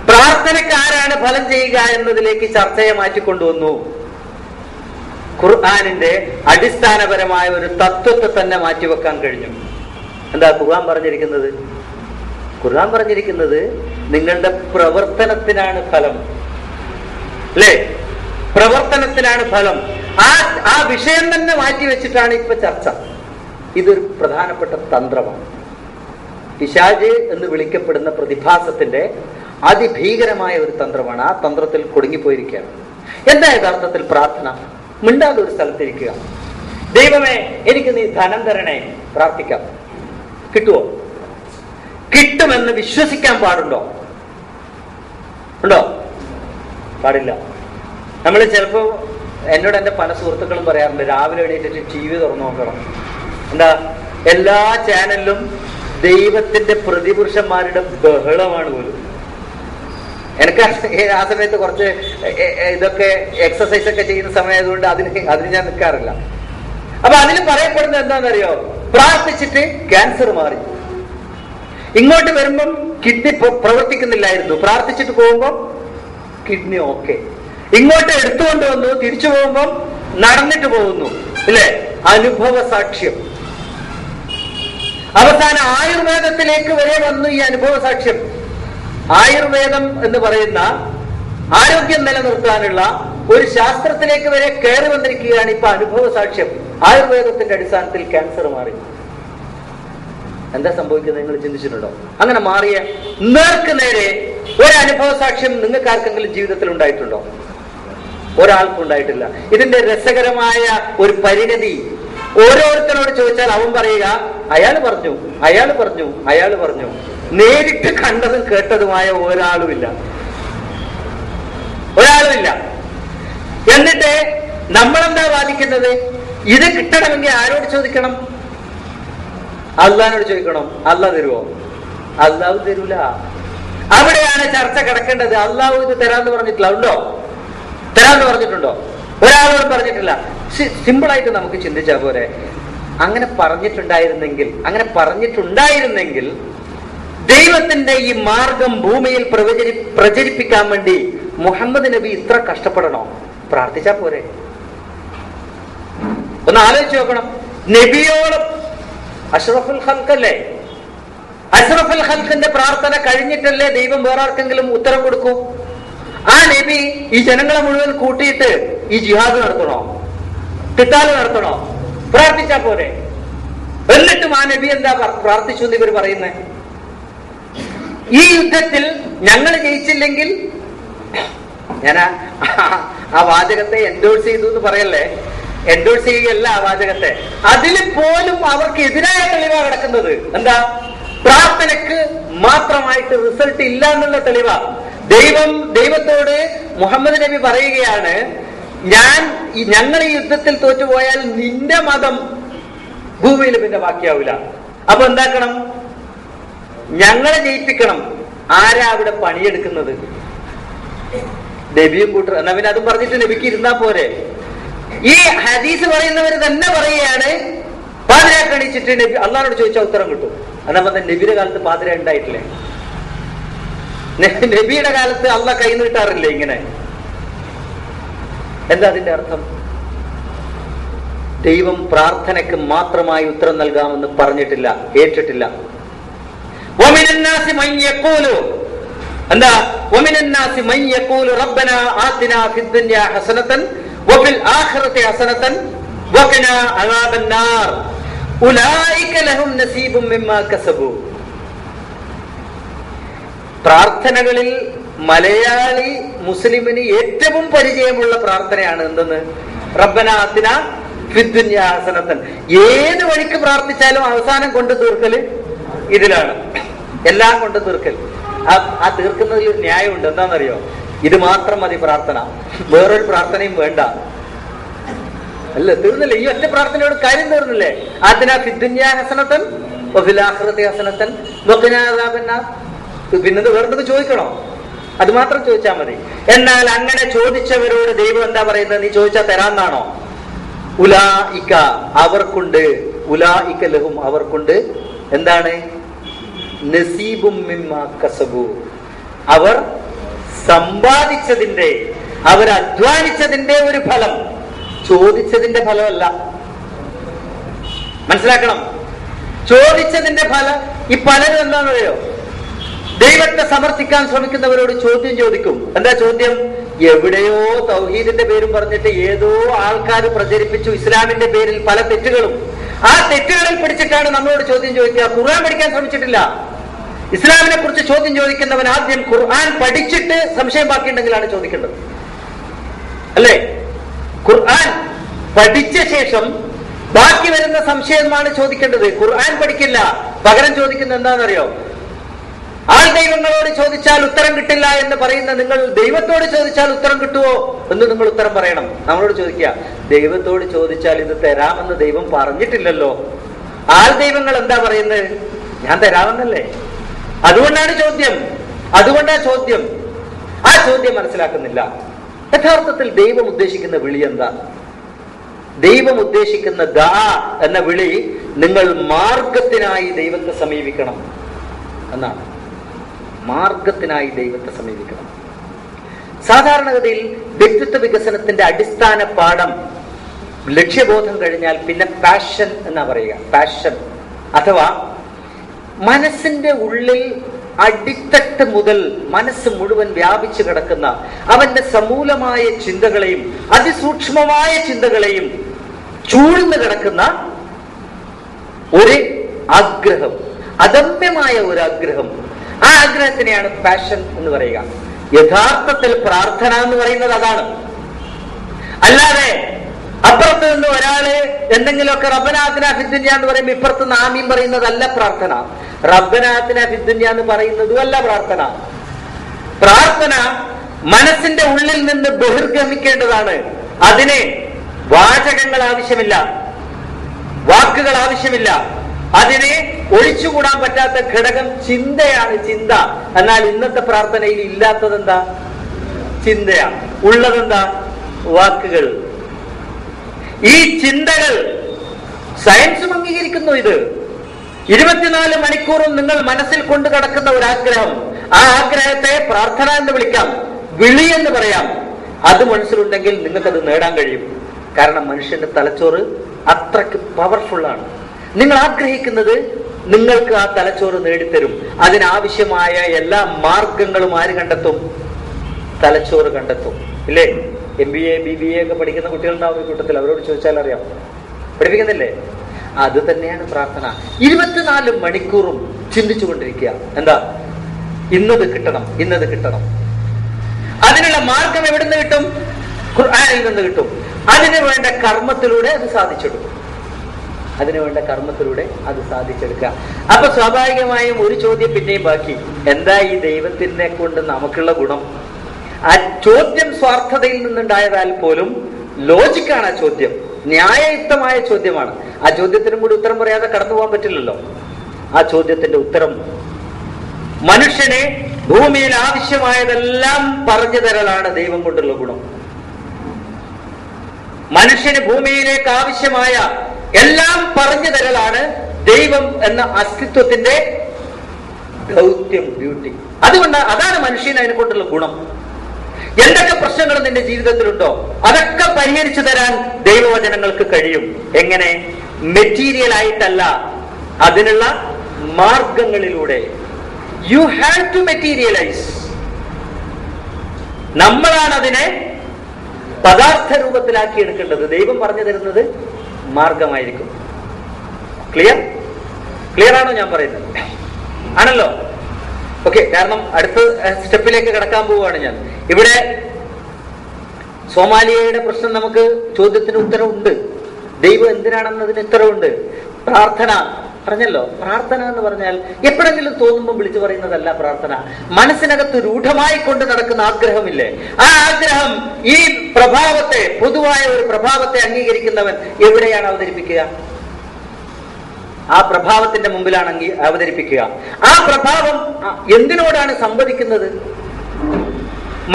പ്രാർത്ഥനയ്ക്ക് ആരാണ് ഫലം ചെയ്യുക എന്നതിലേക്ക് ചർച്ചയെ മാറ്റിക്കൊണ്ടുവന്നു. ഖുർആനിന്റെ അടിസ്ഥാനപരമായ ഒരു തത്വത്തെ തന്നെ മാറ്റിവെക്കാൻ കഴിഞ്ഞു. എന്താ ഖുർആൻ പറഞ്ഞിരിക്കുന്നത്? ഖുർആൻ പറഞ്ഞിരിക്കുന്നത് നിങ്ങളുടെ പ്രവർത്തനത്തിനാണ് ഫലം, അല്ലേ? പ്രവർത്തനത്തിനാണ് ഫലം. ആ വിഷയം തന്നെ മാറ്റി വെച്ചിട്ടാണ് ഇപ്പൊ ചർച്ച. ഇതൊരു പ്രധാനപ്പെട്ട തന്ത്രമാണ്. പിശാച് എന്ന് വിളിക്കപ്പെടുന്ന പ്രതിഭാസത്തിന്റെ അതിഭീകരമായ ഒരു തന്ത്രമാണ്. ആ തന്ത്രത്തിൽ കുടുങ്ങിപ്പോയിരിക്കുകയാണ്. എന്താ യഥാർത്ഥത്തിൽ പ്രാർത്ഥന? മിണ്ടാതെ ഒരു സ്ഥലത്തിരിക്കുക. ദൈവമേ എനിക്ക് നീ ധനം തരണേ, പ്രാർത്ഥിക്കാം. കിട്ടുമോ? കിട്ടുമെന്ന് വിശ്വസിക്കാൻ പാടുണ്ടോ? ഉണ്ടോ? പാടില്ല. നമ്മൾ ചിലപ്പോ, എന്നോട് എൻ്റെ പല സുഹൃത്തുക്കളും പറയാറുണ്ട്, രാവിലെ എണീറ്റിട്ട് TV തുറന്നു നോക്കണം. എന്താ? എല്ലാ ചാനലിലും ദൈവത്തിന്റെ പ്രതിപുരുഷന്മാരുടെ ബഹളമാണ് പോലും. എനിക്ക് ആ സമയത്ത് കുറച്ച് ഇതൊക്കെ എക്സസൈസ് ഒക്കെ ചെയ്യുന്ന സമയമായതുകൊണ്ട് അതിന് ഞാൻ നിൽക്കാറില്ല. അപ്പൊ അതിൽ പറയപ്പെടുന്നത് എന്താണെന്നറിയോ? പ്രാർത്ഥിച്ചിട്ട് ക്യാൻസർ മാറി. ഇങ്ങോട്ട് വരുമ്പം കിഡ്നി പ്രവർത്തിക്കുന്നില്ലായിരുന്നു, പ്രാർത്ഥിച്ചിട്ട് പോകുമ്പം കിഡ്നി ഓക്കെ. ഇങ്ങോട്ട് എടുത്തുകൊണ്ട് വന്നു, തിരിച്ചു പോകുമ്പം നടന്നിട്ട് പോകുന്നു, അല്ലേ? അനുഭവ സാക്ഷ്യം. അവസാനം ആയുർവേദത്തിലേക്ക് വരെ വന്നു ഈ അനുഭവ സാക്ഷ്യം. ആയുർവേദം എന്ന് പറയുന്ന ആരോഗ്യം നിലനിർത്താനുള്ള ഒരു ശാസ്ത്രത്തിലേക്ക് വരെ കയറി വന്നിരിക്കുകയാണ് ഇപ്പൊ അനുഭവ സാക്ഷ്യം. ആയുർവേദത്തിന്റെ അടിസ്ഥാനത്തിൽ ക്യാൻസർ മാറി. എന്താ സംഭവിക്കുന്നത് നിങ്ങൾ ചിന്തിച്ചിട്ടുണ്ടോ? അങ്ങനെ മാറിയ നേർക്ക് നേരെ ഒരു അനുഭവ സാക്ഷ്യം നിങ്ങൾക്ക് ആർക്കെങ്കിലും ജീവിതത്തിൽ ഉണ്ടായിട്ടുണ്ടോ? ഒരാൾക്കും ഉണ്ടായിട്ടില്ല. ഇതിന്റെ രസകരമായ ഒരു പരിണതി ഓരോരുത്തരോട് ചോദിച്ചാൽ അവൻ പറയുക, അയാൾ പറഞ്ഞു, അയാൾ പറഞ്ഞു, അയാൾ പറഞ്ഞു. നേരിട്ട് കണ്ടതും കേട്ടതുമായ ഒരാളുമില്ല. എന്നിട്ട് നമ്മളെന്താ വാദിക്കുന്നത്? ഇത് കിട്ടണമെങ്കിൽ ആരോട് ചോദിക്കണം? അള്ളാഹിനോട് ചോദിക്കണം. അള്ളാഹ് തരുമോ? അള്ളാഹു തരൂല. അവിടെയാണ് ചർച്ച കിടക്കേണ്ടത്. അള്ളാഹു ഇത് തരാന്ന് പറഞ്ഞിട്ടില്ല. ഉണ്ടോ? തരാന്ന് പറഞ്ഞിട്ടുണ്ടോ? ഒരാളോട് പറഞ്ഞിട്ടില്ല. സിമ്പിളായിട്ട് നമുക്ക് ചിന്തിച്ചാൽ പോരെ. അങ്ങനെ പറഞ്ഞിട്ടുണ്ടായിരുന്നെങ്കിൽ ദൈവത്തിന്റെ ഈ മാർഗം ഭൂമിയിൽ പ്രചരിപ്പിക്കാൻ വേണ്ടി മുഹമ്മദ് നബി ഇത്ര കഷ്ടപ്പെടണോ? പ്രാർത്ഥിച്ചാ പോരെ? ഒന്ന് ആലോചിച്ച് നോക്കണം. നബിയോളം അഷ്റഫുൽ ഖൽഖല്ലേ? അഷ്റഫുൽ ഖൽഖിന്റെ പ്രാർത്ഥന കഴിഞ്ഞിട്ടല്ലേ ദൈവം വേറെ ആർക്കെങ്കിലും ഉത്തരം കൊടുക്കൂ? ആ നബി ഈ ജനങ്ങളെ മുഴുവൻ കൂട്ടിയിട്ട് ഈ ജിഹാദ് നടത്തണോ? കിത്താല് നടത്തണോ? പ്രാർത്ഥിച്ചാ പോരെ? എന്നിട്ടും ആ നബി എന്താ പ്രാർത്ഥിച്ചു എന്ന് ഇവർ പറയുന്നേ? ഈ യുദ്ധത്തിൽ ഞങ്ങൾ ജയിച്ചില്ലെങ്കിൽ, ഞാൻ ആ വാചകത്തെ എൻഡോഴ്സ് ചെയ്തു എന്ന് പറയല്ലേ, എൻഡോഴ്സ് ചെയ്യുകയല്ല ആ വാചകത്തെ. അതിൽ പോലും അവർക്ക് എതിരായ തെളിവാണ് കിടക്കുന്നത്. എന്താ? പ്രാർത്ഥനയ്ക്ക് മാത്രമായിട്ട് റിസൾട്ട് ഇല്ല എന്നുള്ള തെളിവാ. ദൈവത്തോട് മുഹമ്മദ് നബി പറയുകയാണ്, ഞങ്ങൾ ഈ യുദ്ധത്തിൽ തോറ്റുപോയാൽ നിന്റെ മതം ഭൂമിയിൽ പിന്നെ ബാക്കിയാവില്ല. അപ്പൊ എന്താക്കണം? ഞങ്ങളെ ജയിപ്പിക്കണം. ആരാ അവിടെ പണിയെടുക്കുന്നത്? നബിയും കൂട്ടർ. എന്നാ പിന്നെ അതും പറഞ്ഞിട്ട് നബിക്ക് ഇരുന്നാ പോരെ? ഈ ഹദീസ് പറയുന്നവർ തന്നെ പറയുകയാണ്, പാതിരാ കണിച്ചിട്ട് നബി അള്ളാഹോട് ചോദിച്ചാൽ ഉത്തരം കിട്ടും. എന്നാ പറഞ്ഞ നബിയുടെ കാലത്ത് പാതിര ഉണ്ടായിട്ടില്ലേ? നബിയുടെ കാലത്ത് അള്ളാഹ് കൈ നീട്ടാറില്ലേ ഇങ്ങനെ? എന്താ അതിന്റെ അർത്ഥം? ദൈവം പ്രാർത്ഥനയ്ക്ക് മാത്രമായി ഉത്തരം നൽകാമെന്ന് പറഞ്ഞിട്ടില്ല, ഏറ്റിട്ടില്ല. എന്താ? റബ്ബനാ ആതിനാ ഫിദ് ദുനിയാ ഹസനതൻ വഫിൽ ആഖിറതി ഹസനതൻ വഖിനാ അദാബന്നാർ ഉലൈക ലഹും നസീബും മിമ്മാ കസബു. പ്രാർത്ഥനകളിൽ മലയാളി മുസ്ലിമിന് ഏറ്റവും പരിചയമുള്ള പ്രാർത്ഥനയാണ് എന്തെന്ന്? റബ്ബനാ ആതിനാ ഫിദ് ദുനിയാ ഹസനതൻ. ഏത് വഴിക്ക് പ്രാർത്ഥിച്ചാലും അവസാനം കൊണ്ട് തീർക്കല് ഇതിലാണ്. എല്ലാം കൊണ്ട് തീർക്കൽ. ആ തീർക്കുന്നതിൽ ഒരു ന്യായമുണ്ട്. എന്താണെന്നറിയോ? ഇത് മാത്രം മതി പ്രാർത്ഥന, വേറൊരു പ്രാർത്ഥനയും വേണ്ട. അല്ല, തീർന്നില്ലേ? ഈ ഒറ്റ പ്രാർത്ഥനയോട് കാര്യം തീർന്നില്ലേ? ആതിനാ ഫിദ് ദുനിയാ ഹസനതൻ വഫിൽ ആഖിറതി ഹസനതൻ വഖിനാ അദാബന്നാർ. പിന്നത് വേറെന്തൊക്കെ ചോദിക്കണോ? അത് മാത്രം ചോദിച്ചാൽ മതി. എന്നാൽ അങ്ങനെ ചോദിച്ചവരോട് ദൈവം എന്താ പറയുന്നത്? നീ ചോദിച്ചാൽ തരാന്നാണോ? ഉലൈക അവർക്കുണ്ട്, ഉലൈക ലഹും അവർക്കുണ്ട് എന്താണ്? നസീബും മിമ്മാ കസബു. അവർ സമ്പാദിച്ചതിന്റെ, അവർ അധ്വാനിച്ചതിന്റെ ഒരു ഫലം, ചോദിച്ചതിന്റെ ഫലമല്ല. മനസ്സിലാക്കണം. ചോദിച്ചതിന്റെ ഫലം. ഈ പലരും എന്താണെന്നറിയോ? ദൈവത്തെ സമർത്ഥിക്കാൻ ശ്രമിക്കുന്നവരോട് ചോദ്യം ചോദിക്കും. എന്താ ചോദ്യം? എവിടെയോ തൗഹീദിന്റെ പേരും പറഞ്ഞിട്ട് ഏതോ ആൾക്കാർ പ്രചരിപ്പിച്ചു ഇസ്ലാമിന്റെ പേരിൽ പല തെറ്റുകളും. ആ തെറ്റുകളിൽ പിടിച്ചിട്ടാണ് നമ്മളോട് ചോദ്യം ചോദിക്കുക. ഖുർആൻ പഠിക്കാൻ ശ്രമിച്ചിട്ടില്ല. ഇസ്ലാമിനെ കുറിച്ച് ചോദ്യം ചോദിക്കുന്നവൻ ആദ്യം ഖുർആൻ പഠിച്ചിട്ട് സംശയം ബാക്കിയുണ്ടെങ്കിലാണ് ചോദിക്കേണ്ടത്, അല്ലേ? ഖുർആൻ പഠിച്ച ശേഷം ബാക്കി വരുന്ന സംശയമാണ് ചോദിക്കേണ്ടത്. ഖുർആൻ പഠിക്കില്ല, പകരം ചോദിക്കുന്നത് എന്താണെന്നറിയോ? ആൾ ദൈവങ്ങളോട് ചോദിച്ചാൽ ഉത്തരം കിട്ടില്ല എന്ന് പറയുന്ന നിങ്ങൾ ദൈവത്തോട് ചോദിച്ചാൽ ഉത്തരം കിട്ടുമോ എന്ന് നിങ്ങൾ ഉത്തരം പറയണം. നമ്മളോട് ചോദിക്കുക, ദൈവത്തോട് ചോദിച്ചാൽ ഇത് തരാമെന്ന് ദൈവം പറഞ്ഞിട്ടില്ലല്ലോ. ആൾ ദൈവങ്ങൾ എന്താ പറയുന്നത്? ഞാൻ തരാമെന്നല്ലേ. അതുകൊണ്ടാണ് ചോദ്യം. അതുകൊണ്ടാ ചോദ്യം. ആ ചോദ്യം മനസ്സിലാക്കുന്നില്ല. യഥാർത്ഥത്തിൽ ദൈവം ഉദ്ദേശിക്കുന്ന വിളി എന്താ? ദൈവം ഉദ്ദേശിക്കുന്ന ദാ എന്ന വിളി നിങ്ങൾ മാർഗത്തിനായി ദൈവത്തെ സമീപിക്കണം എന്നാണ്. മാർഗത്തിനായി ദൈവത്തെ സമീപിക്കണം. സാധാരണഗതിയിൽ വ്യക്തിത്വ വികസനത്തിന്റെ അടിസ്ഥാന പാഠം ലക്ഷ്യബോധം കഴിഞ്ഞാൽ പിന്നെ പാഷൻ എന്നാ പറയുക. പാഷൻ അഥവാ മനസ്സിന്റെ ഉള്ളിൽ അടിത്തട്ട് മുതൽ മനസ്സ് മുഴുവൻ വ്യാപിച്ചു കിടക്കുന്ന അവന്റെ സമൂലമായ ചിന്തകളെയും അതിസൂക്ഷ്മമായ ചിന്തകളെയും ചൂഴ്ന്നു കിടക്കുന്ന ഒരു ആഗ്രഹം, അദമ്യമായ ഒരു ആഗ്രഹം. ആ ആഗ്രഹത്തിനെയാണ് പാഷൻ എന്ന് പറയുക. യഥാർത്ഥത്തിൽ പ്രാർത്ഥന എന്ന് പറയുന്നത് അതാണ്. അല്ലാതെ അപ്പുറത്ത് നിന്ന് ഒരാള് എന്തെങ്കിലുമൊക്കെ റബ്ബനാ ആതിനാ ഫിദ് ദുനിയാ എന്ന് പറയുമ്പോൾ ഇപ്പുറത്ത് നിന്ന് ആമീൻ പറയുന്നതല്ല പ്രാർത്ഥന. റബ്ബനാ ആതിനാ ഫിദ് ദുനിയാ എന്ന് പറയുന്നതും അല്ല പ്രാർത്ഥന. പ്രാർത്ഥന മനസ്സിന്റെ ഉള്ളിൽ നിന്ന് ബഹിർഗമിക്കേണ്ടതാണ്. അതിന് വാചകങ്ങൾ ആവശ്യമില്ല, വാക്കുകൾ ആവശ്യമില്ല. അതിനെ ഒഴിച്ചുകൂടാൻ പറ്റാത്ത ഘടകം ചിന്തയാണ്, ചിന്ത. എന്നാൽ ഇന്നത്തെ പ്രാർത്ഥനയിൽ ഇല്ലാത്തതെന്താ? ചിന്തയാണ്. ഉള്ളതെന്താ? വാക്കുകൾ. ഈ ചിന്തകൾ സയൻസും അംഗീകരിക്കുന്നു. ഇത് 24 മണിക്കൂറും നിങ്ങൾ മനസ്സിൽ കൊണ്ട് കിടക്കുന്ന ഒരു ആഗ്രഹം. ആ ആഗ്രഹത്തെ പ്രാർത്ഥന എന്ന് വിളിക്കാം, വിളി എന്ന് പറയാം. അത് മനസ്സിലുണ്ടെങ്കിൽ നിങ്ങൾക്കത് നേടാൻ കഴിയും. കാരണം മനുഷ്യന്റെ തലച്ചോറ് അത്രയ്ക്ക് പവർഫുള്ളാണ്. നിങ്ങൾ ആഗ്രഹിക്കുന്നത് നിങ്ങൾക്ക് ആ തലച്ചോറ് നേടിത്തരും. അതിനാവശ്യമായ എല്ലാ മാർഗങ്ങളും ആര് കണ്ടെത്തും? തലച്ചോറ് കണ്ടെത്തും, ഇല്ലേ? MBA BBA ഒക്കെ പഠിക്കുന്ന കുട്ടികളുണ്ടാവും ഈ കൂട്ടത്തിൽ. അവരോട് ചോദിച്ചാൽ അറിയാം. പഠിപ്പിക്കുന്നില്ലേ? അത് തന്നെയാണ് പ്രാർത്ഥന. 24 മണിക്കൂറും ചിന്തിച്ചു കൊണ്ടിരിക്കുക. എന്താ? ഇന്നത് കിട്ടണം, ഇന്നത് കിട്ടണം. അതിനുള്ള മാർഗം എവിടെ നിന്ന് കിട്ടും? ഖുർആനിൽ നിന്ന് കിട്ടും. അതിനു വേണ്ട കർമ്മത്തിലൂടെ അത് സാധിച്ചെടുക്കും. അതിനുവേണ്ട കർമ്മത്തിലൂടെ അത് സാധിച്ചെടുക്കുക. അപ്പൊ സ്വാഭാവികമായും ഒരു ചോദ്യം പിന്നെയും ബാക്കി, എന്താ ഈ ദൈവത്തിനെ കൊണ്ട് നമുക്കുള്ള ഗുണം? ആ ചോദ്യം സ്വാർത്ഥതയിൽ നിന്നുണ്ടായതാൽ പോലും ലോജിക്കാണ് ആ ചോദ്യം, ന്യായയുക്തമായ ചോദ്യമാണ്. ആ ചോദ്യത്തിനും കൂടി ഉത്തരം പറയാതെ കടന്നു പോകാൻ പറ്റില്ലല്ലോ. ആ ചോദ്യത്തിന്റെ ഉത്തരം മനുഷ്യനെ ഭൂമിയിൽ ആവശ്യമായതെല്ലാം പറഞ്ഞു തരലാണ് ദൈവം കൊണ്ടുള്ള ഗുണം. മനുഷ്യന് ഭൂമിയിലേക്ക് ആവശ്യമായ എല്ലാം പറഞ്ഞു തരലാണ് ദൈവം എന്ന അസ്തിത്വത്തിന്റെ ദൗത്യം, ഡ്യൂട്ടി. അതാണ് മനുഷ്യന് അതിനെ കൊണ്ടുള്ള ഗുണം. എന്തൊക്കെ പ്രശ്നങ്ങൾ നിന്റെ ജീവിതത്തിലുണ്ടോ അതൊക്കെ പരിഹരിച്ചു തരാൻ ദൈവവചനങ്ങൾക്ക് കഴിയും. എങ്ങനെ? മെറ്റീരിയൽ ആയിട്ടല്ല, അതിനുള്ള മാർഗങ്ങളിലൂടെ. You have to materialise. നമ്മളാണ് അതിനെ പദാർത്ഥ രൂപത്തിലാക്കി എടുക്കേണ്ടത്. ദൈവം പറഞ്ഞു തരുന്നത് മാർഗമായിരിക്കും. ക്ലിയർ ആണോ ഞാൻ പറയുന്നത്? ആണല്ലോ. ഓക്കെ. കാരണം അടുത്ത സ്റ്റെപ്പിലേക്ക് കടക്കാൻ പോവുകയാണ് ഞാൻ. ഇവിടെ സോമാലിയയുടെ പ്രശ്നം നമുക്ക് ചോദ്യത്തിന് ഉത്തരവുണ്ട്. ദൈവം എന്തിനാണെന്നതിന് ഉത്തരവുണ്ട്. പ്രാർത്ഥന പറഞ്ഞല്ലോ. പ്രാർത്ഥന എന്ന് പറഞ്ഞാൽ എപ്പോഴെങ്കിലും തോന്നുമ്പോൾ വിളിച്ചു പറയുന്നതല്ല പ്രാർത്ഥന. മനസ്സിനകത്ത് രൂഢമായി കൊണ്ട് നടക്കുന്ന ആഗ്രഹമില്ലേ, ആ ആഗ്രഹം ഈ പ്രഭാവത്തെ, പൊതുവായ ഒരു പ്രഭാവത്തെ അംഗീകരിക്കുന്നവൻ എവിടെയാണ് അവതരിപ്പിക്കുക? ആ പ്രഭാവത്തിന്റെ മുമ്പിലാണ് അവതരിപ്പിക്കുക. ആ പ്രഭാവം എന്തിനോടാണ് സംവദിക്കുന്നത്?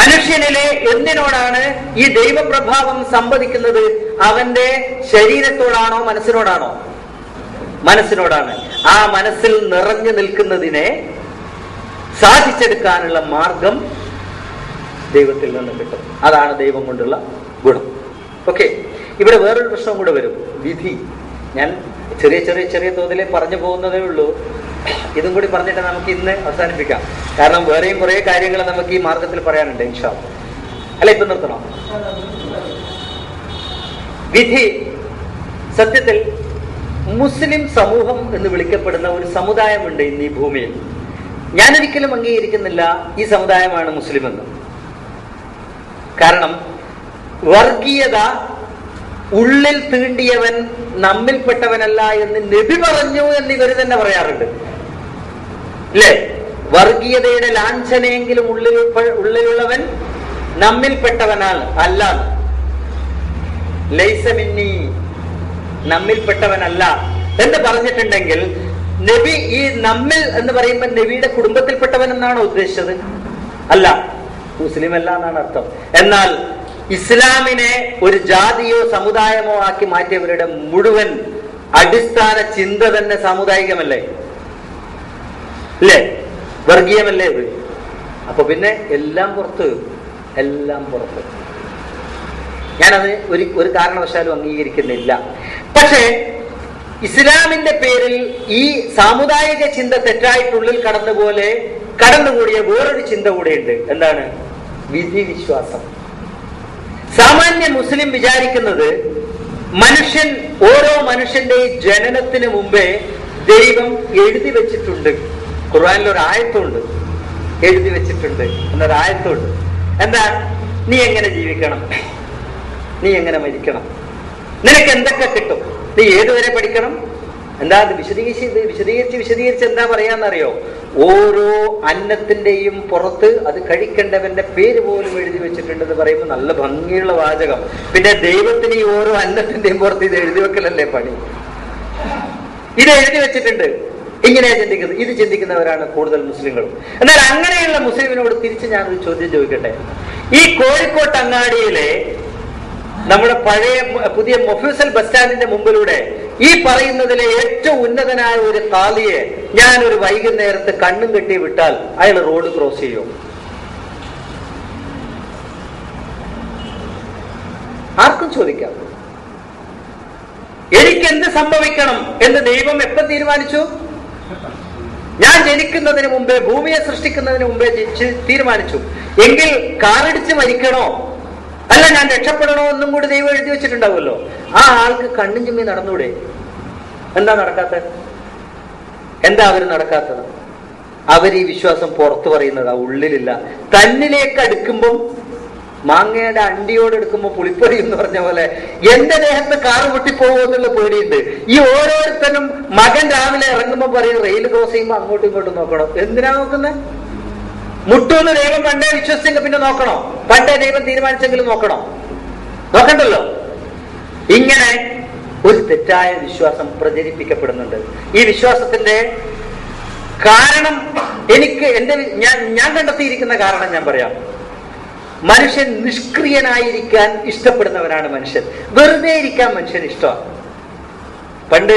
മനുഷ്യനിലെ എന്തിനോടാണ് ഈ ദൈവപ്രഭാവം സംവദിക്കുന്നത്? അവന്റെ ശരീരത്തോടാണോ മനസ്സിനോടാണോ? മനസ്സിനോടാണ്. ആ മനസ്സിൽ നിറഞ്ഞു നിൽക്കുന്നതിനെ സാധിച്ചെടുക്കാനുള്ള മാർഗം ദൈവത്തിൽ നിന്ന് കിട്ടും. അതാണ് ദൈവം കൊണ്ടുള്ള ഗുണം. ഓക്കെ. ഇവിടെ വേറൊരു പ്രശ്നം കൂടെ വരും, വിധി. ഞാൻ ചെറിയ തോതിലേ പറഞ്ഞു പോകുന്നതേ ഉള്ളൂ. ഇതും കൂടി പറഞ്ഞിട്ട് നമുക്ക് ഇന്ന് അവസാനിപ്പിക്കാം. കാരണം വേറെയും കുറെ കാര്യങ്ങൾ നമുക്ക് ഈ മാർഗത്തിൽ പറയാനുണ്ട്. ഇൻഷാ അല്ല, ഇപ്പൊ നിർത്തണം. വിധി സത്യത്തിൽ മുസ്ലിം സമൂഹം എന്ന് വിളിക്കപ്പെടുന്ന ഒരു സമുദായമുണ്ട് ഇന്ന് ഈ ഭൂമിയിൽ. ഞാനൊരിക്കലും അംഗീകരിക്കുന്നില്ല ഈ സമുദായമാണ് മുസ്ലിം എന്ന്. കാരണം വർഗീയത ഉള്ളിൽ തീണ്ടിയവൻ നമ്മിൽപ്പെട്ടവനല്ല എന്ന് നബി പറഞ്ഞു എന്ന് ഇവർ തന്നെ പറയാറുണ്ട്, അല്ലേ? വർഗീയതയുടെ ലാഞ്ചനയെങ്കിലും ഉള്ളിലുള്ളവൻ നമ്മിൽപ്പെട്ടവനാണ് അല്ല. ലൈസ മിന്നി, നമ്മിൽപ്പെട്ടവനല്ല എന്ന് പറഞ്ഞിട്ടുണ്ടെങ്കിൽ നബി ഈ നമ്മിൽ എന്ന് പറയുമ്പോൾ നബിയുടെ കുടുംബത്തിൽപ്പെട്ടവൻ എന്നാണോ ഉദ്ദേശിച്ചത്? അല്ല, മുസ്ലിം അല്ല എന്നാണ് അർത്ഥം. എന്നാൽ ഇസ്ലാമിനെ ഒരു ജാതിയോ സമുദായമോ ആക്കി മാറ്റിയവരുടെ മുഴുവൻ അടിസ്ഥാന ചിന്ത തന്നെ സാമുദായികമല്ലേ, അല്ലേ? വർഗീയമല്ലേ ഇത്? അപ്പൊ പിന്നെ എല്ലാം പുറത്ത്. ഞാനത് ഒരു കാരണവശാലും അംഗീകരിക്കുന്നില്ല. പക്ഷേ ഇസ്ലാമിന്റെ പേരിൽ ഈ സാമുദായിക ചിന്ത തെറ്റായിട്ടുള്ളിൽ കടന്നുകൂടിയ വേറൊരു ചിന്ത കൂടെയുണ്ട്. എന്താണ്? വിധി വിശ്വാസം. സാമാന്യ മുസ്ലിം വിചാരിക്കുന്നത് ഓരോ മനുഷ്യന്റെ ജനനത്തിന് മുമ്പേ ദൈവം എഴുതി വെച്ചിട്ടുണ്ട്. ഖുർആനിൽ ഒരു ആയത്തുണ്ട്, എഴുതി വെച്ചിട്ടുണ്ട് എന്നൊരു ആയത്തുണ്ട്. എന്താ? നീ എങ്ങനെ ജീവിക്കണം, നീ എങ്ങനെ മരിക്കണം, നിനക്ക് എന്തൊക്കെ കിട്ടും, നീ ഏതുവരെ പഠിക്കണം, എന്താ അത് വിശദീകരിച്ച് എന്താ പറയാന്നറിയോ? ഓരോ അന്നത്തിന്റെയും പുറത്ത് അത് കഴിക്കേണ്ടവന്റെ പേര് പോലും എഴുതി വെച്ചിട്ടുണ്ടെന്ന് പറയുമ്പോൾ നല്ല ഭംഗിയുള്ള വാചകം. പിന്നെ ദൈവത്തിന് ഈ ഓരോ അന്നത്തിന്റെയും പുറത്ത് ഇത് എഴുതി വെക്കലല്ലേ പണി? ഇത് എഴുതി വെച്ചിട്ടുണ്ട്. ഇങ്ങനെയാ ചിന്തിക്കുന്നത്. ഇത് ചിന്തിക്കുന്നവരാണ് കൂടുതൽ മുസ്ലിങ്ങളും. എന്നാൽ അങ്ങനെയുള്ള മുസ്ലിമിനോട് തിരിച്ച് ഞാനൊരു ചോദ്യം ചോദിക്കട്ടെ. ഈ കോഴിക്കോട്ട് അങ്ങാടിയിലെ നമ്മുടെ പുതിയ മൊഫ്യൂസൽ ബസ് സ്റ്റാൻഡിന്റെ മുമ്പിലൂടെ ഈ പറയുന്നതിലെ ഏറ്റവും ഉന്നതനായ ഒരു കാളിയെ ഞാനൊരു വൈകുന്നേരത്ത് കണ്ണും കെട്ടി വിട്ടാൽ അയാൾ റോഡ് ക്രോസ് ചെയ്യും? ആർക്കും ചോദിക്കാം. എനിക്കെന്ത് സംഭവിക്കണം എന്ന് ദൈവം എപ്പോൾ തീരുമാനിച്ചു? ഞാൻ ജനിക്കുന്നതിന് മുമ്പേ, ഭൂമിയെ സൃഷ്ടിക്കുന്നതിന് മുമ്പേ തീരുമാനിച്ചു. എങ്കിൽ കാറിടിച്ച് മരിക്കണോ അല്ല ഞാൻ രക്ഷപ്പെടണോ എന്നും കൂടി ദൈവം എഴുതി വെച്ചിട്ടുണ്ടാവുമല്ലോ. ആ ആൾക്ക് കണ്ണും ചിമ്മി നടന്നൂടെ? എന്താ നടക്കാത്തത്? എന്താ അവർ നടക്കാത്തത്? അവർ ഈ വിശ്വാസം പുറത്തു പറയുന്നതാ, ഉള്ളിലില്ല. തന്നിലേക്ക് അടുക്കുമ്പം മാങ്ങയുടെ അണ്ടിയോട് എടുക്കുമ്പോൾ പുളിപ്പൊടി എന്ന് പറഞ്ഞ പോലെ എന്റെ ദേഹത്ത് കാറ് പൊട്ടിപ്പോകുമോ എന്നുള്ള പേടിയുണ്ട്. ഈ ഓരോരുത്തരും മകൻ രാവിലെ ഇറങ്ങുമ്പോൾ പറയും റെയിൽ ക്രോസ് ചെയ്യുമ്പോൾ അങ്ങോട്ടും ഇങ്ങോട്ടും നോക്കണം. എന്തിനാ നോക്കുന്നത്? മുട്ടൂന്ന് ദൈവം പണ്ടേ വിശ്വസിച്ചെങ്കിൽ പിന്നെ നോക്കണോ? പണ്ടേ ദൈവം തീരുമാനിച്ചെങ്കിലും നോക്കണോ? നോക്കണ്ടല്ലോ. ഇങ്ങനെ ഒരു തെറ്റായ വിശ്വാസം പ്രചരിപ്പിക്കപ്പെടുന്നുണ്ട്. ഈ വിശ്വാസത്തിന്റെ കാരണം ഞാൻ കണ്ടെത്തിയിരിക്കുന്ന കാരണം ഞാൻ പറയാം. മനുഷ്യൻ നിഷ്ക്രിയനായിരിക്കാൻ ഇഷ്ടപ്പെടുന്നവനാണ് മനുഷ്യൻ. വെറുതെ ഇരിക്കാൻ മനുഷ്യൻ ഇഷ്ടമാണ്. പണ്ട്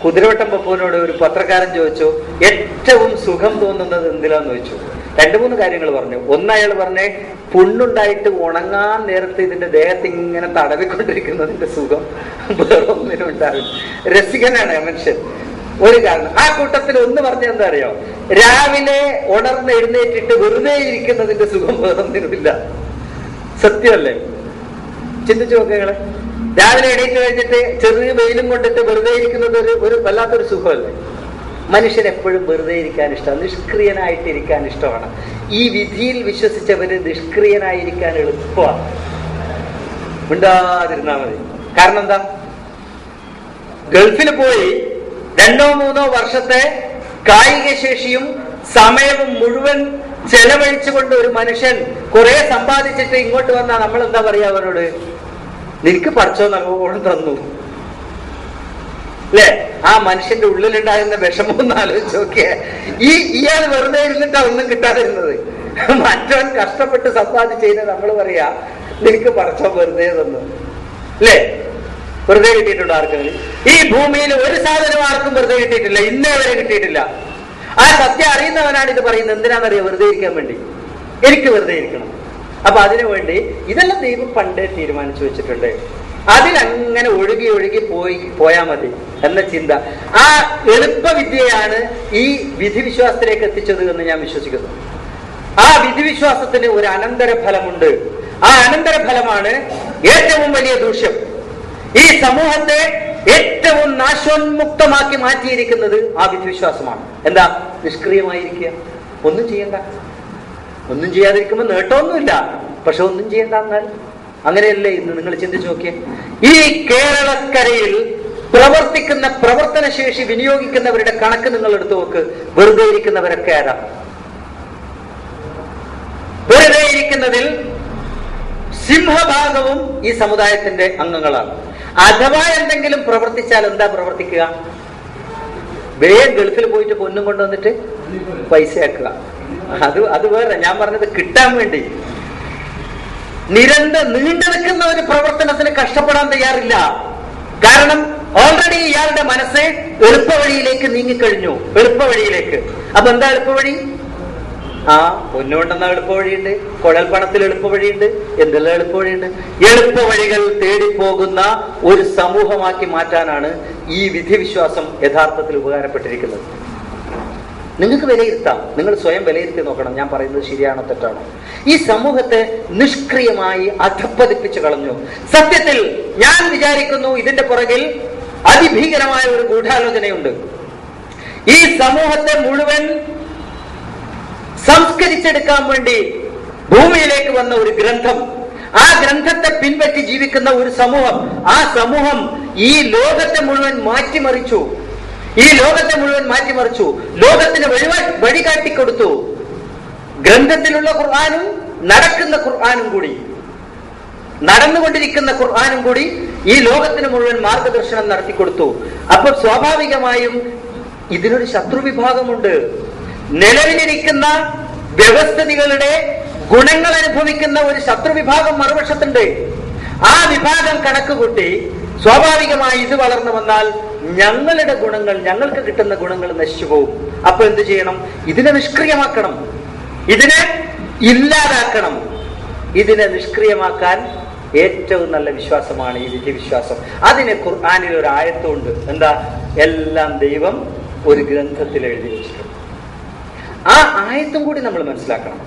കുതിരവട്ടം പപ്പുവിനോട് ഒരു പത്രക്കാരൻ ചോദിച്ചു, ഏറ്റവും സുഖം തോന്നുന്നത് എന്തിലാന്ന് ചോദിച്ചു. 2-3 കാര്യങ്ങൾ പറഞ്ഞു. ഒന്ന്, അയാൾ പറഞ്ഞേ പുണ്ണുണ്ടായിട്ട് ഉണങ്ങാൻ നേരത്ത് ഇതിന്റെ ദേഹത്ത് ഇങ്ങനെ തടവിക്കൊണ്ടിരിക്കുന്നതിന്റെ സുഖം വേറൊന്നിനും ഉണ്ടാവില്ല. രസികനാണ് മനുഷ്യൻ. ഒരു കാരണം. ആ കൂട്ടത്തിൽ ഒന്ന് പറഞ്ഞ എന്താ അറിയോ? രാവിലെ ഉണർന്ന് എഴുന്നേറ്റിട്ട് വെറുതെ ഇരിക്കുന്നതിന്റെ സുഖം വേറൊന്നിനുമില്ല. സത്യമല്ലേ? ചിന്തിച്ചു നോക്കുകളെ. രാവിലെ എണീറ്റ് കഴിഞ്ഞിട്ട് ചെറിയ വെയിലും കൊണ്ടിട്ട് വെറുതെ ഇരിക്കുന്നത് ഒരു വല്ലാത്തൊരു സുഖമല്ലേ? മനുഷ്യൻ എപ്പോഴും വെറുതെ ഇരിക്കാൻ ഇഷ്ടമാണ്, നിഷ്ക്രിയനായിട്ടിരിക്കാൻ ഇഷ്ടമാണ്. ഈ വിധിയിൽ വിശ്വസിച്ചവര് നിഷ്ക്രിയനായിരിക്കാൻ എളുപ്പമാണ്. മിണ്ടാതിരുന്നാ മതി. കാരണം എന്താ? ഗൾഫിൽ പോയി 2-3 വർഷത്തെ കായിക ശേഷിയും സമയവും മുഴുവൻ ചെലവഴിച്ചുകൊണ്ട് ഒരു മനുഷ്യൻ കുറെ സമ്പാദിച്ചിട്ട് ഇങ്ങോട്ട് വന്നാൽ നമ്മൾ എന്താ പറയാ അവരോട്? നിനക്ക് പഠിച്ചോ നല്ലോണം തന്നു അല്ലെ? ആ മനുഷ്യന്റെ ഉള്ളിലുണ്ടാകുന്ന വിഷമം ഒന്ന് ആലോചിച്ച് നോക്കിയേ. ഇയാൾ വെറുതെ ഇരുന്നിട്ടാ ഒന്നും കിട്ടാതിരുന്നത്. മറ്റവൻ കഷ്ടപ്പെട്ട് സമ്പാദിച്ചതിന് നമ്മൾ പറയാ നിനക്ക് പഠിച്ചോ വെറുതെ തന്നു അല്ലേ? വെറുതെ കിട്ടിയിട്ടുണ്ടോ ആർക്കെങ്കിലും? ഈ ഭൂമിയിൽ ഒരു സാധനം ആർക്കും വെറുതെ കിട്ടിയിട്ടില്ല, ഇന്നേ വരെ കിട്ടിയിട്ടില്ല. ആ സത്യം അറിയുന്നവനാണ് ഇത് പറയുന്നത്. എന്തിനാണെന്നറിയാം? വെറുതെ ഇരിക്കാൻ വേണ്ടി. എനിക്ക് വെറുതെ ഇരിക്കണം. അപ്പൊ അതിനു വേണ്ടി ഇതെല്ലാം ദൈവം പണ്ടേ തീരുമാനിച്ചു വെച്ചിട്ടുണ്ട്. അതിലങ്ങനെ ഒഴുകി പോയാ മതി എന്ന ചിന്ത, ആ എളുപ്പവിദ്യയാണ് ഈ വിധിവിശ്വാസത്തിലേക്ക് എത്തിച്ചത് എന്ന് ഞാൻ വിശ്വസിക്കുന്നു. ആ വിധിവിശ്വാസത്തിന് ഒരു അനന്തരഫലമുണ്ട്. ആ അനന്തരഫലമാണ് ഏറ്റവും വലിയ ദൂഷ്യം. ഈ സമൂഹത്തെ ഏറ്റവും നാശോന്മുക്തമാക്കി മാറ്റിയിരിക്കുന്നത് ആ വിധിവിശ്വാസമാണ്. എന്താ? നിഷ്ക്രിയമായിരിക്കുക, ഒന്നും ചെയ്യണ്ട. ഒന്നും ചെയ്യാതിരിക്കുമ്പോൾ നേട്ടമൊന്നുമില്ല, പക്ഷെ ഒന്നും ചെയ്യണ്ട എന്നാൽ അങ്ങനെയല്ലേ ഇന്ന്? നിങ്ങൾ ചിന്തിച്ചു നോക്കിയേ. ഈ കേരളക്കരയിൽ പ്രവർത്തിക്കുന്ന പ്രവർത്തനശേഷി വിനിയോഗിക്കുന്നവരുടെ കണക്ക് നിങ്ങൾ എടുത്തു നോക്ക്. വെറുതെ ഇരിക്കുന്നവരൊക്കെ ആരാ? വെറുതെ ഇരിക്കുന്നതിൽ സിംഹഭാഗവും ഈ സമുദായത്തിന്റെ അംഗങ്ങളാണ്. അഥവാ എന്തെങ്കിലും പ്രവർത്തിച്ചാൽ എന്താ പ്രവർത്തിക്കുക? വേഗം ഗൾഫിൽ പോയിട്ട് പൊന്നും കൊണ്ടുവന്നിട്ട് പൈസയാക്കുക. അത് വേറെ. ഞാൻ പറഞ്ഞത് കിട്ടാൻ വേണ്ടി നീണ്ടു നിൽക്കുന്ന ഒരു പ്രവർത്തനത്തിന് കഷ്ടപ്പെടാൻ തയ്യാറില്ല. കാരണം ഓൾറെഡി ഇയാളുടെ മനസ്സ് എളുപ്പവഴിയിലേക്ക് നീങ്ങിക്കഴിഞ്ഞു. എളുപ്പവഴിയിലേക്ക്. അപ്പൊ എന്താ എളുപ്പവഴി? പൊന്നുകൊണ്ടെന്ന എളുപ്പവഴിയുണ്ട്, കുഴൽ പണത്തിൽ എളുപ്പവഴിയുണ്ട്, എന്തെല്ലാം എളുപ്പവഴിയുണ്ട്. എളുപ്പവഴികൾ തേടിപ്പോകുന്ന ഒരു സമൂഹമാക്കി മാറ്റാനാണ് ഈ വിധിവിശ്വാസം യഥാർത്ഥത്തിൽ ഉപകാരപ്പെട്ടിരിക്കുന്നത്. നിങ്ങൾക്ക് വിലയിരുത്താം. നിങ്ങൾ സ്വയം വിലയിരുത്തി നോക്കണം, ഞാൻ പറയുന്നത് ശരിയാണോ തെറ്റാണോ. ഈ സമൂഹത്തെ നിഷ്ക്രിയമായി അധപ്പതിപ്പിച്ചു കളഞ്ഞു. സത്യത്തിൽ ഞാൻ വിചാരിക്കുന്നു ഇതിന്റെ പുറകിൽ അതിഭീകരമായ ഒരു ഗൂഢാലോചനയുണ്ട്. ഈ സമൂഹത്തെ മുഴുവൻ സംസ്കരിച്ചെടുക്കാൻ വേണ്ടി ഭൂമിയിലേക്ക് വന്ന ഒരു ഗ്രന്ഥം, ആ ഗ്രന്ഥത്തെ പിൻപറ്റി ജീവിക്കുന്ന ഒരു സമൂഹം, ആ സമൂഹം ഈ ലോകത്തെ മുഴുവൻ മാറ്റിമറിച്ചു. ലോകത്തിന് വഴികാട്ടിക്കൊടുത്തു. ഗ്രന്ഥത്തിലുള്ള ഖുർആനും നടക്കുന്ന ഖുർആനും കൂടി, നടന്നുകൊണ്ടിരിക്കുന്ന ഖുർആനും കൂടി ഈ ലോകത്തിന് മുഴുവൻ മാർഗദർശനം നടത്തിക്കൊടുത്തു. അപ്പോൾ സ്വാഭാവികമായും ഇതിനൊരു ശത്രുവിഭാഗമുണ്ട്. നിലവിലിരിക്കുന്ന വ്യവസ്ഥിതികളുടെ ഗുണങ്ങൾ അനുഭവിക്കുന്ന ഒരു ശത്രുവിഭാഗം മറുപക്ഷത്തുണ്ട്. ആ വിഭാഗം കണക്കുകൂട്ടി സ്വാഭാവികമായി ഇത് വളർന്നു വന്നാൽ ഞങ്ങളുടെ ഗുണങ്ങൾ, ഞങ്ങൾക്ക് കിട്ടുന്ന ഗുണങ്ങൾ നശിച്ചു പോകും. അപ്പൊ എന്ത് ചെയ്യണം? ഇതിനെ നിഷ്ക്രിയമാക്കണം, ഇതിനെ ഇല്ലാതാക്കണം. ഇതിനെ നിഷ്ക്രിയമാക്കാൻ ഏറ്റവും നല്ല വിശ്വാസമാണ് ഈ വിധിവിശ്വാസം. അതിന് ഖുർആനിൽ ഒരു ആയത്തുണ്ട്. എന്താ? എല്ലാം ദൈവം ഒരു ഗ്രന്ഥത്തിൽ എഴുതി വെച്ചിട്ടുണ്ട്. ആ ആയത്തും കൂടി നമ്മൾ മനസ്സിലാക്കണം.